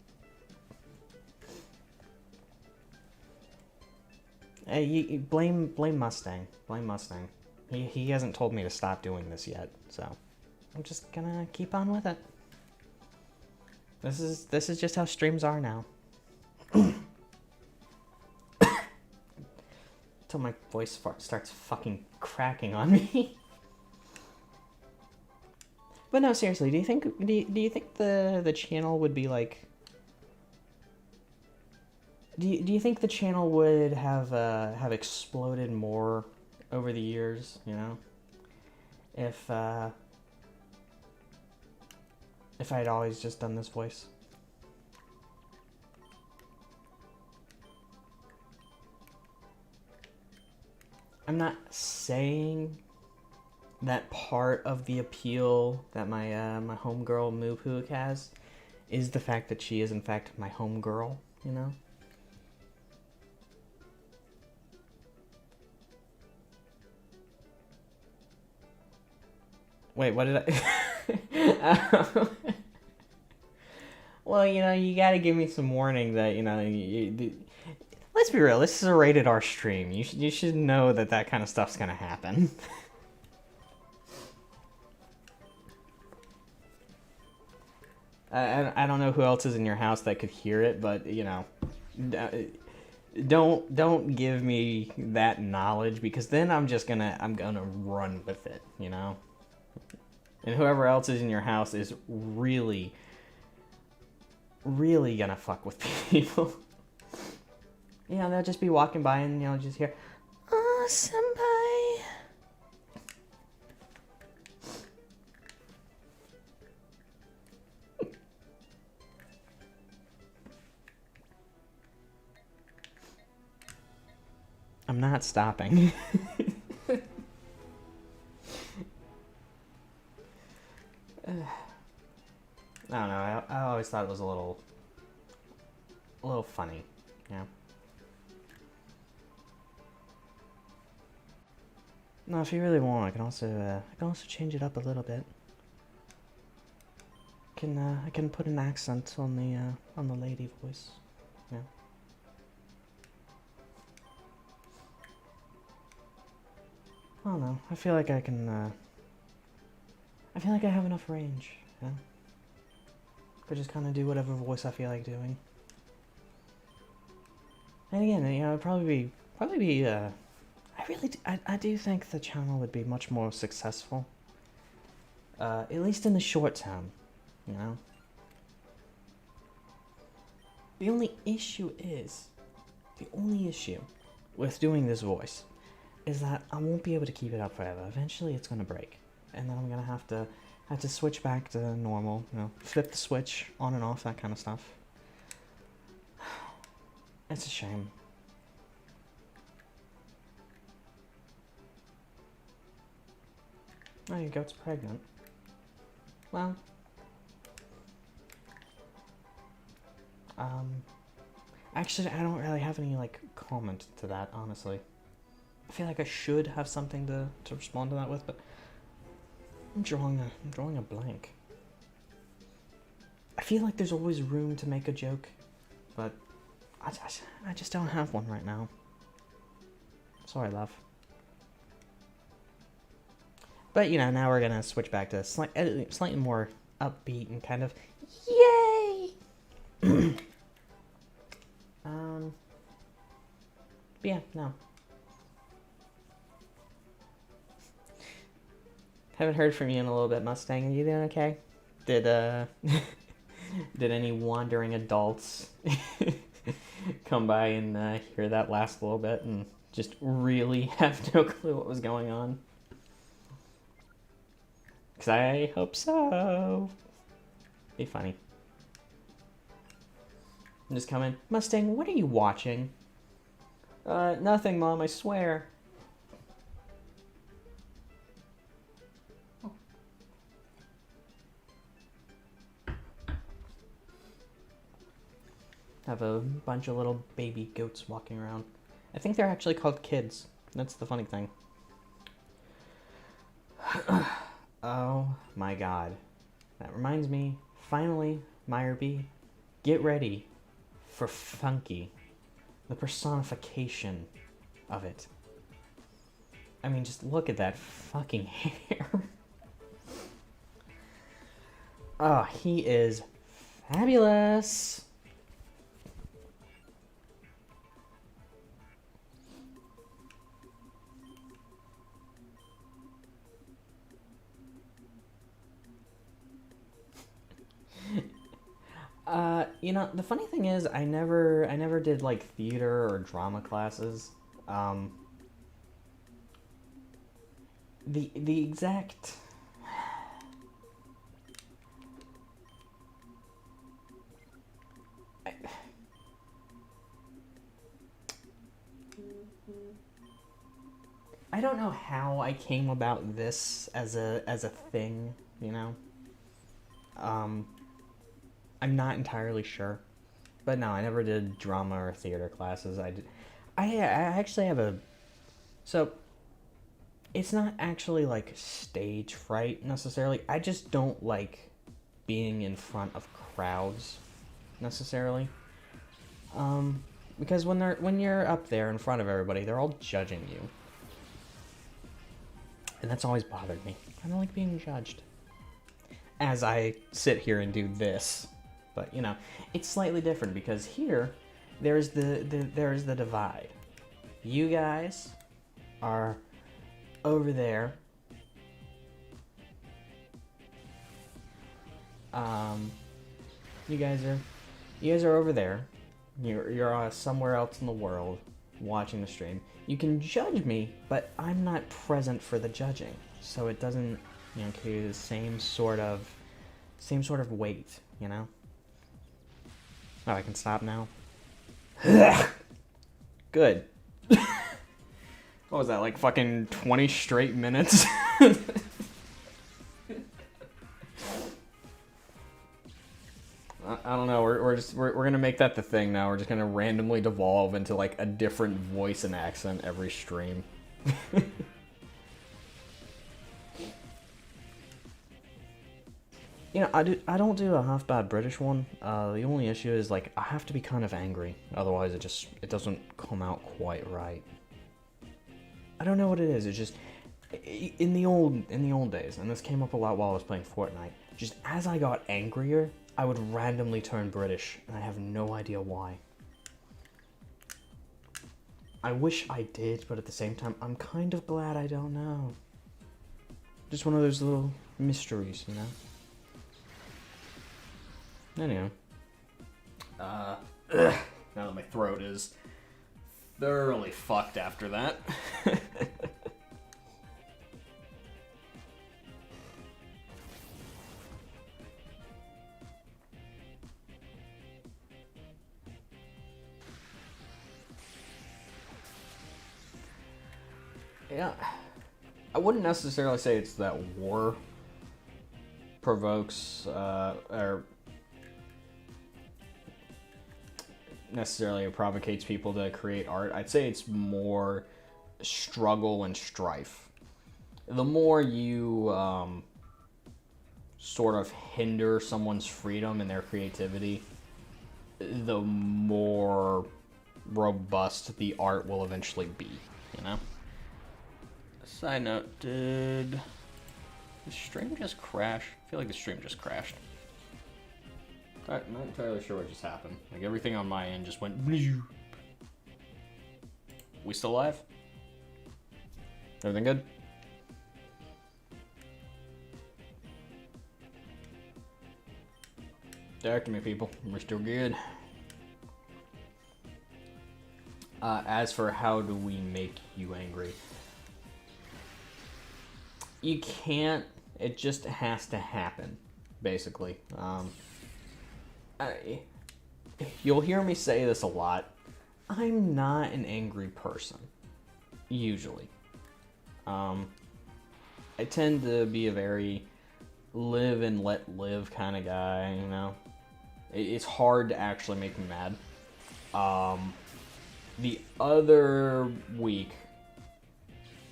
Blame Mustang. Blame Mustang. He hasn't told me to stop doing this yet, so I'm just gonna keep on with it. This is just how streams are now. Until my voice starts fucking cracking on me. But no, seriously, do you think the channel would be like? Do you think the channel would have exploded more over the years? You know, if I'd always just done this voice. I'm not saying that part of the appeal that my my homegirl Moophook has is the fact that she is in fact my homegirl, you know? Wait, what did I... Well, you know, you gotta give me some warning that, you know, let's be real, this is a rated R stream. You should know that kind of stuff's gonna happen. I don't know who else is in your house that could hear it, but, you know, don't give me that knowledge, because then I'm gonna run with it, you know? And whoever else is in your house is really, really gonna fuck with people. You know, they'll just be walking by and, you know, just hear, "Oh, senpai." I'm not stopping. I don't know, I always thought it was a little funny, yeah. No, if you really want, I can also change it up a little bit. I can put an accent on the lady voice, yeah. I don't know, I feel like I can, I feel like I have enough range, yeah. I just kind of do whatever voice I feel like doing. And again, you know, it'd probably be, I do think the channel would be much more successful. At least in the short term, you know? The only issue with doing this voice is that I won't be able to keep it up forever. Eventually it's gonna break. And then I'm gonna have to switch back to normal, you know, flip the switch on and off, that kind of stuff. It's a shame. Oh, your goat's pregnant. Well, actually, I don't really have any, like, comment to that, honestly. I feel like I should have something to respond to that with, but I'm drawing a blank. I feel like there's always room to make a joke, but I just don't have one right now. Sorry, love. But, you know, now we're gonna switch back to slightly more upbeat and kind of, yay! But yeah, no. Haven't heard from you in a little bit, Mustang. Are you doing okay? Did any wandering adults come by and hear that last little bit and just really have no clue what was going on? Because I hope so. Be funny. I'm just coming. Mustang, what are you watching? Nothing, Mom, I swear. Have a bunch of little baby goats walking around. I think they're actually called kids. That's the funny thing. Oh my god. That reminds me, finally, Meyerby, get ready for Funky, the personification of it. I mean, just look at that fucking hair. Oh, he is fabulous. You know, the funny thing is, I never did like theater or drama classes. The exact. I don't know how I came about this as a thing, you know. I'm not entirely sure, but no, I never did drama or theater classes. I actually have a. So, it's not actually like stage fright necessarily. I just don't like being in front of crowds necessarily. Because when you're up there in front of everybody, they're all judging you. And that's always bothered me. I don't like being judged. As I sit here and do this. But, you know, it's slightly different because here, there's the divide. You guys are over there. You guys are over there. You're somewhere else in the world watching the stream. You can judge me, but I'm not present for the judging, so it doesn't, you know, carry the same sort of weight, you know. Oh, I can stop now. Good. What was that, like fucking 20 straight minutes? I don't know. We're gonna make that the thing now. We're just gonna randomly devolve into like a different voice and accent every stream. You know, I don't do a half bad British one. The only issue is like I have to be kind of angry, otherwise it doesn't come out quite right. I don't know what it is. It's just in the old days, and this came up a lot while I was playing Fortnite. Just as I got angrier, I would randomly turn British, and I have no idea why. I wish I did, but at the same time, I'm kind of glad I don't know. Just one of those little mysteries, you know? Anyway. Now that my throat is thoroughly fucked after that. Yeah, I wouldn't necessarily say it's that war provokes or necessarily provocates people to create art. I'd say it's more struggle and strife. The more you sort of hinder someone's freedom and their creativity, the more robust the art will eventually be, you know? Side note, did the stream just crash? I feel like the stream just crashed. I'm not entirely sure what just happened. Like everything on my end just went. We still live? Everything good? Talk to me, people. We're still good. As for how do we make you angry? You can't. It just has to happen, basically. You'll hear me say this a lot. I'm not an angry person, usually. I tend to be a very live and let live kind of guy, you know? It's hard to actually make me mad. The other week,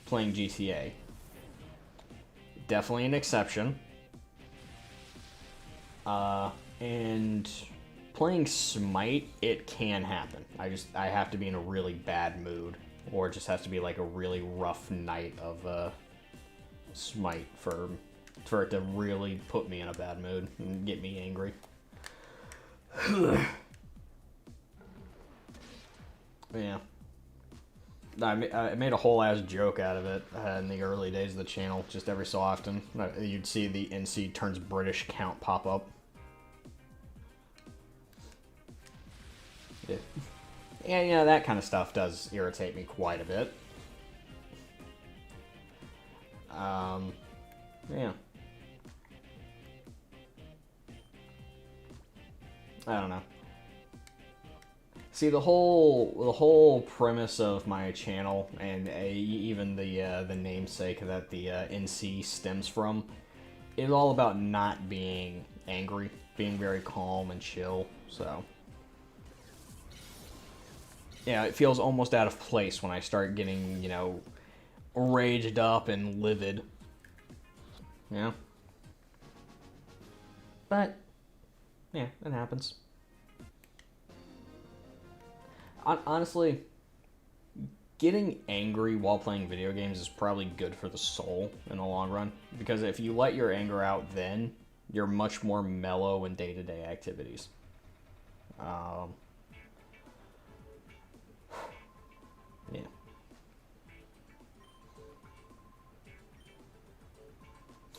playing GTA, definitely an exception. And playing Smite, it can happen. I have to be in a really bad mood or it just has to be like a really rough night of Smite for it to really put me in a bad mood and get me angry. Yeah. I made a whole ass joke out of it in the early days of the channel. Just every so often, you'd see the NC turns British count pop up. Yeah. And, you know, that kind of stuff does irritate me quite a bit. Yeah. I don't know. See, the whole premise of my channel and even the namesake that the NC stems from is all about not being angry, being very calm and chill. So, yeah, it feels almost out of place when I start getting, you know, raged up and livid. Yeah. But, yeah, it happens. Honestly, getting angry while playing video games is probably good for the soul in the long run. Because if you let your anger out then, you're much more mellow in day-to-day activities. Yeah.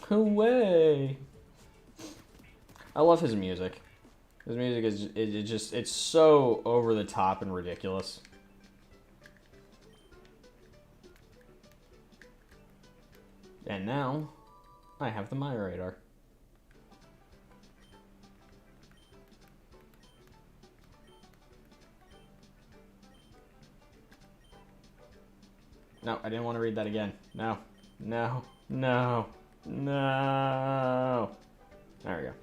Away! I love his music. His music is it's so over the top and ridiculous. And now, I have the My Radar. No, I didn't want to read that again. No, no, no, no. There we go.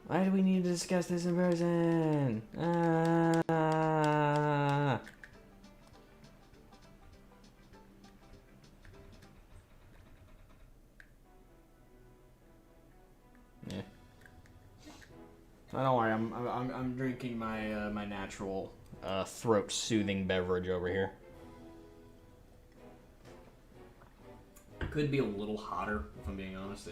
Why do we need to discuss this in person? Yeah. Oh, don't worry. I'm drinking my my natural throat soothing beverage over here. Could be a little hotter if I'm being honest.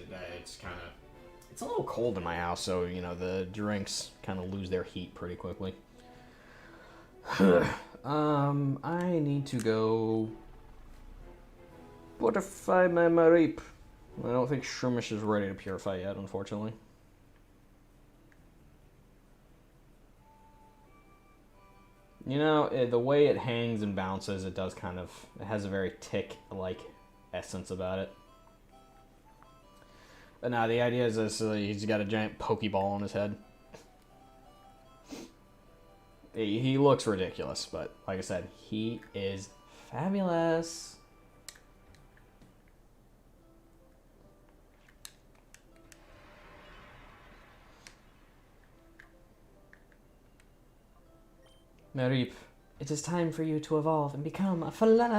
It's a little cold in my house, so you know the drinks kind of lose their heat pretty quickly. I need to go purify my Marip. I don't think Shroomish is ready to purify yet, unfortunately. You know, the way it hangs and bounces, it has a very tick-like essence about it. But now the idea is this: he's got a giant Pokeball on his head. He looks ridiculous, but like I said, he is fabulous. Marip, it is time for you to evolve and become a Falaffy.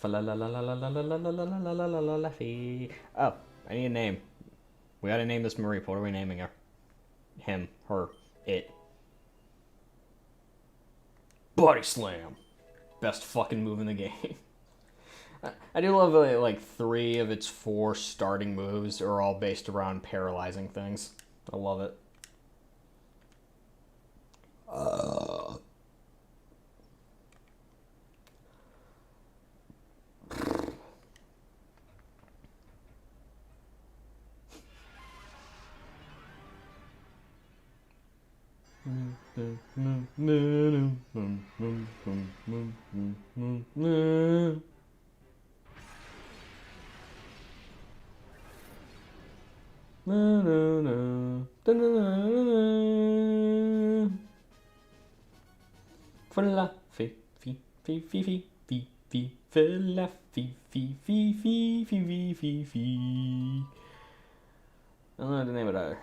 Falaffy. Oh, I need a name. We gotta name this Marip. What are we naming her? Him, her, it. Body Slam. Best fucking move in the game. I do love like 3 of its 4 starting moves are all based around paralyzing things. I love it. Falaffy, fee, fee, fee, fee, fee, fee, falaffy, fee, fee, fee, fee, fee, fee, fee. I don't know how to name it either.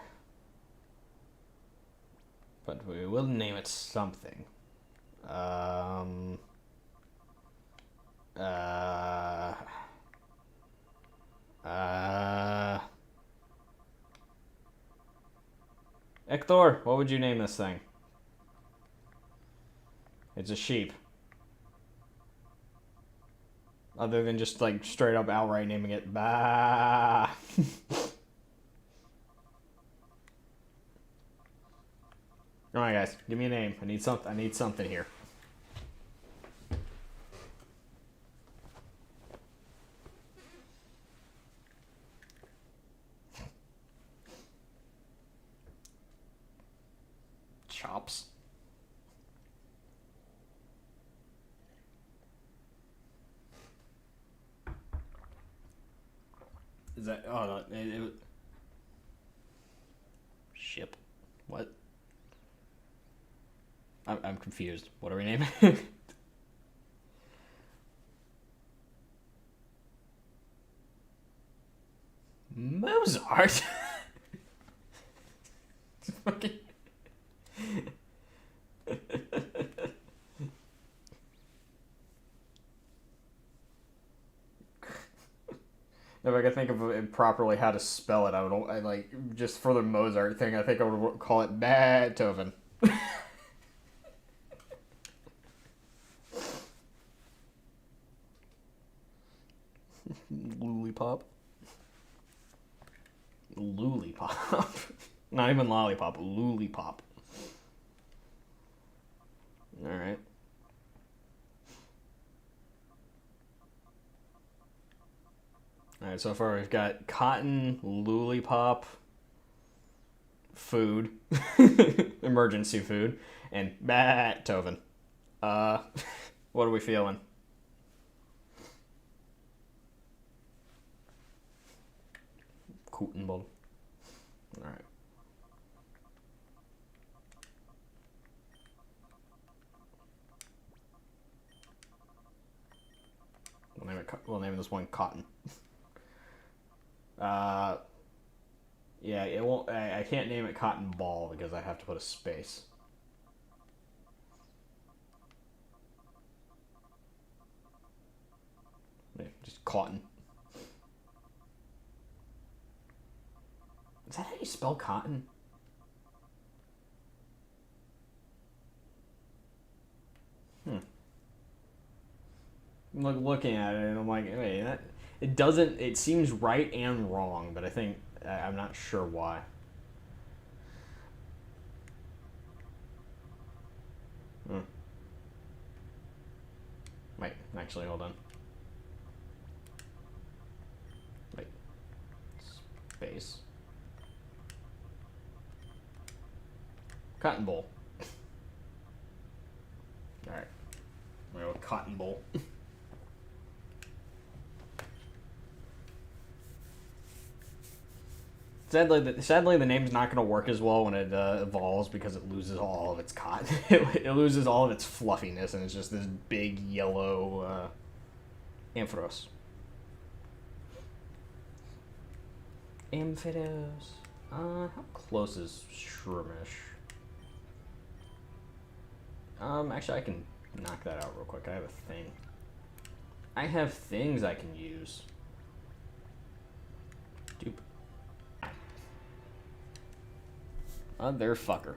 But we will name it something. Hector, what would you name this thing? It's a sheep. Other than just like straight up outright naming it Bah. Alright guys, give me a name. I need something here. Chops. Is that oh no, ship? What? I'm confused. What are we naming? Mozart. Fucking. If I could think of it properly how to spell it, I like just for the Mozart thing. I think I would call it Beethoven. Lollipop. Lollipop. Not even lollipop. Lollipop. All right. All right, so far we've got cotton, lollipop, food, emergency food, and Beethoven. What are we feeling? Cotton ball. All right. We'll name this one Cotton. Yeah, it won't. I can't name it Cotton Ball because I have to put a space. Yeah, just Cotton. Is that how you spell cotton? I'm like looking at it and I'm like, wait, that it doesn't. It seems right and wrong, but I think I'm not sure why. Hmm. Wait, actually, hold on. Wait, space. Cotton bowl. All right, I'm gonna go with cotton bowl. Sadly, the name's not going to work as well when it evolves because it loses all of its cotton. It loses all of its fluffiness, and it's just this big yellow Ampharos. Ampharos. How close is Shroomish? Actually, I can knock that out real quick. I have a thing. I have things I can use. Dupe. Motherfucker.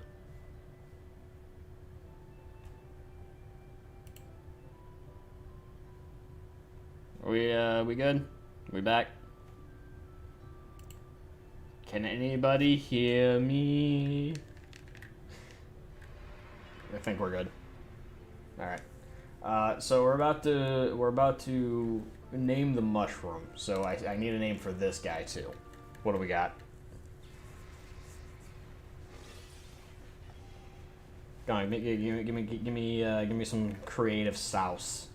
We good? We back? Can anybody hear me? I think we're good. All right. So we're about to name the mushroom. So I need a name for this guy too. What do we got? Go on, give me some creative sauce.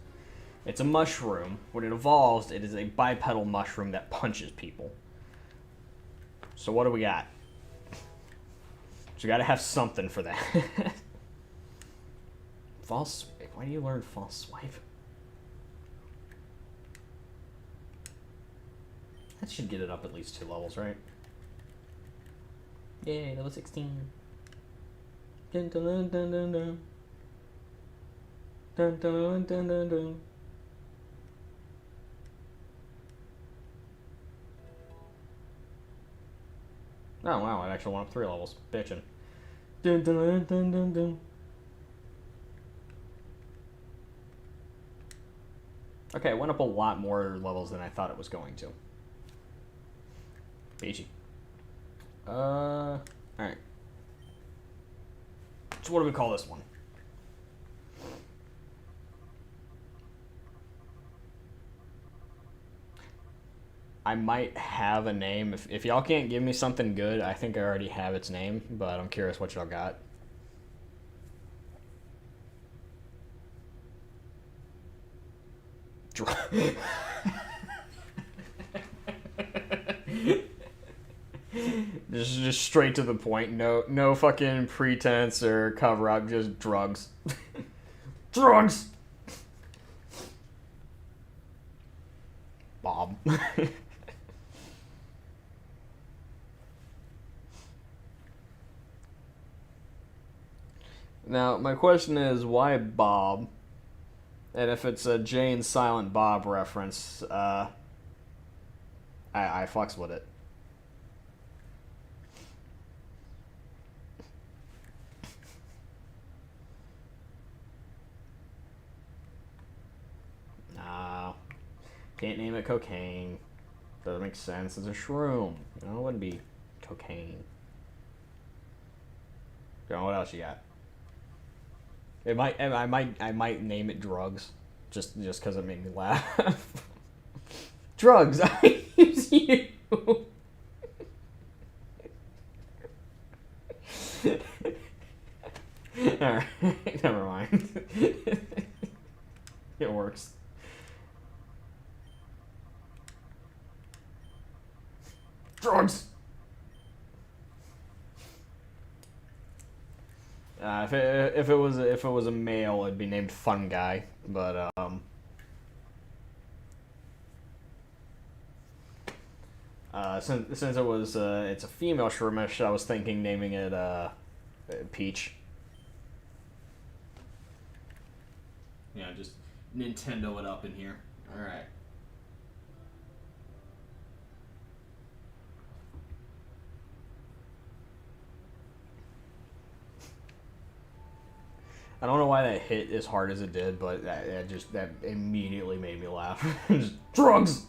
It's a mushroom. When it evolves, it is a bipedal mushroom that punches people. So what do we got? So you got to have something for that. False swipe. Why do you learn false swipe? That should get it up at least 2 levels, right? Yay, level 16. Dun dun dun dun dun dun. Dun dun dun dun dun. Oh wow, it actually went up 3 levels. Bitchin'. Dun, dun, dun, dun, dun. Okay, it went up a lot more levels than I thought it was going to. Peachy. Alright. So what do we call this one? I might have a name. If y'all can't give me something good, I think I already have its name, but I'm curious what y'all got. just straight to the point. No fucking pretense or cover up. Just drugs. Drugs. Bob. Now my question is, why Bob? And if it's a Jane Silent Bob reference, I fucks with it. Nah, can't name it cocaine. Doesn't make sense. It's a shroom. You know, it wouldn't be cocaine. You know, what else you got? I might name it drugs, just because it made me laugh. Drugs. I use you. Alright, never mind. It works. Drugs. If it was a male, it'd be named Fun Guy. But since it was it's a female Shroomish, I was thinking naming it Peach. Yeah, just Nintendo it up in here. All right. I don't know why that hit as hard as it did, but that immediately made me laugh. Drugs.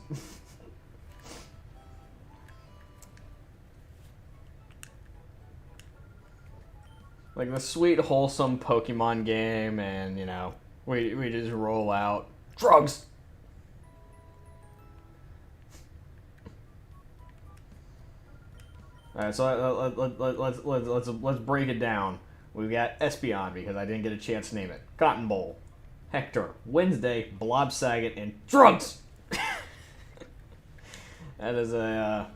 Like the sweet, wholesome Pokemon game, and you know, we just roll out drugs. All right, so let's break it down. We've got Espeon because I didn't get a chance to name it. Cotton Bowl, Hector, Wednesday, Blob Saget, and drugs. That is a.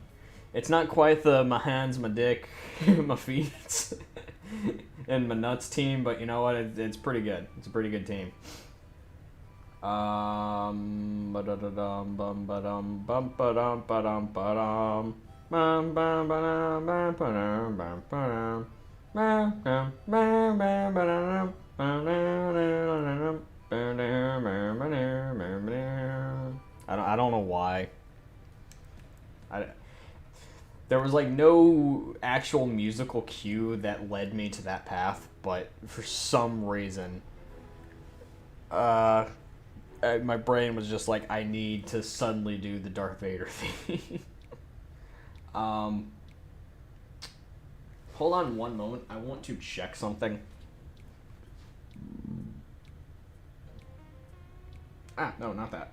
It's not quite the my hands, my dick, my feet, and my nuts team, but you know what? It's pretty good. It's a pretty good team. Ba-da-da-dum, bum ba-dum, bum ba-dum, ba-dum, ba-dum. Bum bum ba-dum, bum ba-dum, bum ba-dum. I don't know why. There was like no actual musical cue that led me to that path, but for some reason, my brain was just like, I need to suddenly do the Darth Vader theme. Hold on one moment. I want to check something. Ah, no, not that.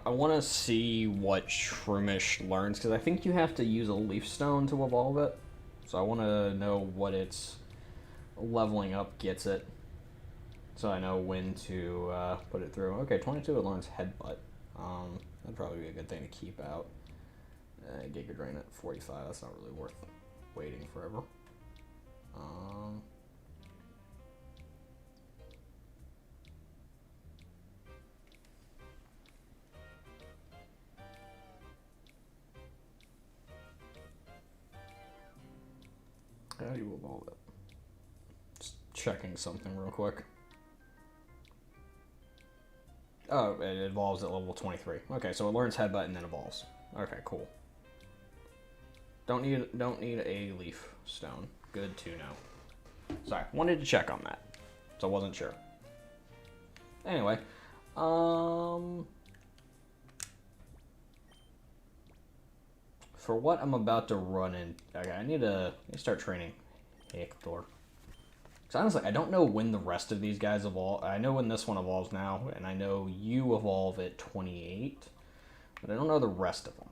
I want to see what Shroomish learns, because I think you have to use a Leaf Stone to evolve it. So I want to know what its leveling up gets it, so I know when to put it through. Okay, 22 it learns Headbutt. That'd probably be a good thing to keep out. Giga Drain at 45. That's not really worth waiting forever. checking something real quick. Oh, it evolves at level 23. Okay, so it learns Headbutt and then evolves. Okay, cool. Don't need a leaf stone. Good to know. Sorry, wanted to check on that, so I wasn't sure. Anyway, for what I'm about to run in, okay, I need to start training Hector. Because honestly, I don't know when the rest of these guys evolve. I know when this one evolves now, and I know you evolve at 28, but I don't know the rest of them.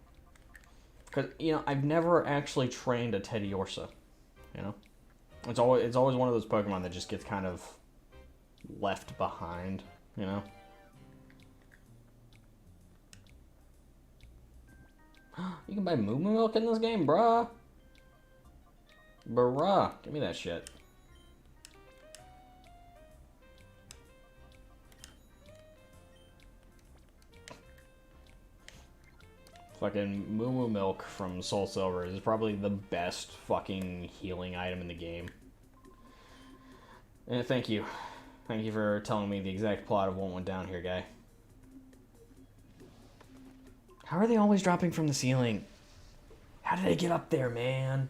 Because, you know, I've never actually trained a Teddiursa, you know? It's always one of those Pokemon that just gets kind of left behind, you know? You can buy Moo Moo Milk in this game, bruh. Bruh, give me that shit. Fucking Moo Moo Milk from Soul Silver is probably the best fucking healing item in the game. And thank you. Thank you for telling me the exact plot of what went down here, guy. How are they always dropping from the ceiling? How did they get up there, man?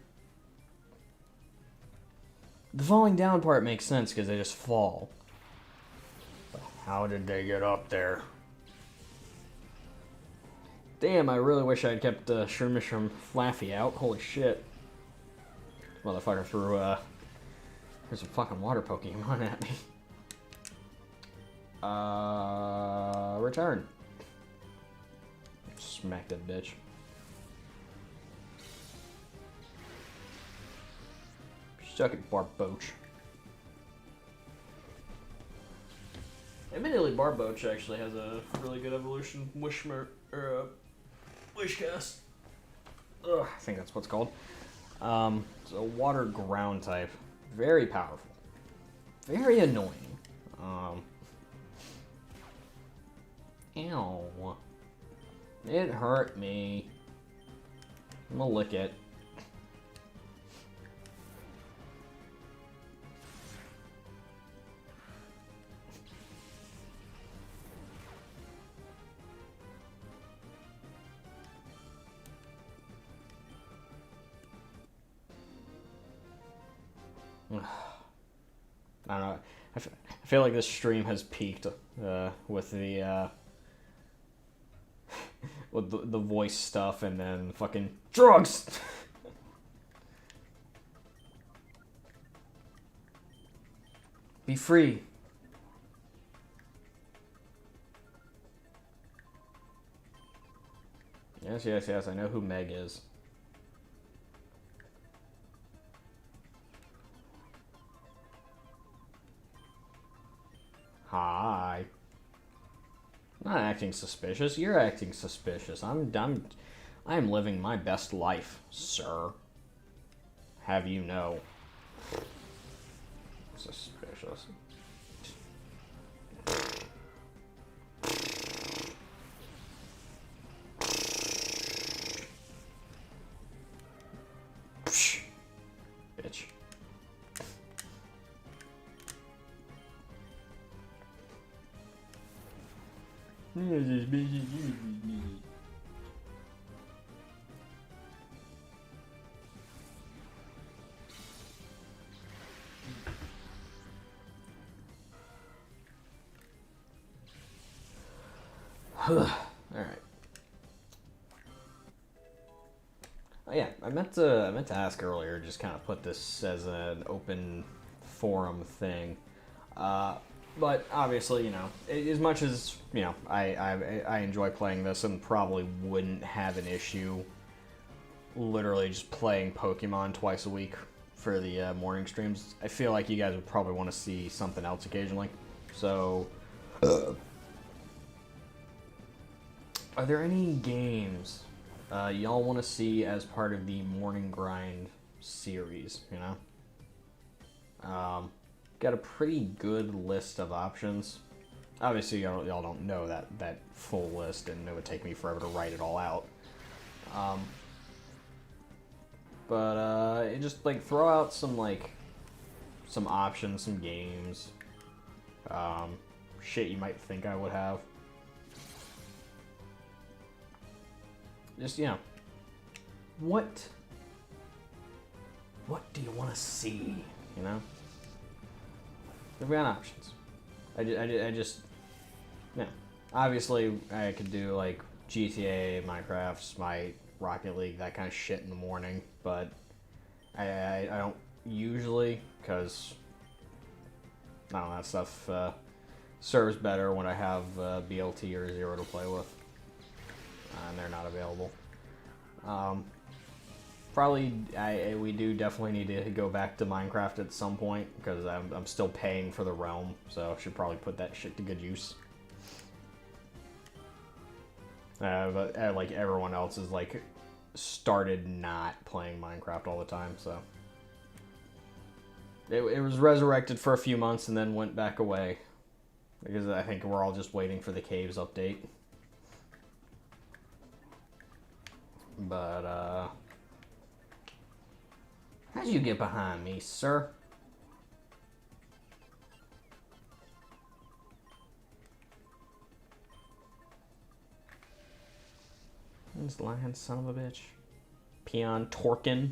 The falling down part makes sense because they just fall. But how did they get up there? Damn, I really wish I had kept Shroomish Flaffy out. Holy shit. Motherfucker threw there's some fucking water Pokemon at me. Return. Smack that bitch. Suck it, Barboach. Admittedly, Barboach actually has a really good evolution. Wishcast. Ugh, I think that's what's called. It's a water ground type. Very powerful. Very annoying. Ow. It hurt me. I'm gonna lick it. I don't know. I feel like this stream has peaked with the with the voice stuff and then fucking drugs. Be free. Yes, yes, yes. I know who Meg is. Hi. I'm not acting suspicious. You're acting suspicious. I am living my best life, sir. Have you know? Suspicious. Bitch. Alright. Oh yeah, I meant to ask earlier, just kind of put this as an open forum thing. But obviously, you know, as much as, you know, I enjoy playing this and probably wouldn't have an issue literally just playing Pokemon twice a week for the morning streams, I feel like you guys would probably want to see something else occasionally. So, are there any games y'all want to see as part of the Morning Grind series, you know? Got a pretty good list of options. Obviously, y'all don't know that full list, and it would take me forever to write it all out. But just like throw out some like some options, some games, shit you might think I would have. Just, you know, what do you want to see, you know? We've got options. I just, yeah. Obviously, I could do, like, GTA, Minecraft, Smite, Rocket League, that kind of shit in the morning, but I don't usually, because, I don't know, that stuff serves better when I have BLT or Zero to play with, and they're not available. Probably, we do definitely need to go back to Minecraft at some point, because I'm still paying for the realm, so I should probably put that shit to good use. But like everyone else is like started not playing Minecraft all the time, so it was resurrected for a few months and then went back away because I think we're all just waiting for the caves update. But how'd you get behind me, sir? This lying son of a bitch. Peon Torkin.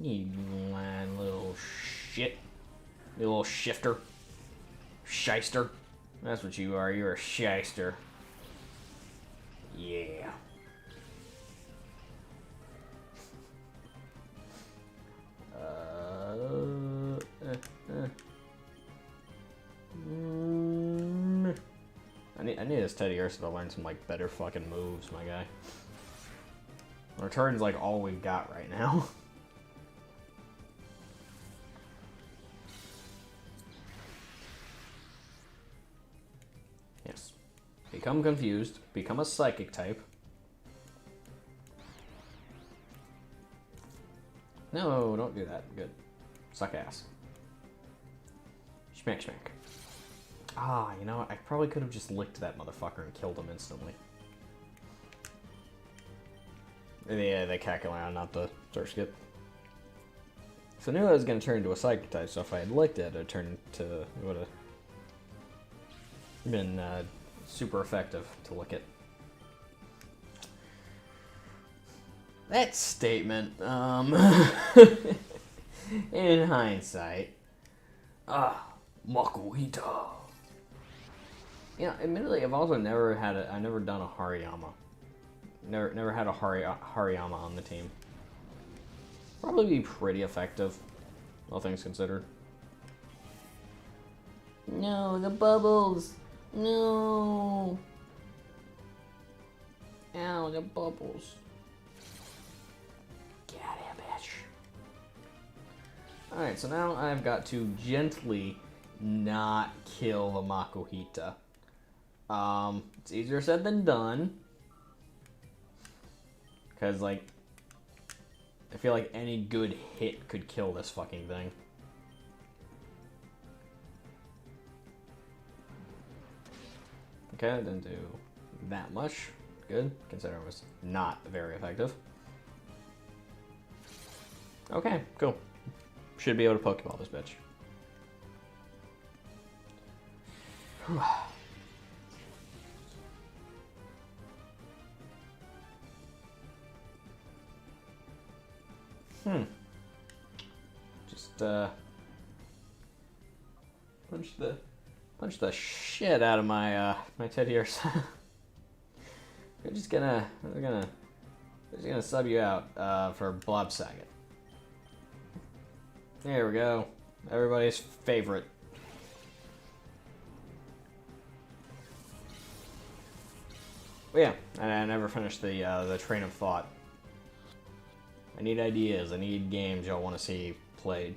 You lying little shit. You little shifter. Shyster. That's what you are. You're a shyster. Yeah. I need this Teddy Ursa to learn some like better fucking moves, my guy. Return's like all we've got right now. Yes. Become confused. Become a psychic type. No, don't do that. Good. Suck ass. Schmack schmack. Ah, you know what? I probably could have just licked that motherfucker and killed him instantly. Yeah, the Kakalon, not the Surskit. So I knew I was going to turn into a Psychic type, so if I had licked it, it would have been super effective to lick it. That statement, in hindsight, Makuhita. You know, admittedly, I've also never done a Hariyama. Never had a Hariyama on the team. Probably be pretty effective, all things considered. No, the bubbles! No! Ow, the bubbles. Get out of here, bitch. Alright, so now I've got to gently not kill the Makuhita. It's easier said than done. Because, like, I feel like any good hit could kill this fucking thing. Okay, I didn't do that much. Good, considering it was not very effective. Okay, cool. Should be able to Pokeball this bitch. Just punch the shit out of my my Teddy Ursa. I'm just gonna sub you out for Blob Saget. There we go. Everybody's favorite. But yeah, I never finished the train of thought. I need ideas. I need games y'all want to see played.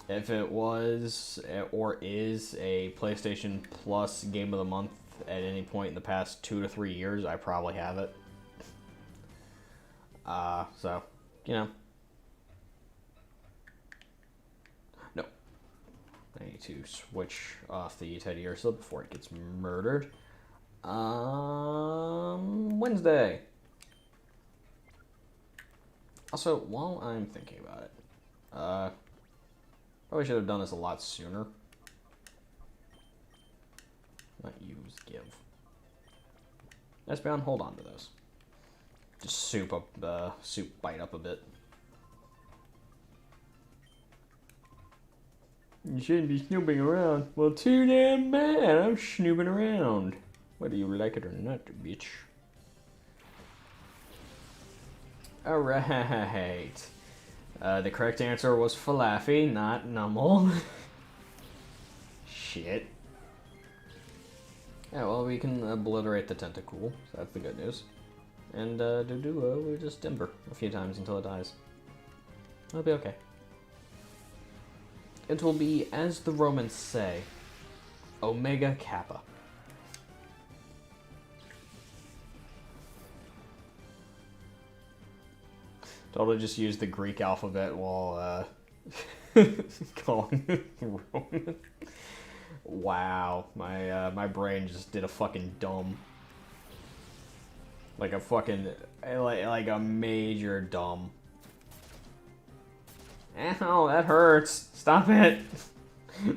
If it was or is a PlayStation Plus Game of the Month at any point in the past 2 to 3 years, I probably have it. So, you know. No. I need to switch off the Teddy Ursa before it gets murdered. Wednesday. Also, while I'm thinking about it, Probably should have done this a lot sooner. Not use, give. Espeon, hold on to those. Just soup bite up a bit. You shouldn't be snooping around. Well, too damn bad. I'm snooping around. Whether you like it or not, bitch. Alright. The correct answer was Falafi, not Numble. Shit. Yeah, well, we can obliterate the Tentacool, so that's the good news. And, we just Dimber a few times until it dies. It'll be okay. It will be, as the Romans say, Omega Kappa. Totally just use the Greek alphabet while, calling it Roman. Wow, my brain just did a fucking dumb. Like a fucking, like a major dumb. Ow, that hurts. Stop it.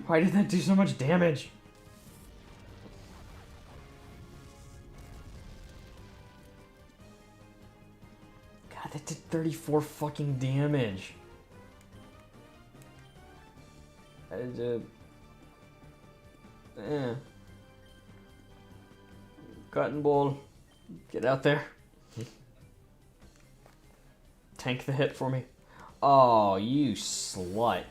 Why did that do so much damage? God, that did 34 fucking damage. Cotton Ball, get out there. Tank the hit for me. Oh, you slut.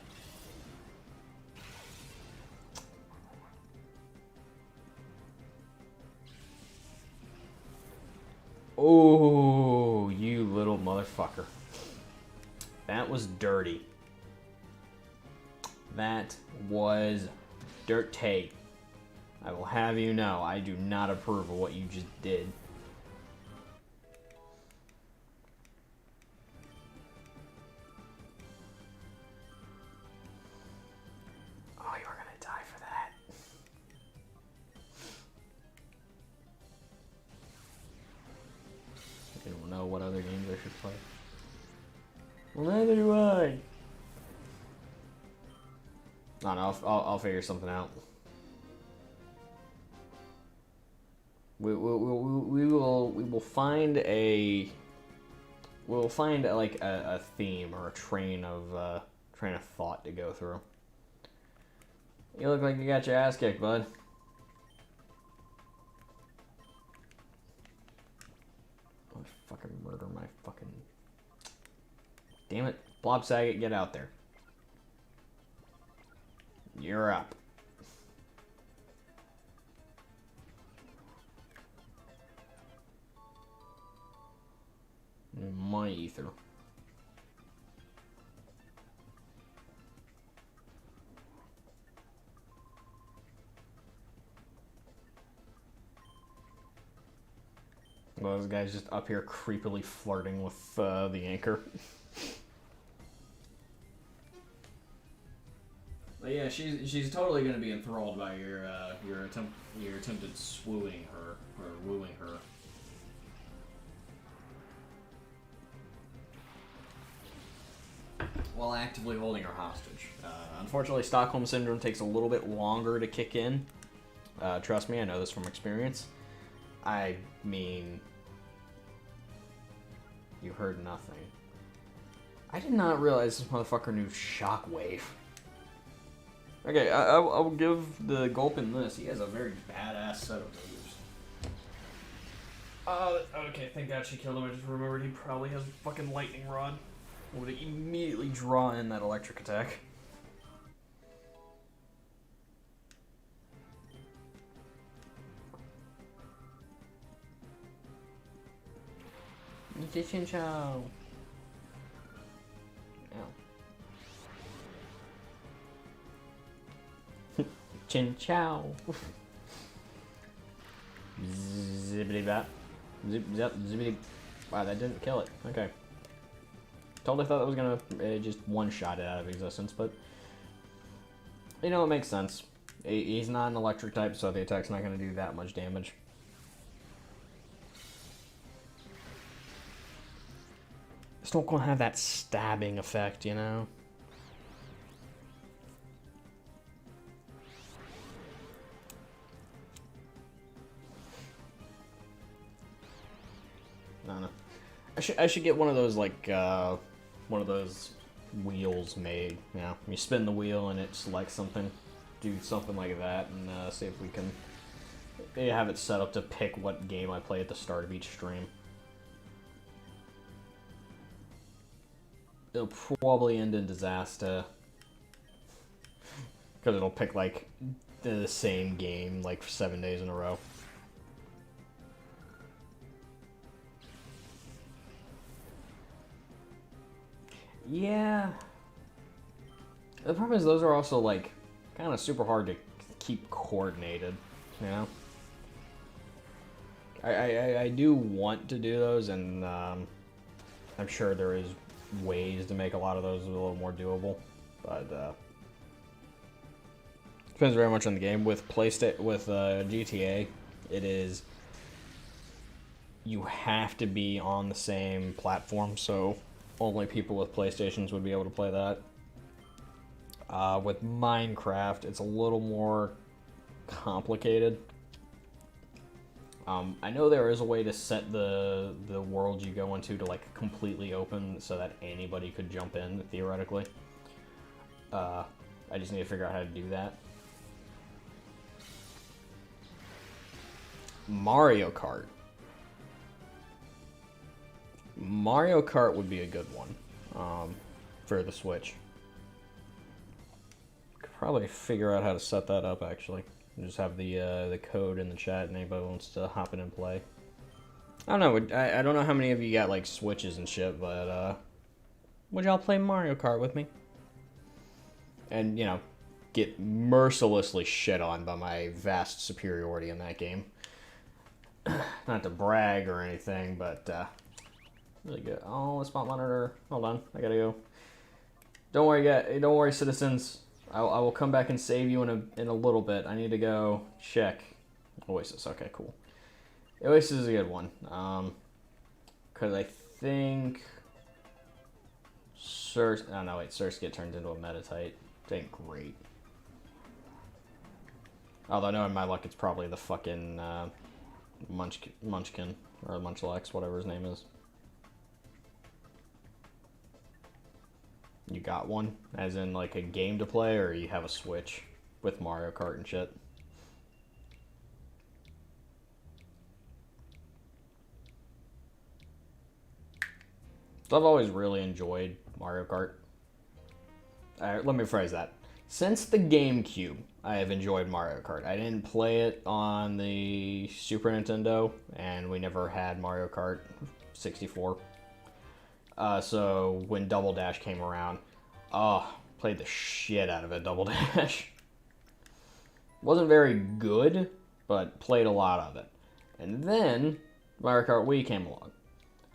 Oh, you little motherfucker. That was dirty. That was dirty. I will have you know, I do not approve of what you just did. Oh, you were gonna die for that. I don't know what other games I should play. Well, neither do I. I don't know, I'll figure something out. We will find like a theme or a train of thought to go through. You look like you got your ass kicked, bud. I'll fucking murder my fucking. Damn it, Blob Saget, get out there. You're up. My ether. Well, this guy's just up here creepily flirting with the anchor. But yeah, she's totally gonna be enthralled by your attempted swooing her or wooing her. While actively holding her hostage. Unfortunately, Stockholm Syndrome takes a little bit longer to kick in. Trust me, I know this from experience. I mean, you heard nothing. I did not realize this motherfucker knew Shockwave. Okay, I'll give the Gulpin this. He has a very badass set of moves. Okay, thank God she killed him. I just remembered he probably has a fucking lightning rod. Would immediately draw in that electric attack. Chin Chow. Ow. Chin Chow. Zippity bap. Zip zap zippity. Wow, that didn't kill it. Okay. Totally thought that was gonna just one-shot it out of existence, but you know, it makes sense. He's not an electric type, so the attack's not gonna do that much damage. It's not gonna have that stabbing effect, you know? I should get one of those like one of those wheels made. You know, you spin the wheel and it selects something. Do something like that and see if we can have it set up to pick what game I play at the start of each stream. It'll probably end in disaster. Because it'll pick, like, the same game, like, for 7 days in a row. Yeah. The problem is those are also, like, kind of super hard to keep coordinated, you know? I do want to do those, and I'm sure there is ways to make a lot of those a little more doable, but depends very much on the game. With GTA, it is you have to be on the same platform, so only people with PlayStations would be able to play that. With Minecraft, it's a little more complicated. I know there is a way to set the world you go into to like completely open so that anybody could jump in, theoretically. I just need to figure out how to do that. Mario Kart. Mario Kart would be a good one for the Switch. Could probably figure out how to set that up, actually. Just have the code in the chat and anybody wants to hop in and play. I don't know. I don't know how many of you got like Switches and shit, but would y'all play Mario Kart with me? And you know, get mercilessly shit on by my vast superiority in that game. Not to brag or anything, but really good. Oh, the spot monitor. Hold on, I gotta go. Don't worry, citizens. I will come back and save you in a little bit. I need to go check Oasis. Okay, cool. Oasis is a good one. Because I think oh no, wait, Sursk get turned into a Metatite. It ain't great. Although I know in my luck it's probably the fucking Munchkin or Munchlax, whatever his name is. You got one? As in, like, a game to play, or you have a Switch with Mario Kart and shit? So I've always really enjoyed Mario Kart. Let me phrase that. Since the GameCube, I have enjoyed Mario Kart. I didn't play it on the Super Nintendo, and we never had Mario Kart 64. So when Double Dash came around, played the shit out of it, Double Dash. Wasn't very good, but played a lot of it. And then Mario Kart Wii came along.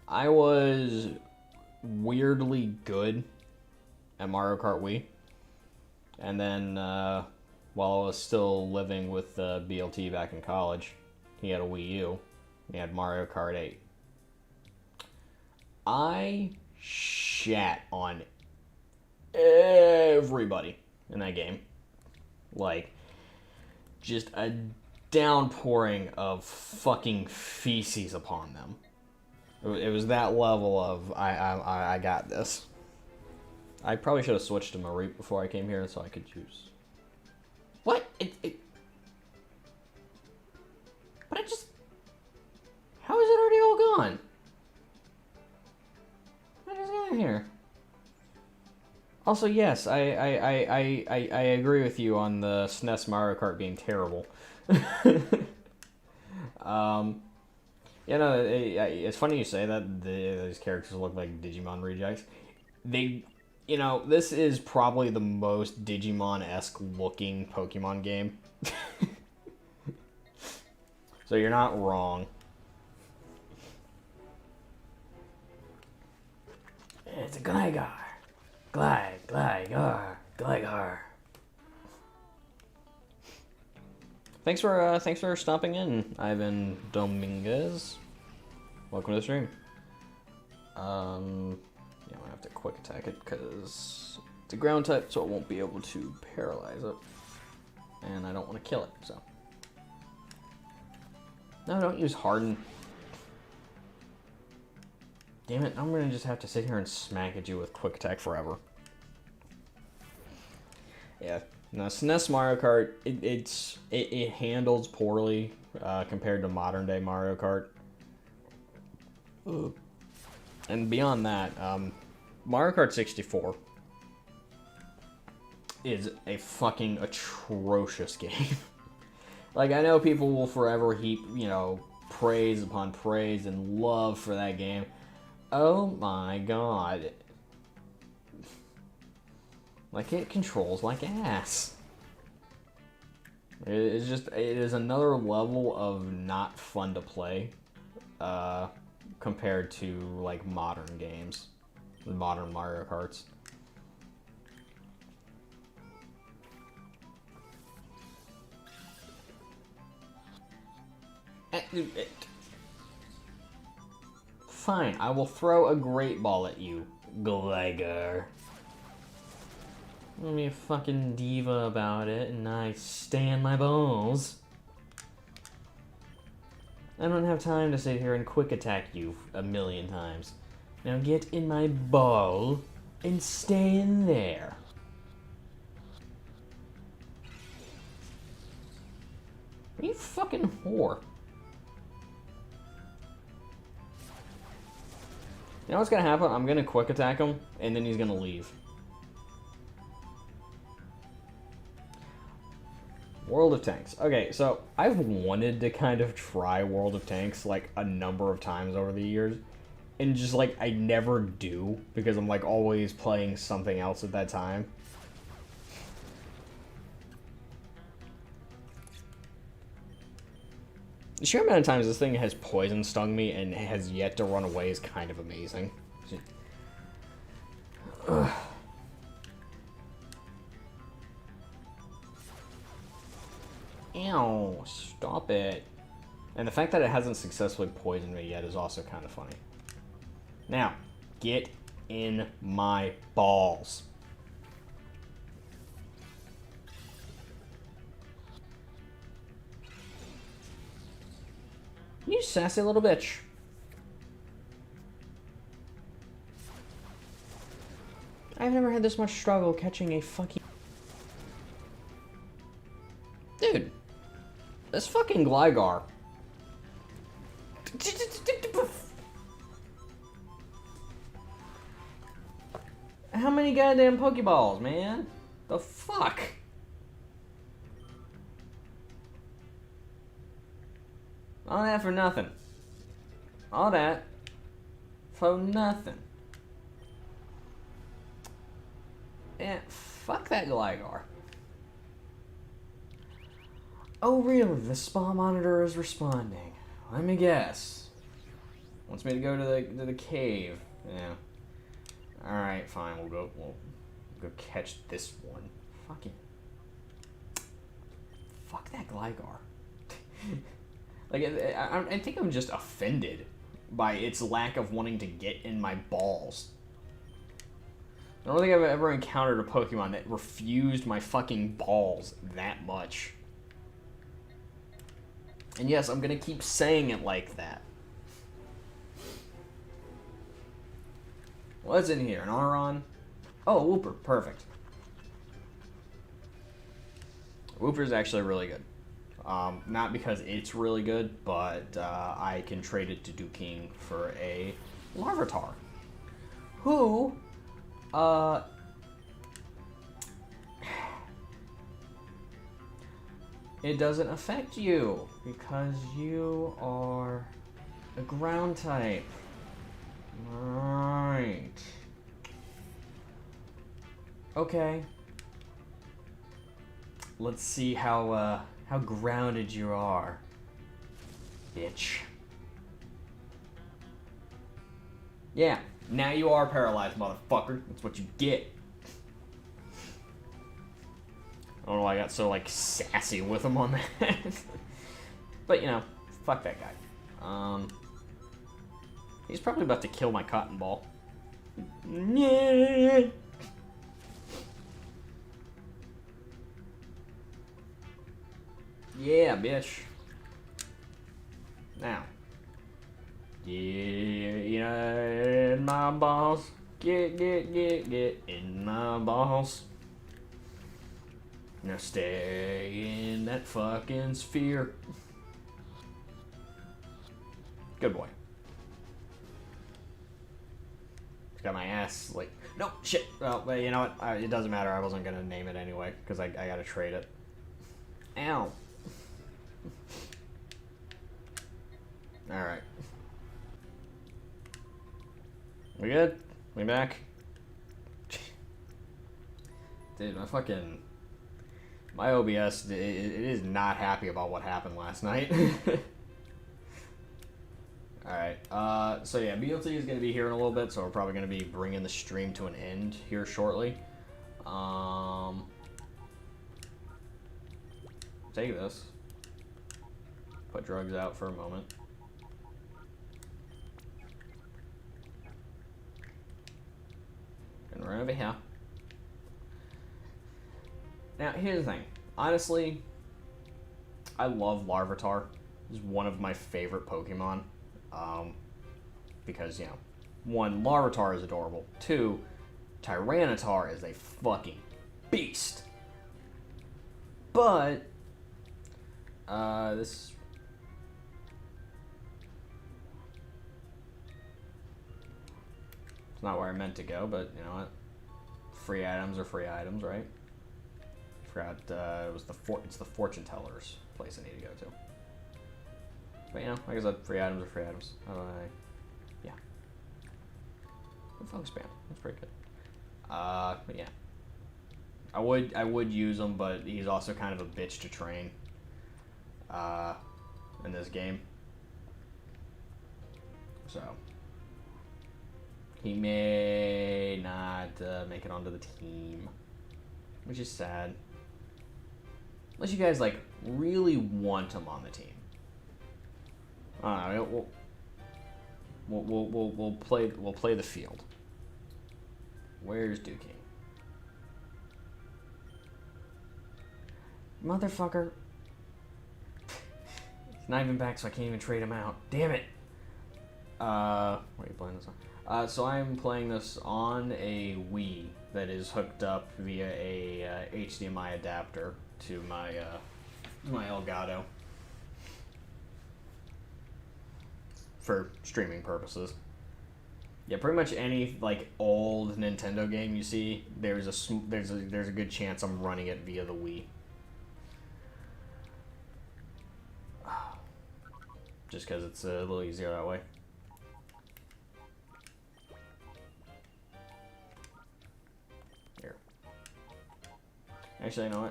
I was weirdly good at Mario Kart Wii. And then while I was still living with BLT back in college, he had a Wii U. He had Mario Kart 8. I shat on everybody in that game. Like, just a downpouring of fucking feces upon them. It was that level of, I got this. I probably should have switched to Mareep before I came here so I could choose. What? But I just... How is it already all gone? I just got here. Also, yes, I agree with you on the SNES Mario Kart being terrible. You know, it's funny you say that. These characters look like Digimon rejects. You know, this is probably the most Digimon-esque looking Pokemon game. So you're not wrong. It's a Gligar. Gligar. Thanks for stopping in, Ivan Dominguez. Welcome to the stream. Yeah, I'm gonna have to quick attack it because it's a ground type, so it won't be able to paralyze it, and I don't want to kill it. So no, don't use Harden. Damn it, I'm gonna just have to sit here and smack at you with quick attack forever. Yeah. No, SNES Mario Kart, it handles poorly compared to modern day Mario Kart. And beyond that, Mario Kart 64 is a fucking atrocious game. Like, I know people will forever heap, praise upon praise and love for that game. Oh my god. Like, it controls like ass. It is another level of not fun to play, compared to, like, modern games. Modern Mario Karts. Fine, I will throw a great ball at you, Gligar. Let me a fucking diva about it, and I stand my balls. I don't have time to sit here and quick attack you a million times. Now get in my ball and stay in there. You fucking whore. You know what's gonna happen? I'm gonna quick attack him, and then he's gonna leave. World of Tanks. Okay, so I've wanted to kind of try World of Tanks, like, a number of times over the years. And just, like, I never do, because I'm, like, always playing something else at that time. The sheer amount of times this thing has poison stung me and has yet to run away is kind of amazing. Ugh. Ew, stop it. And the fact that it hasn't successfully poisoned me yet is also kind of funny. Now, get in my balls. You sassy little bitch. I've never had this much struggle catching a fucking... Dude. This fucking Gligar. How many goddamn Pokeballs, man? The fuck? All that for nothing. All that for nothing. Yeah, fuck that Gligar. Oh really, the spa monitor is responding. Let me guess. Wants me to go to the cave. Yeah. Alright, fine, we'll go catch this one. Fucking fuck that Gligar. Like, I think I'm just offended by its lack of wanting to get in my balls. I don't think I've ever encountered a Pokemon that refused my fucking balls that much. And yes, I'm gonna keep saying it like that. What's in here? An Aron? Oh, a Wooper. Perfect. Wooper's actually really good. Not because it's really good, but I can trade it to Duking for a Larvitar, who, it doesn't affect you because you are a ground type. Right. Okay. Let's see how grounded you are, bitch. Yeah, now you are paralyzed, motherfucker. That's what you get. I don't know why I got so, like, sassy with him on that. But, you know, fuck that guy. He's probably about to kill my cotton ball. Yeah. Yeah, bitch. Now, Get in my balls. Get in my balls. Now stay in that fucking sphere. Good boy. Got my ass like, no, shit. Well, you know what? It doesn't matter. I wasn't gonna name it anyway because I gotta trade it. Ow. Alright. We good? We back? Dude, my OBS, it is not happy about what happened last night. Alright, so yeah, BLT is going to be here in a little bit, so we're probably going to be bringing the stream to an end here shortly. Take this. Put drugs out for a moment. And right over here. Now, here's the thing. Honestly, I love Larvitar. It's one of my favorite Pokemon. Because, you know, one, Larvitar is adorable. Two, Tyranitar is a fucking beast. But, this... It's not where I meant to go, but, you know what? Free items are free items, right? Forgot, it's the Fortune Teller's place I need to go to. But, you know, like I said, free items are free items. Yeah. Funk spam. That's pretty good. But yeah. I would use him, but he's also kind of a bitch to train. In this game. So. He may not make it onto the team. Which is sad. Unless you guys, like, really want him on the team. I don't know. We'll play the field. Where's Duking? Motherfucker. He's not even back, so I can't even trade him out. Damn it. What are you playing this on? So I'm playing this on a Wii that is hooked up via a HDMI adapter to my Elgato for streaming purposes. Yeah, pretty much any like old Nintendo game you see, there's a good chance I'm running it via the Wii. Just because it's a little easier that way. Here. Actually, you know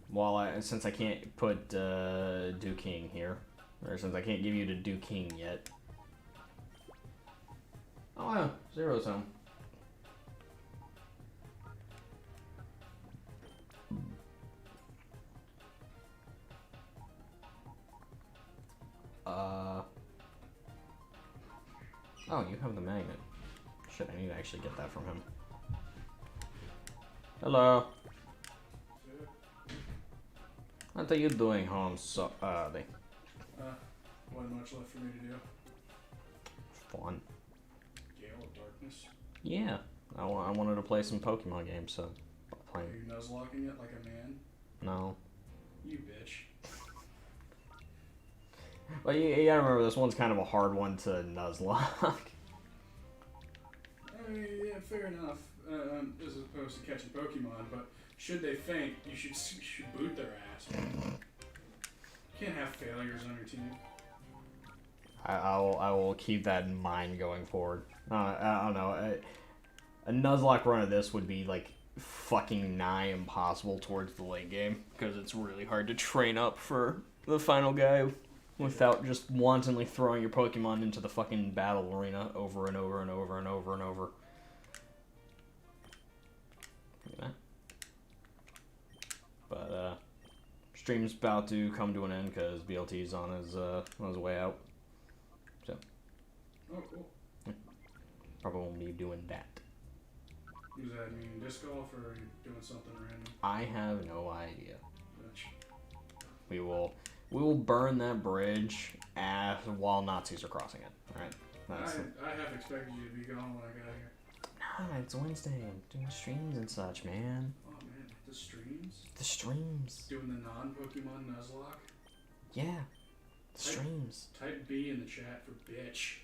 what? Since I can't put Duking here, or since I can't give you to Duking yet. Oh yeah, Zero's home. Oh, you have the magnet. Shit, I need to actually get that from him. Hello. What are you doing home so early? Wasn't much left for me to do. Fun. Gale of Darkness. Yeah, I wanted to play some Pokemon games, so Are you nuzlocking it like a man? No. You bitch. Well, you gotta remember, this one's kind of a hard one to nuzlocke. I mean, yeah, fair enough. As opposed to catching Pokemon, but should they faint, you should boot their ass. You can't have failures on your team. I will keep that in mind going forward. I don't know. A Nuzlocke run of this would be like fucking nigh impossible towards the late game because it's really hard to train up for the final guy without just wantonly throwing your Pokemon into the fucking battle arena over and over and over and over and over. Look at that. But stream's about to come to an end because BLT's on his way out. So. Oh, cool. Yeah. Probably won't be doing that. Does that mean disc golf or are you doing something random? I have no idea. Bitch. We will We will burn that bridge while Nazis are crossing it. All right. I half expected you to be gone when I got here. Nah, it's Wednesday. I'm doing streams and such, man. Oh man, the streams? The streams. Doing the non-Pokemon Nuzlocke? Yeah. The streams. Type B in the chat for bitch.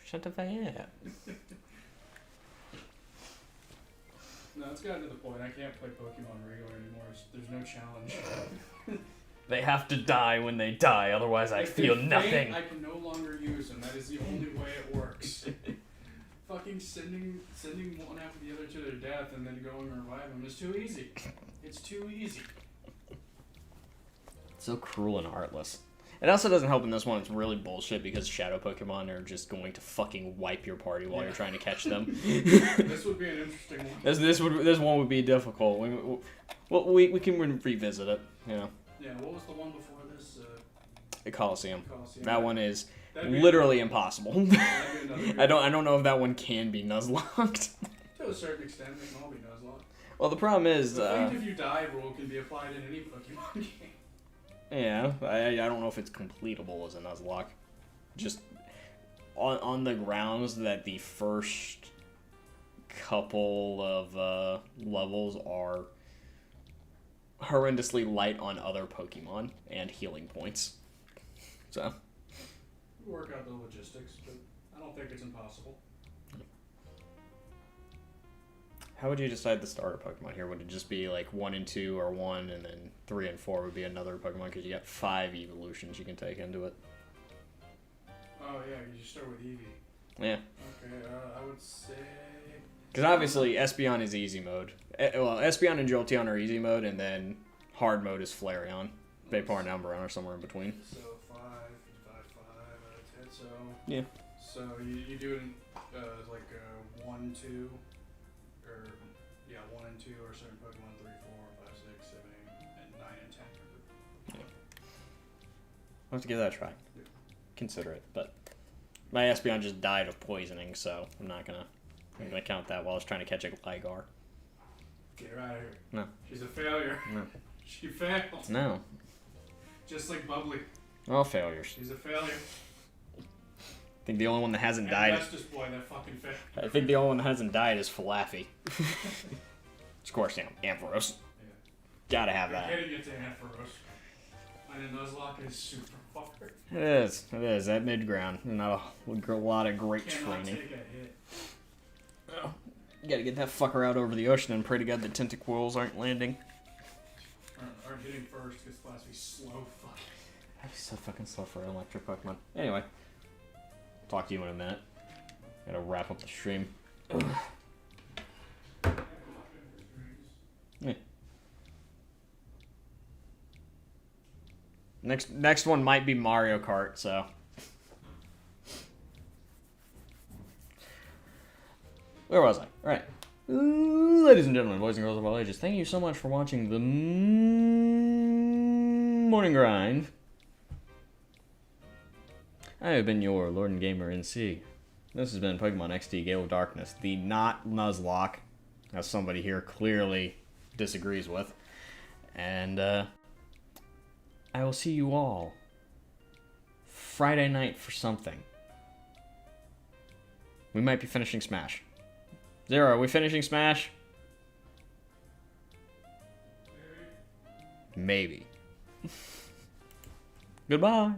Shut the fuck up. No, it's gotten to the point I can't play Pokemon regular anymore. There's no challenge. They have to die when they die, otherwise I feel nothing. I can no longer use them. That is the only way it works. Fucking sending one after the other to their death and then going and revive them is too easy. It's too easy. So cruel and heartless. It also doesn't help in this one. It's really bullshit because shadow Pokemon are just going to fucking wipe your party while you're trying to catch them. This would be an interesting one. This one would be difficult. We can revisit it. You know. Yeah. What was the one before this? The Coliseum. Coliseum. That one is literally impossible. I don't know if that one can be Nuzlocked. To a certain extent, they can all be Nuzlocke. Well, the problem is. The think if you die rule can be applied in any Pokemon game. Yeah, I don't know if it's completable as a Nuzlocke. Just on the grounds that the first couple of levels are horrendously light on other Pokemon and healing points. So. Work out the logistics, but I don't think it's impossible. How would you decide the starter Pokemon here? Would it just be like 1 and 2 or 1, and then 3 and 4 would be another Pokemon because you got 5 evolutions you can take into it? Oh yeah, you start with Eevee. Yeah. Okay, I would say... Because obviously Espeon is easy mode. Well, Espeon and Jolteon are easy mode, and then hard mode is Flareon. Vaporeon and Umbreon are somewhere in between. So 5, 10, so... Yeah. So you do it in like 1, 2... Or, yeah, 1 and 2 are certain Pokemon, 3, 4, 5, 6, 7, 8, and 9 and 10. Yeah. I'll have to give that a try. Yeah. Consider it, but my Espeon just died of poisoning, so I'm not gonna count that while I was trying to catch a Gligar. Get her out of here. No. She's a failure. No. She failed. No. Just like Bubbly. All failures. She's a failure. I think the only one that hasn't died. Boy, that fucking failed. I think the only one that hasn't died is Falafi. Of course, Ampharos. Yeah. Gotta have that. Getting it to Ampharos. And a Nuzlocke is super hard. It is. That mid-ground. Not a lot of great Cannot training. take a hit. Oh, you gotta get that fucker out over the ocean and pray to God the Tentaquills aren't landing. Aren't hitting first because Falafi's slow fuck. He's so fucking slow for an electric Pokemon. Anyway. Talk to you in a minute. Gotta wrap up the stream. Yeah. Next one might be Mario Kart, so. Where was I? Alright. Ladies and gentlemen, boys and girls of all ages, thank you so much for watching the Morning Grind. I have been your Lord and Gamer NC. This has been Pokemon XD Gale of Darkness, the not Nuzlocke, as somebody here clearly disagrees with. And I will see you all Friday night for something. We might be finishing Smash. Zero, are we finishing Smash? Maybe. Goodbye.